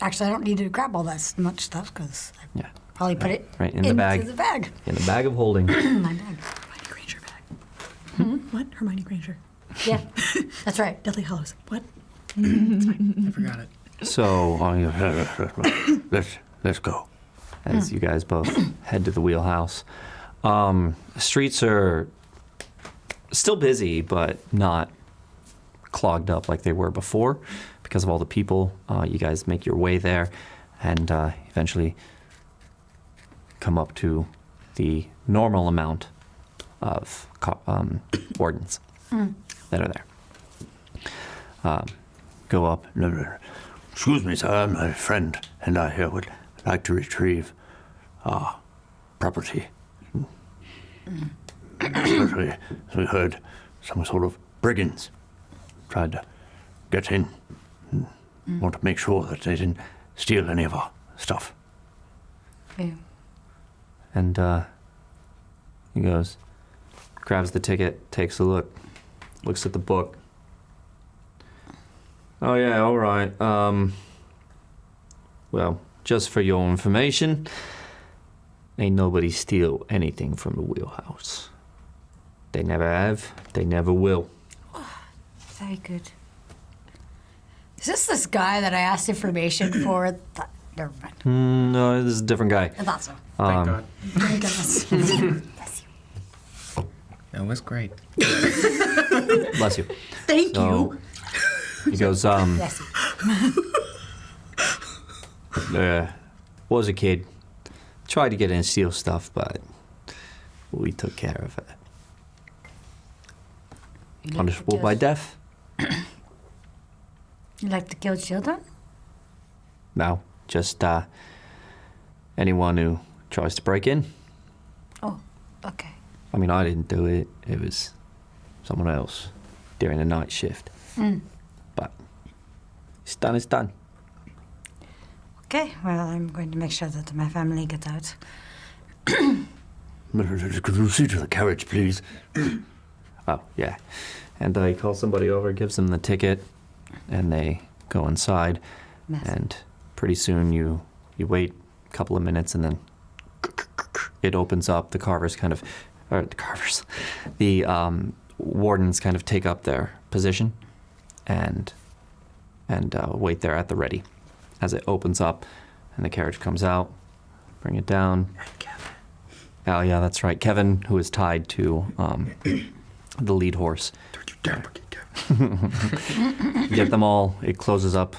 Actually, I don't need to grab all that much stuff because I Yeah. probably put it Right in the bag. into the bag. In the bag of holding. My bag. Hermione Granger bag. What? Hermione Granger. Yeah, that's right. Deathly Hallows. What? I forgot it. So, Let's go. as you guys both head to the Wheelhouse. Streets are still busy, but not clogged up like they were before because of all the people. You guys make your way there and eventually come up to the normal amount of wardens that are there. Go up. Excuse me, sir. My friend and I here would like to retrieve property. Especially, we heard some sort of brigands tried to get in. Want to make sure that they didn't steal any of our stuff. Yeah. And he goes, grabs the ticket, takes a look, looks at the book. Oh yeah, all right. Well, just for your information, ain't nobody steal anything from the Wheelhouse. They never have, they never will. Very good. Is this guy that I asked information for? Never mind. No, this is a different guy. I thought so. Thank God. Thank goodness. Bless you. That was great. Bless you. Thank So, you. he goes, Bless you. was a kid. Tried to get in and steal stuff, but we took care of it. Punishable by death? You like to kill children? No, just anyone who tries to break in. Oh, okay. I mean, I didn't do it. It was someone else during the night shift. But it's done, it's done. Okay, well, I'm going to make sure that my family get out. Could you see to the carriage, please? Oh, yeah. And he calls somebody over, gives them the ticket, and they go inside. Mess. And pretty soon you wait a couple of minutes, and then it opens up. The wardens kind of take up their position and wait there at the ready. As it opens up and the carriage comes out, bring it down. Oh, yeah, that's right. Kevin, who is tied to the lead horse. Don't you dare forget Kevin. Get them all. It closes up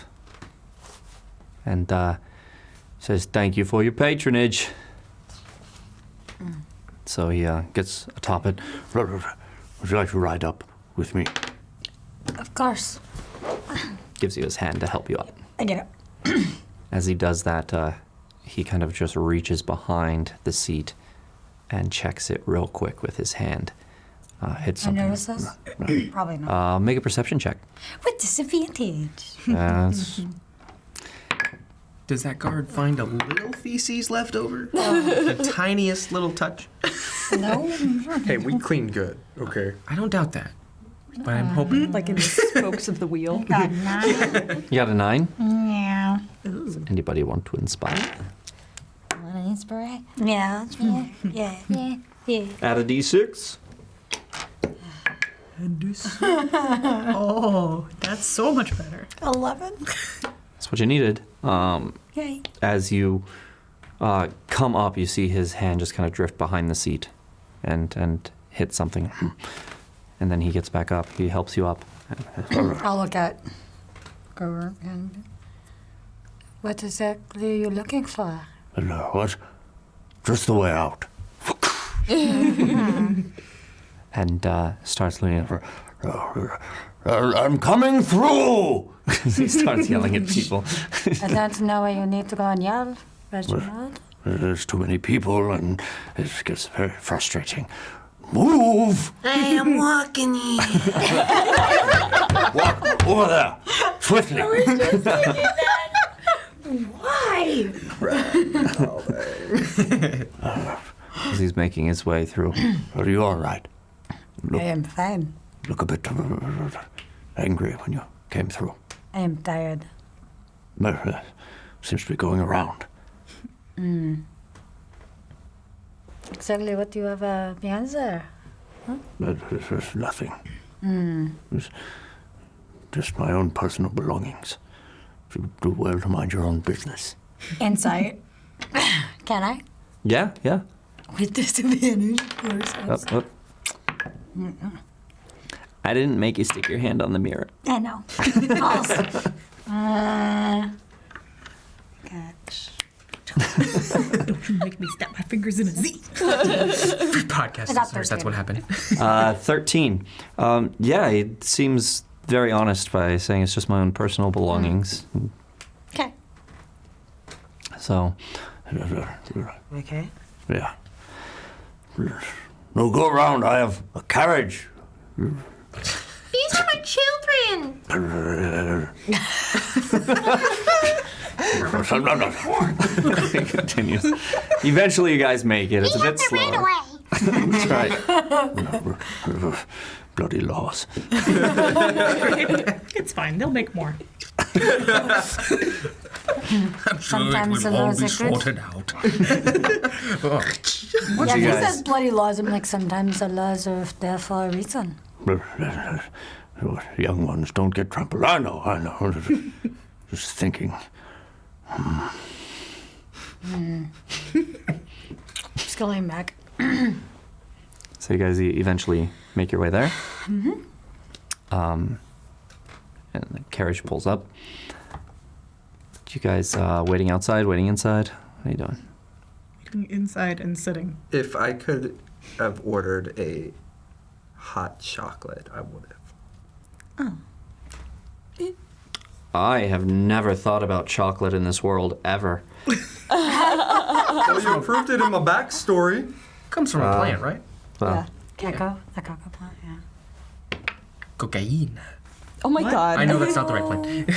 and says, "Thank you for your patronage." So he gets atop it. Would you like to ride up with me? Of course. Gives you his hand to help you up. I get it. As he does that, he kind of just reaches behind the seat and checks it real quick with his hand. Hits I something. notice this? Probably not. Make a perception check. With disadvantage. That's Does that guard find a little feces left over? The tiniest little touch? No. Hey, we clean good, okay? I don't doubt that. But I'm hoping. Like in the spokes of the wheel. Got 9. You got a 9? Yeah. Anybody want to inspire? Want an inspiration? Yeah. Yeah. Add a d6. Oh, that's so much better. 11. That's what you needed. Yay. As you come up, you see his hand just kind of drift behind the seat and hit something. And then he gets back up. He helps you up. I'll look at Grover and what exactly are you looking for? What? Just the way out. And starts leaning over. I'm coming through! He starts yelling at people. I don't know where you need to go and yell, Reginald. There's too many people, and it gets very frustrating. Move! I am walking here. Walk over there, swiftly. Why? As he's making his way through. Are you all right? I am fine. Look a bit angry when you came through. I am tired. Seems to be going around. Exactly what do you have behind there? There's nothing. It's just my own personal belongings. If you do well to mind your own business. Insight. Can I? Yeah. With disadvantage, of course. Up. I didn't make you stick your hand on the mirror. I know. Awesome. Catch. Don't you make me snap my fingers in a Z. Podcast I got listeners, that's 13. what happened. 13. Yeah, he seems very honest by saying it's just my own personal belongings. Okay. So, Okay. Yeah. No, go around. I have a carriage. These are my children. he continues. Eventually, you guys make it. It's a bit Ran slower. away. That's right. Bloody laws. It's fine. They'll make more. I'm sure Sometimes it the will all laws be are good. sorted out. Yeah, you he guys- says bloody laws. I'm like, sometimes the laws are there for a reason. Young ones don't get trampled. I know. Just thinking. Just going back. So you guys eventually make your way there. And the carriage pulls up. You guys waiting outside, waiting inside? What are you doing? Waiting inside and sitting. If I could have ordered a hot chocolate, I would have. I have never thought about chocolate in this world ever. Well, you improved it in my backstory. Comes from a plant, right? Yeah. Cocoa. The cocoa plant, yeah. Cocaine. Oh my god. I know that's not the right plant.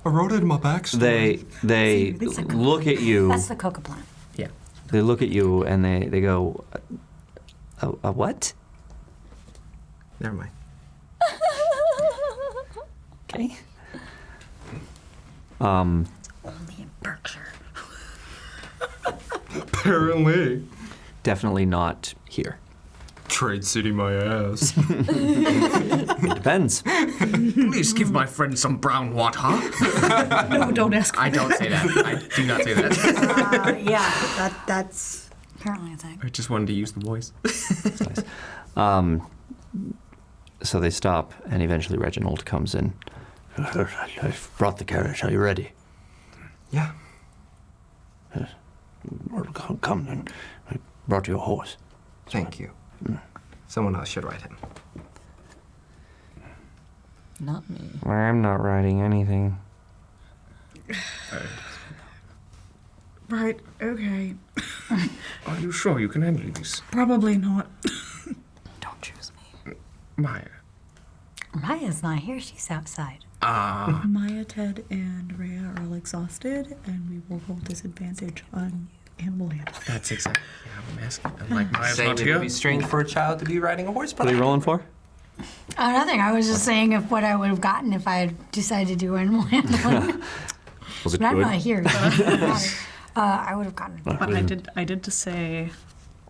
I wrote it in my backstory. They look at you. That's the cocoa plant. Yeah. They look at you and they go, a what? Never mind. Okay. Only in Berkshire. Apparently. Definitely not here. Trade City my ass. It depends. Please give my friend some brown water. No, don't ask. I don't say that. I do not say that. Yeah, that's apparently a thing. I just wanted to use the voice. That's nice. So they stop, and eventually Reginald comes in. I've brought the carriage. Are you ready? Yeah. Well, come then. I brought you a horse. Thank you. Someone else should write him. Not me. I'm not writing anything. Right, okay. Are you sure you can handle these? Probably not. Don't choose me. Maya. Maya's not here. She's outside. Maya, Ted, and Rhea are all exhausted, and we will roll disadvantage on animal handling. That's exactly what I'm asking. I'm like, Maya's Saying not it here. would be strange for a child to be riding a horse. What are you rolling for? Oh, nothing. I was just saying if what I would have gotten if I had decided to do animal handling. Was it But I'm good? not here. So it doesn't matter. I would have gotten it. But I did just say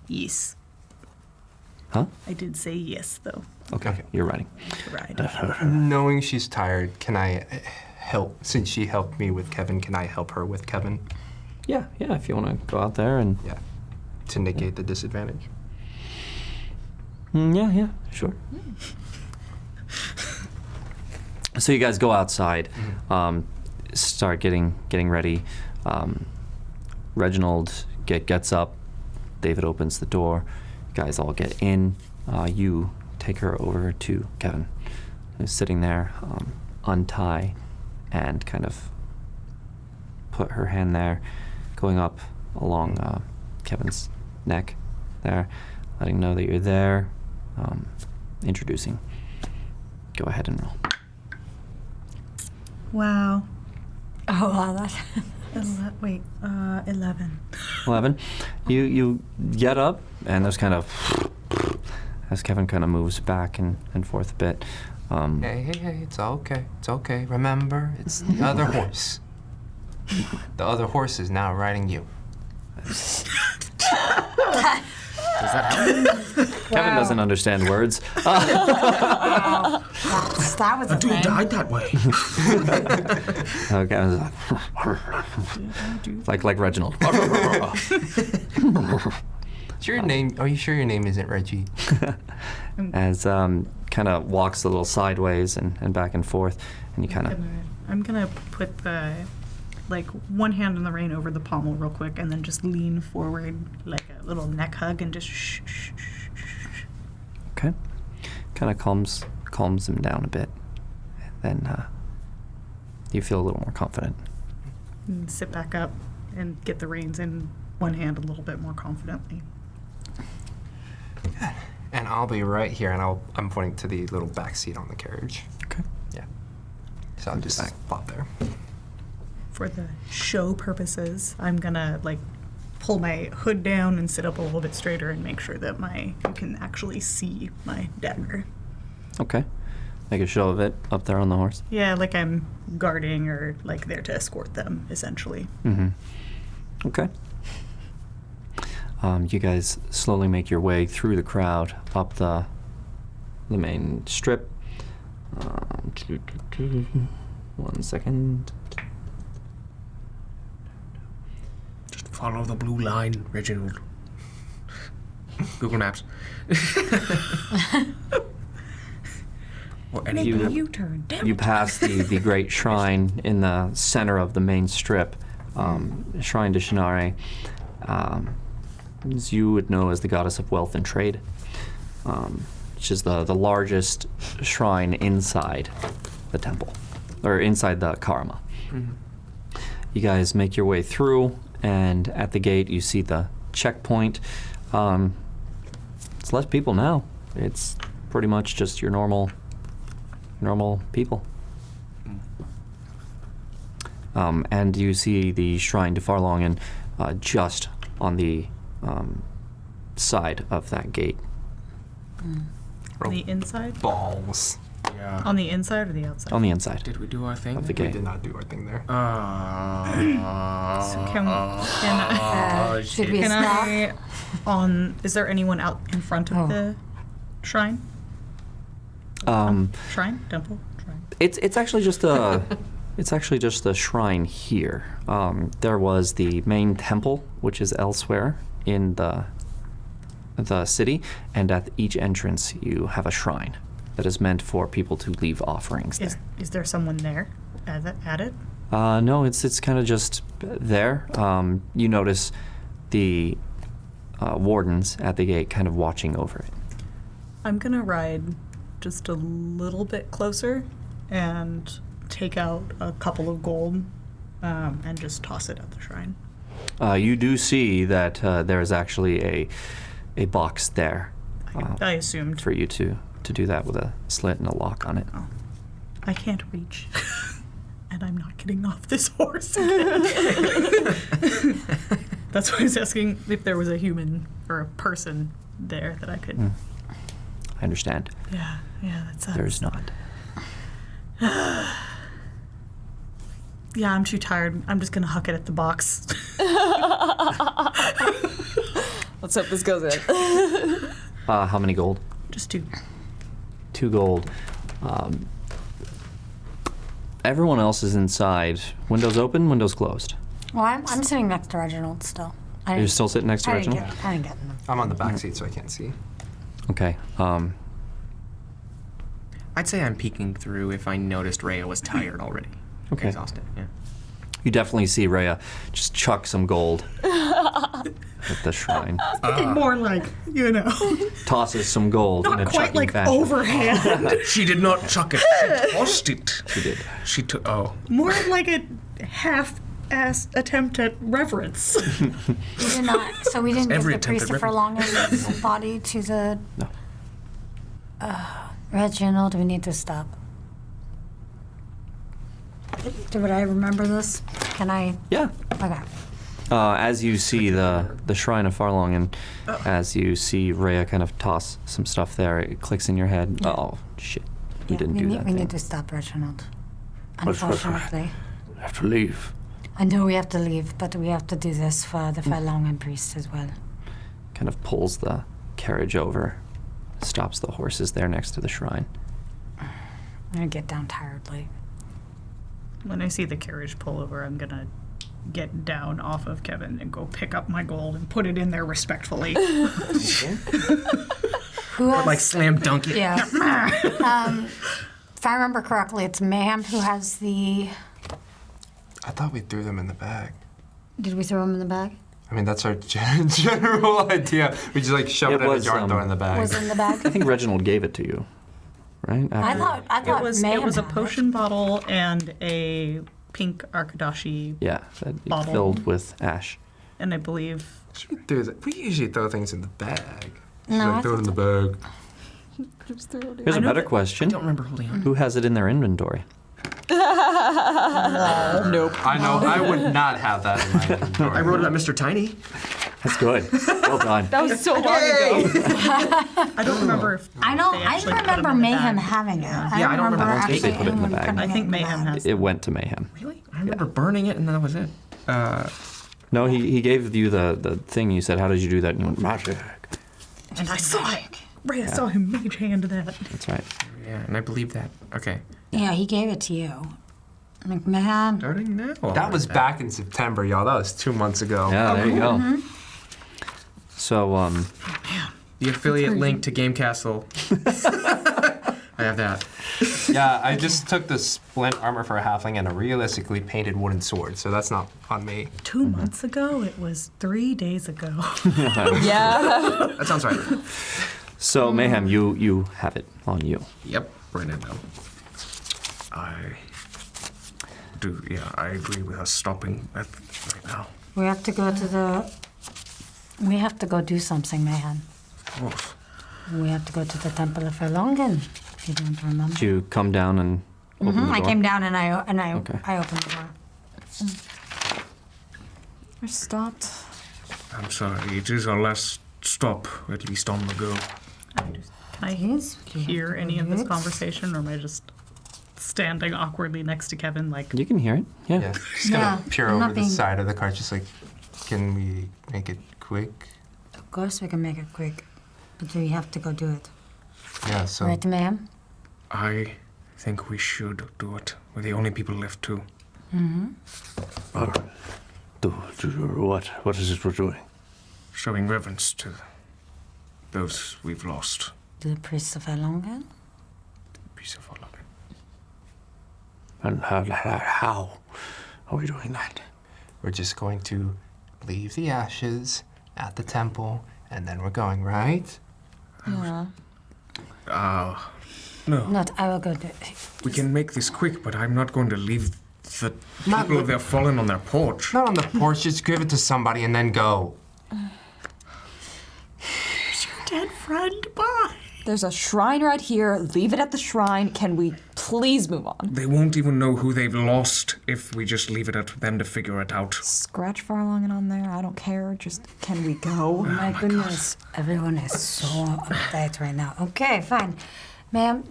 yes. Huh? I did say yes, though. Okay, you're riding. To ride. Knowing she's tired, can I help? Since she helped me with Kevin, can I help her with Kevin? Yeah, if you want to go out there and... Yeah. To negate the disadvantage. Yeah, sure. So you guys go outside, start getting ready. Reginald gets up. David opens the door. You guys all get in. You take her over to Kevin, who's sitting there. Untie and kind of put her hand there, going up along Kevin's neck there, letting him know that you're there. Introducing. Go ahead and roll. Wow. Oh, wow. That's... Wait, 11. 11. You get up, and there's kind of, as Kevin kind of moves back and forth a bit. Hey, it's okay. It's okay. Remember, it's the other horse. The other horse is now riding you. Kevin doesn't understand words. That was a Dude thing. died that way. Kevin's like Reginald. Is your name? Are you sure your name isn't Reggie? As kind of walks a little sideways and back and forth, and you kind of... I'm gonna put the one hand on the rein over the pommel real quick, and then just lean forward like a little neck hug, and just shh. Okay. Kind of calms him down a bit, and then you feel a little more confident. And sit back up and get the reins in one hand a little bit more confidently. And I'll be right here, and I'm pointing to the little back seat on the carriage. Okay. Yeah. So I'll just pop there. For the show purposes, I'm gonna pull my hood down and sit up a little bit straighter and make sure that you can actually see my dagger. Okay. Make a show of it up there on the horse. Yeah, like I'm guarding or there to escort them, essentially. Mm-hmm. Okay. You guys slowly make your way through the crowd up the main strip. 1 second. Just follow the blue line, Reginald. Google Maps. Or any U-turn. Damn You it. pass the great shrine in the center of the main strip, Shrine to Shannare, as you would know as the goddess of wealth and trade, which is the largest shrine inside the temple, or inside the Karama. Mm-hmm. You guys make your way through, and at the gate you see the checkpoint. It's less people now. It's pretty much just your normal people. And you see the shrine to Farlongen just on the side of that gate. On the inside? Balls. Yeah. On the inside or the outside? On the inside Did we do our thing? of the We gate. did not do our thing there. So Should we can stop? is there anyone out in front of the shrine? Shrine? Temple? Shrine. It's actually just a shrine here. There was the main temple, which is elsewhere in the city, and at each entrance you have a shrine that is meant for people to leave offerings there. Is there someone there at it? No, it's kind of just there. You notice the wardens at the gate kind of watching over it. I'm gonna ride just a little bit closer and take out a couple of gold and just toss it at the shrine. You do see that there is actually a box there I assumed. for you to do that with a slit and a lock on it. Oh. I can't reach. And I'm not getting off this horse. That's why I was asking if there was a human or a person there that I could. I understand. Yeah, that sucks. There is not. Yeah, I'm too tired. I'm just gonna huck it at the box. Let's hope this goes in. How many gold? Just 2. 2 gold. Everyone else is inside. Windows open, windows closed. Well, I'm sitting next to Reginald still. You're still sitting next to I didn't Reginald? get in them. I'm on the back seat, so I can't see. Okay. I'd say I'm peeking through if I noticed Rhea was tired already. Okay. Exhausted, yeah. You definitely see Rhea just chuck some gold at the shrine. More like, Tosses some gold in a not quite chucking like fashion. overhand. She did not chuck it. She tossed it. She did. She took. Oh. More like a half-ass attempt at reverence. We did not. So we didn't give Every the attempt at priest for Longin's body to the. No. Reginald, we need to stop. Would I remember this? Can I? Yeah. Okay. As you see the shrine of Farlong, and as you see Rhea kind of toss some stuff there, it clicks in your head. Oh, shit. We didn't do that We thing. need to stop Reginald. What's- Unfortunately. I have to leave. I know we have to leave, but we have to do this for the Farlongan priest as well. Kind of pulls the carriage over, stops the horses there next to the shrine. I'm gonna get down tiredly. When I see the carriage pull over, I'm gonna get down off of Kevin and go pick up my gold and put it in there respectfully. Who Or has? like slam dunk it. Yeah. If I remember correctly, it's Mehem who has the. I thought we threw them in the bag. Did we throw him in the bag? I mean, that's our general idea. We just like shove It it in a was, jar and throw it in the bag. Was it in the bag? I think Reginald gave it to you, right? I thought It was Mehem a had potion bottle and a pink Arkadashi, Yeah, that Bottle. filled with ash. and I believe We usually throw things in the bag. No, I throw it in the thought bag. Here's a know better that- question. I don't remember holding on. Who has it in their inventory? Nope. I know. I would not have that in my inventory. I wrote it at Mr. Tiny. That's good. Well done. That was so long ago. I don't remember if I know. they I actually put 'em remember in the Mayhem bag. having it. Yeah, I don't remember. I don't think they actually put it in the anyone bag. putting I think it in the Mayhem bag. has. It went to Mayhem. Really? I remember burning it and that was it. No, he gave you the thing. You said, "How did you do that?" And you went, "Magic." And I saw it. Ray, I saw him mage hand that. That's right. Yeah, and I believe that. Okay. Yeah, he gave it to you. Like, man. Starting now. That was back in September, y'all. That was 2 months ago. Yeah, there you go. So, The affiliate link to Game Castle. I have that. Yeah, I just took the splint armor for a halfling and a realistically painted wooden sword, so that's not on me. 2 months ago? It was 3 days ago. Yeah. That sounds right. so Mayhem, you have it on you. Yep. Right now. I agree with us stopping right now. We have to go to the. We have to go do something, Mayhem. Of course. We have to go to the Temple of Erlongen. If you don't remember. Did you come down and open the door? I came down and I Okay. I opened the door. I stopped. I'm sorry. It is our last stop, at least on the go. Can I Please? hear any of this conversation, or am I just standing awkwardly next to Kevin, like, You can hear it. Yeah. Yeah, just gonna Yeah, peer I'm over not the being- side of the cart, just like, can we make it quick? Of course we can make it quick, but we have to go do it. Yeah, so Right, Mayhem? I think we should do it. We're the only people left to. What is it we're doing? Showing reverence to those we've lost. To the priest of Erlongen? Piece of our luck. And how are we doing that? we're just going to leave the ashes at the temple, and then we're going, right? Yeah. No. Not, I will go do it. We can make this quick, but I'm not going to leave The people, they're falling on their porch. Not on the porch, just give it to somebody and then go. Here's your dead friend. Bye. There's a shrine right here. Leave it at the shrine. Can we please move on? They won't even know who they've lost if we just leave it up to them to figure it out. Scratch Farlong on there. I don't care. Just, can we go? Oh my goodness. Everyone is so uptight right now. Okay, fine. Ma'am,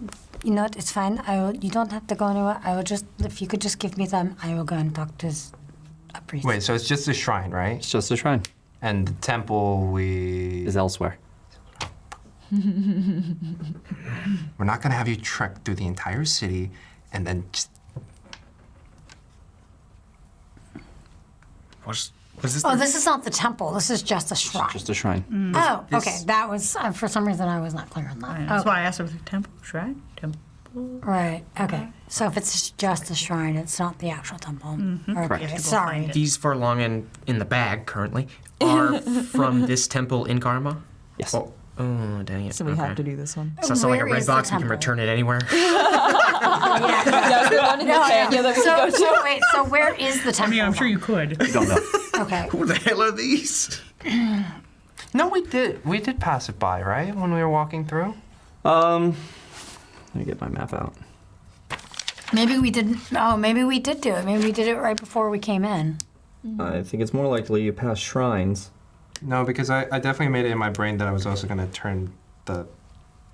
you know what? It's fine. You don't have to go anywhere. I will just, if you could just give me them, I will go and talk to a priest. Wait, so it's just a shrine, right? It's just a shrine. And the temple Is elsewhere. We're not gonna have you trek through the entire city and then just... Was this Oh, this is not the temple. This is just a shrine. Just a shrine. Oh, okay. That was, for some reason, I was not clear on that. That's Okay. why I asked if it was a temple, shrine, temple. Right, okay. So if it's just a shrine, it's not the actual temple. Okay, Correct. sorry. These Farlong in the bag currently are from this temple in Karama? Yes. Oh, dang it. So we Okay. have to do this one. So it's not like a Where red is the box, we can temple? return it anywhere. Yeah, the one in the Kenya that we So, go to. so wait, so where is the I temple? mean, I'm sure you could. I don't know. Okay. Who the hell are these? No, we did. We did pass it by, right? When we were walking through? Let me get my map out. Maybe we didn't. Oh, maybe we did do it. Maybe we did it right before we came in. I think it's more likely you pass shrines. No, because I definitely made it in my brain that I was also gonna turn the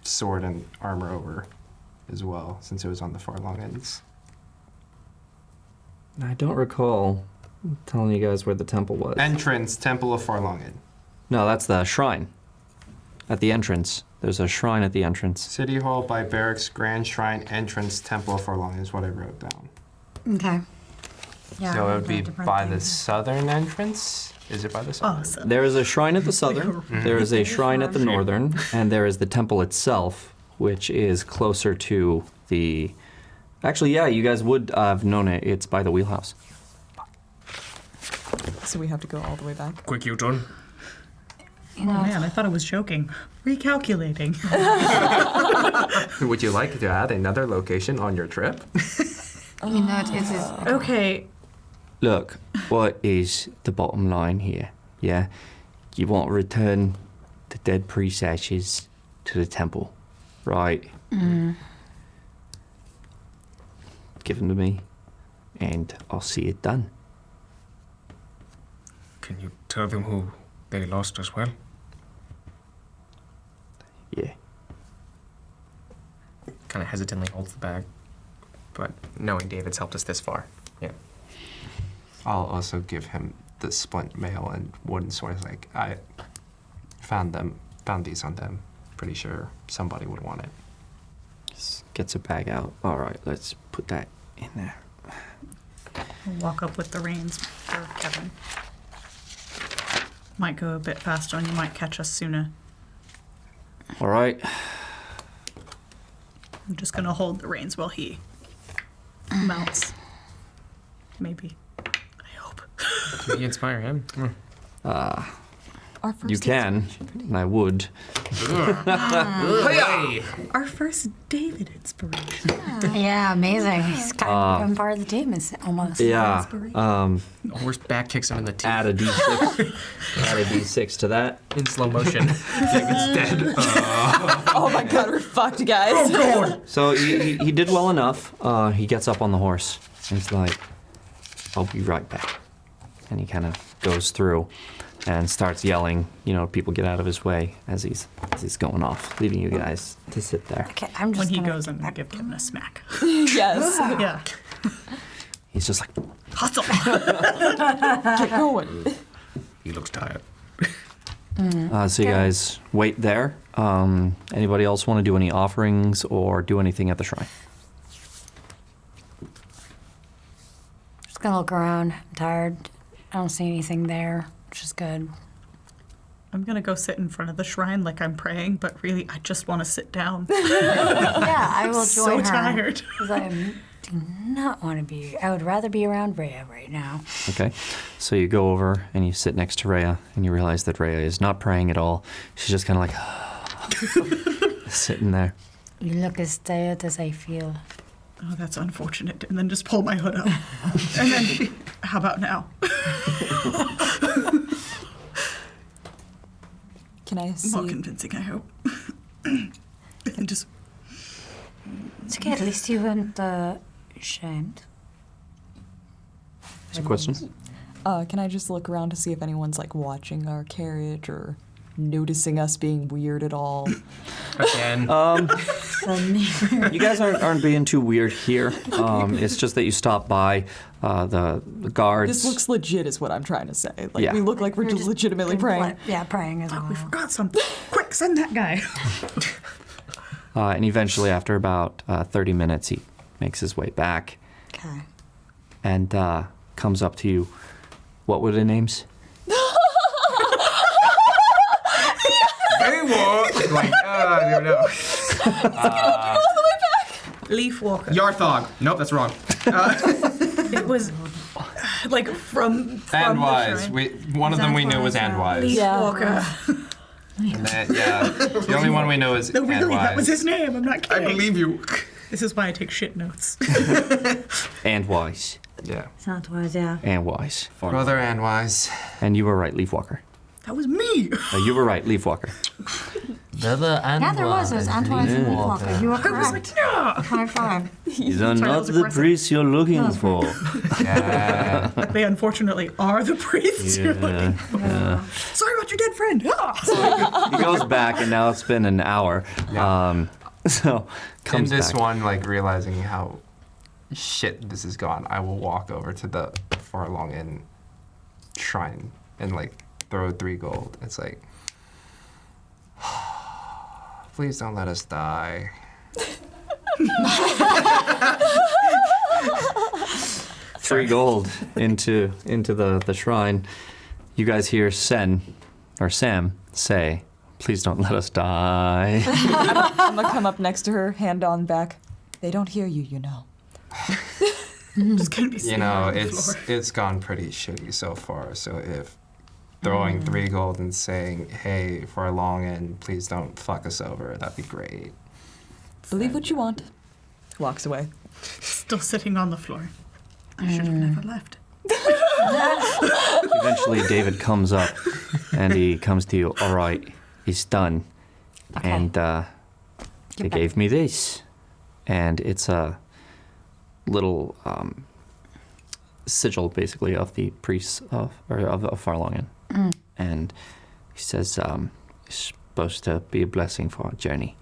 sword and armor over as well, since it was on the far long ends. I don't recall telling you guys where the temple was. Entrance, Temple of Farlonged. No, that's the shrine. At the entrance. There's a shrine at the entrance. City Hall by Barracks, Grand Shrine, Entrance, Temple of Farlonged is what I wrote down. Okay. Yeah, So I it would be wrote different by the things. southern entrance? Is it by the southern? Awesome. There is a shrine at the southern, there is a shrine at the northern, and there is the temple itself, which is closer to the... Actually, yeah, you guys would have known it. It's by the Wheelhouse. So we have to go all the way back. Quick U-turn. You know, Oh man, I thought I was joking. Recalculating. Would you like to add another location on your trip? you know, it is. Okay, Look, what is the bottom line here? Yeah? You want to return the dead priest's ashes to the temple, right? Give them to me, and I'll see it done. Can you tell them who they lost as well? Yeah. Kind of hesitantly holds the bag, but knowing David's helped us this far. Yeah. I'll also give him the splint mail and wooden swords. Like, I found these on them. Pretty sure somebody would want it. Just gets a bag out. All right, let's put that in there. I'll walk up with the reins for Kevin. Might go a bit faster and you might catch us sooner. All right. I'm just gonna hold the reins while he mounts. Maybe. I hope. Maybe inspire him. Our first You can, and I would. Our first David inspiration. Yeah, amazing. He's kind of become part of the team. It's almost. Yeah. Horse back kicks him in the teeth Add a d6. Add a d6 to that. in slow motion. David's dead. Oh my god, we're fucked, guys. So he did well enough. He gets up on the horse, and he's like, I'll be right back. And he kind of goes through and starts yelling, people get out of his way as he's going off, leaving you guys to sit there. Okay, I'm just. When he gonna goes, get I'm gonna back. give Kevin a smack. Yes. Yeah. He's just like, Hustle! Get going. He looks tired. so you guys wait there. Anybody else want to do any offerings or do anything at the shrine? Just gonna look around. I'm tired. I don't see anything there, which is good. I'm gonna go sit in front of the shrine like I'm praying, but really I just want to sit down. Yeah, I will So join her. tired. Because I do not want to be. I would rather be around Rhea right now. Okay. So you go over and you sit next to Rhea, and you realize that Rhea is not praying at all. She's just kind of like sitting there. You look as tired as I feel. Oh, that's unfortunate. And then just pull my hood up. And then, how about now? Can I see? More convincing, I hope. And just. It's okay, at least you weren't shamed. Some questions? Can I just look around to see if anyone's like watching our carriage or noticing us being weird at all? Again. You guys aren't being too weird here. It's just that you stop by the guards. This looks legit, is what I'm trying to say. Like Yeah. we look like we're just legitimately praying. Yeah, praying as Oh, well. we forgot something. Quick, send that guy. And eventually, after about 30 minutes, he makes his way back Okay. and comes up to you. What were the names? Hey, what? Like, I don't know. Leaf Walker. Yarthog. Nope, that's wrong. It was like from Andwise. the shrine. One of them we knew was Leaf Andwise. Yeah. Walker. And then, yeah, the only one we know is No, really, that was Andwise. his name. I'm not I kidding. believe you. This is why I take shit notes. And Wise. Yeah. Sounds wise, yeah. And Wise. Brother Andwise. And you were right, Leafwalker. That was me. You were right, Leafwalker. Brother Andwise. Yeah, there was. It was Antoine and Walker. You were I was like, correct. no. High five. These are that not was the aggressive. priests you're looking for. Yeah. They unfortunately are the priests. You're looking for. Sorry about your dead friend. Ah. He goes back, and now it's been an hour. So In comes this back. one, like realizing how shit this is gone, I will walk over to the Farlong Inn shrine and like throw 3 gold. It's like, please don't let us die. 3 gold into the shrine. You guys hear Sam say, "Please don't let us die." I'm gonna come up next to her, hand on back. They don't hear you, you know. Just gonna be You sitting know, on the it's floor. it's gone pretty shitty so far. So if throwing 3 gold and saying, "Hey, Farlong Inn, please don't fuck us over," that'd be great. Believe what you want. Walks away. Still sitting on the floor. I should have never left. Eventually, David comes up, and he comes to you. All right, it's done. Okay. And they gave me this, and it's a little sigil, basically, of the priests of Farlong Inn. And he says it's supposed to be a blessing for our journey.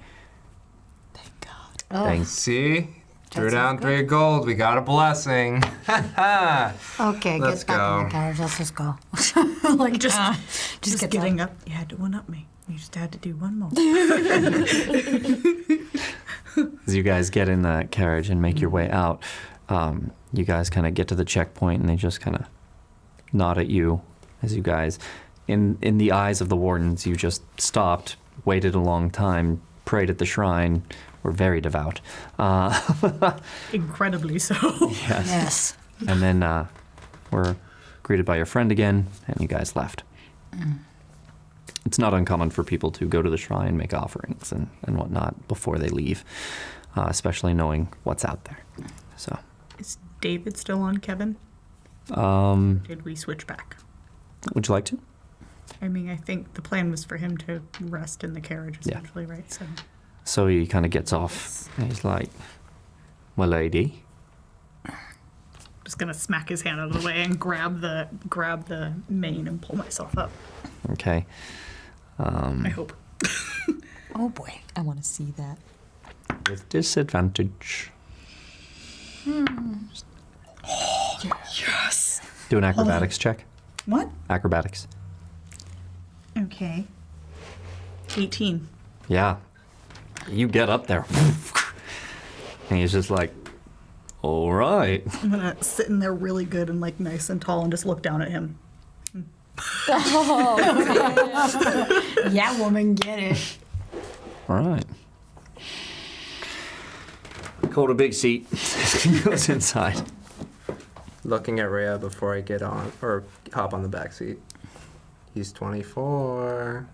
Thank God. Oh, Thanks. See, threw That down sounds 3 gold. We got a blessing. okay, Let's get back in go. the carriage. Let's just go. Like, Just get giving up. up. You had to one up me. You just had to do one more. As you guys get in the carriage and make your way out, you guys kind of get to the checkpoint, and they just kind of nod at you as you guys, in the eyes of the wardens, you just stopped, waited a long time, prayed at the shrine, were very devout. Incredibly so. Yes. And then were greeted by your friend again, and you guys left. It's not uncommon for people to go to the shrine, make offerings and whatnot before they leave, especially knowing what's out there. So, Is David still on Kevin? Did we switch back? would you like to? I mean, I think the plan was for him to rest in the carriage, Yeah. essentially, right? So So he kind of gets off, and he's like, "My lady." just gonna smack his hand out of the way and grab the mane and pull myself up. Okay. I hope. Oh boy. I want to see that. With disadvantage. Yes. Do an acrobatics check. What? Acrobatics. Okay. 18. Yeah. You get up there. And he's just like, all right. I'm gonna sit in there really good and like nice and tall and just look down at him. Yeah, woman, get it. All right. Called a big seat. He goes inside. Looking at Rhea before I get on or hop on the back seat. He's 24.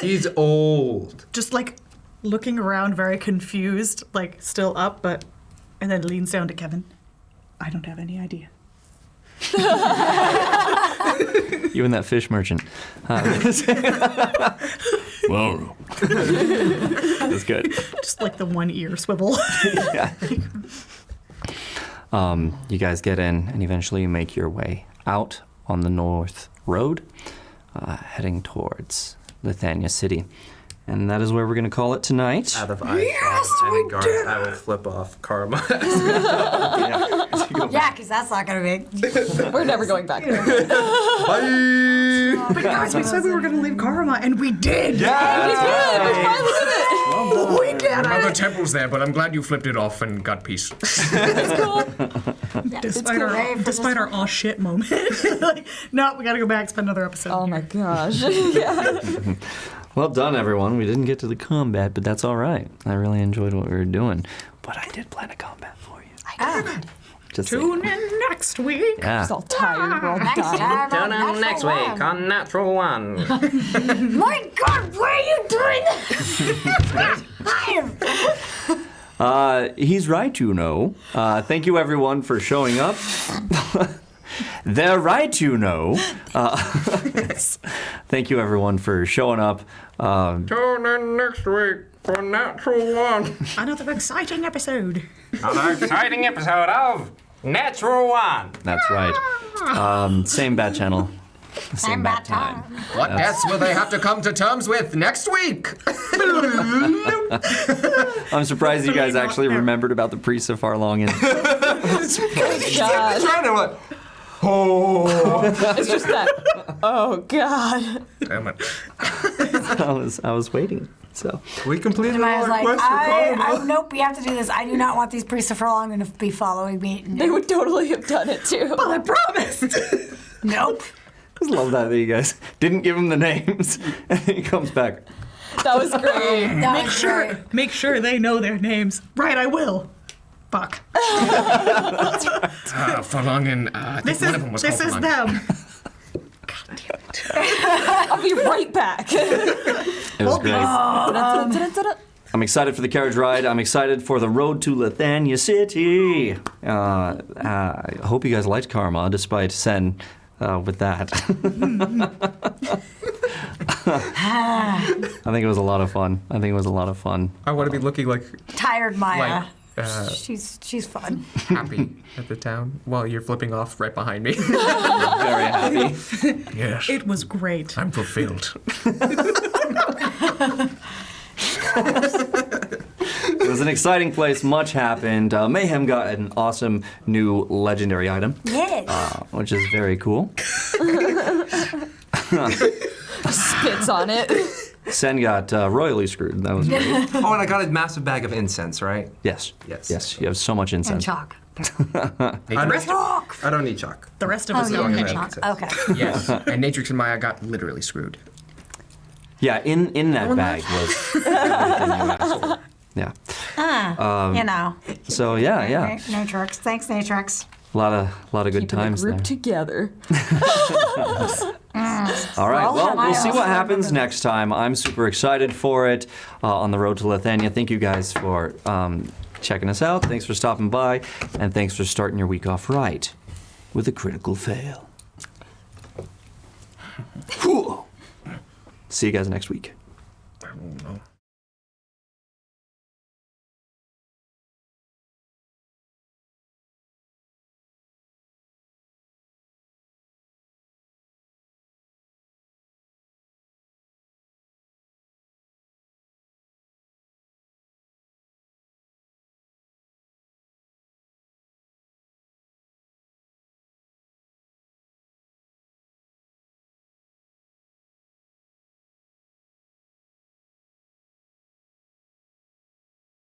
He's old. Just like looking around, very confused, like still up, but, and then leans down to Kevin. I don't have any idea. You and that fish merchant. Well, That's good. Just like the one ear swivel. Yeah. You guys get in, and eventually you make your way out on the north road, heading towards Lithania City. And that is where we're going to call it tonight. Out of eyeshot and guard, I will flip off Karma. Yeah, because that's not going to be. We're never going back there. But guys, we said we were going to leave Karama, and we did! We did Another temple's there, but I'm glad you flipped it off and got peace. Despite our aw shit moment. Like, no, we gotta go back, spend another episode. Oh my gosh. Well done, everyone. We didn't get to the combat, but that's all right. I really enjoyed what we were doing. But I did plan a combat for you. Just Tune in next week. Yeah. Just all tired. We're all Next dying. time. Tune in next week on Natural One. My God, why are you doing this? He's right, you know. Thank you, everyone, for showing up. They're right, you know. Thank you, everyone, for showing up. Tune in next week for Natural One. Another exciting episode. Another exciting episode of Natural One. That's right. Same bat channel. Same bat time. What deaths will they have to come to terms with next week? I'm surprised you guys actually remembered about the priest so far along in. God. Trying to what? It's just that. Oh God. Damn it. I was waiting. So We completed And I all was our like, quests for Karma. nope, we have to do this. I do not want these priests for long to be following me. They would totally have done it too. I promised. Nope. I just love that you guys didn't give him the names, and he comes back. That was great. That was great. Make sure they know their names. Right, I will. Fuck. Falungen, I think one of them was This called is Falungen. them. I'll be right back. It was great. I'm excited for the carriage ride. I'm excited for the road to Lithania City. I hope you guys liked Karma, despite Sen with that. I think it was a lot of fun. I want to be looking like Tired Maya. Like, she's fun. happy at the town while you're flipping off right behind me. Very happy. Yes, It was great. I'm fulfilled. It was an exciting place. Much happened. Mehem got an awesome new legendary item, Yes. which is very cool. Spits on it. Sen got royally screwed. That was great. Oh, and I got a massive bag of incense, right? Yes. Yes. Yes. You have so much And incense. chalk. I don't need chalk. The rest of us you don't don't get need chalk. chalk. Okay. Yes. And Natrix and Maya got literally screwed. Yeah. In that bag was everything you asked for. Yeah. You know. So yeah. Natrix. Thanks, Natrix. A lot of good Keeping times the group there. together. All right, well, we'll see also what happens next time. I'm super excited for it on the road to Lithania. Thank you guys for checking us out. Thanks for stopping by, and thanks for starting your week off right with a critical fail. See you guys next week.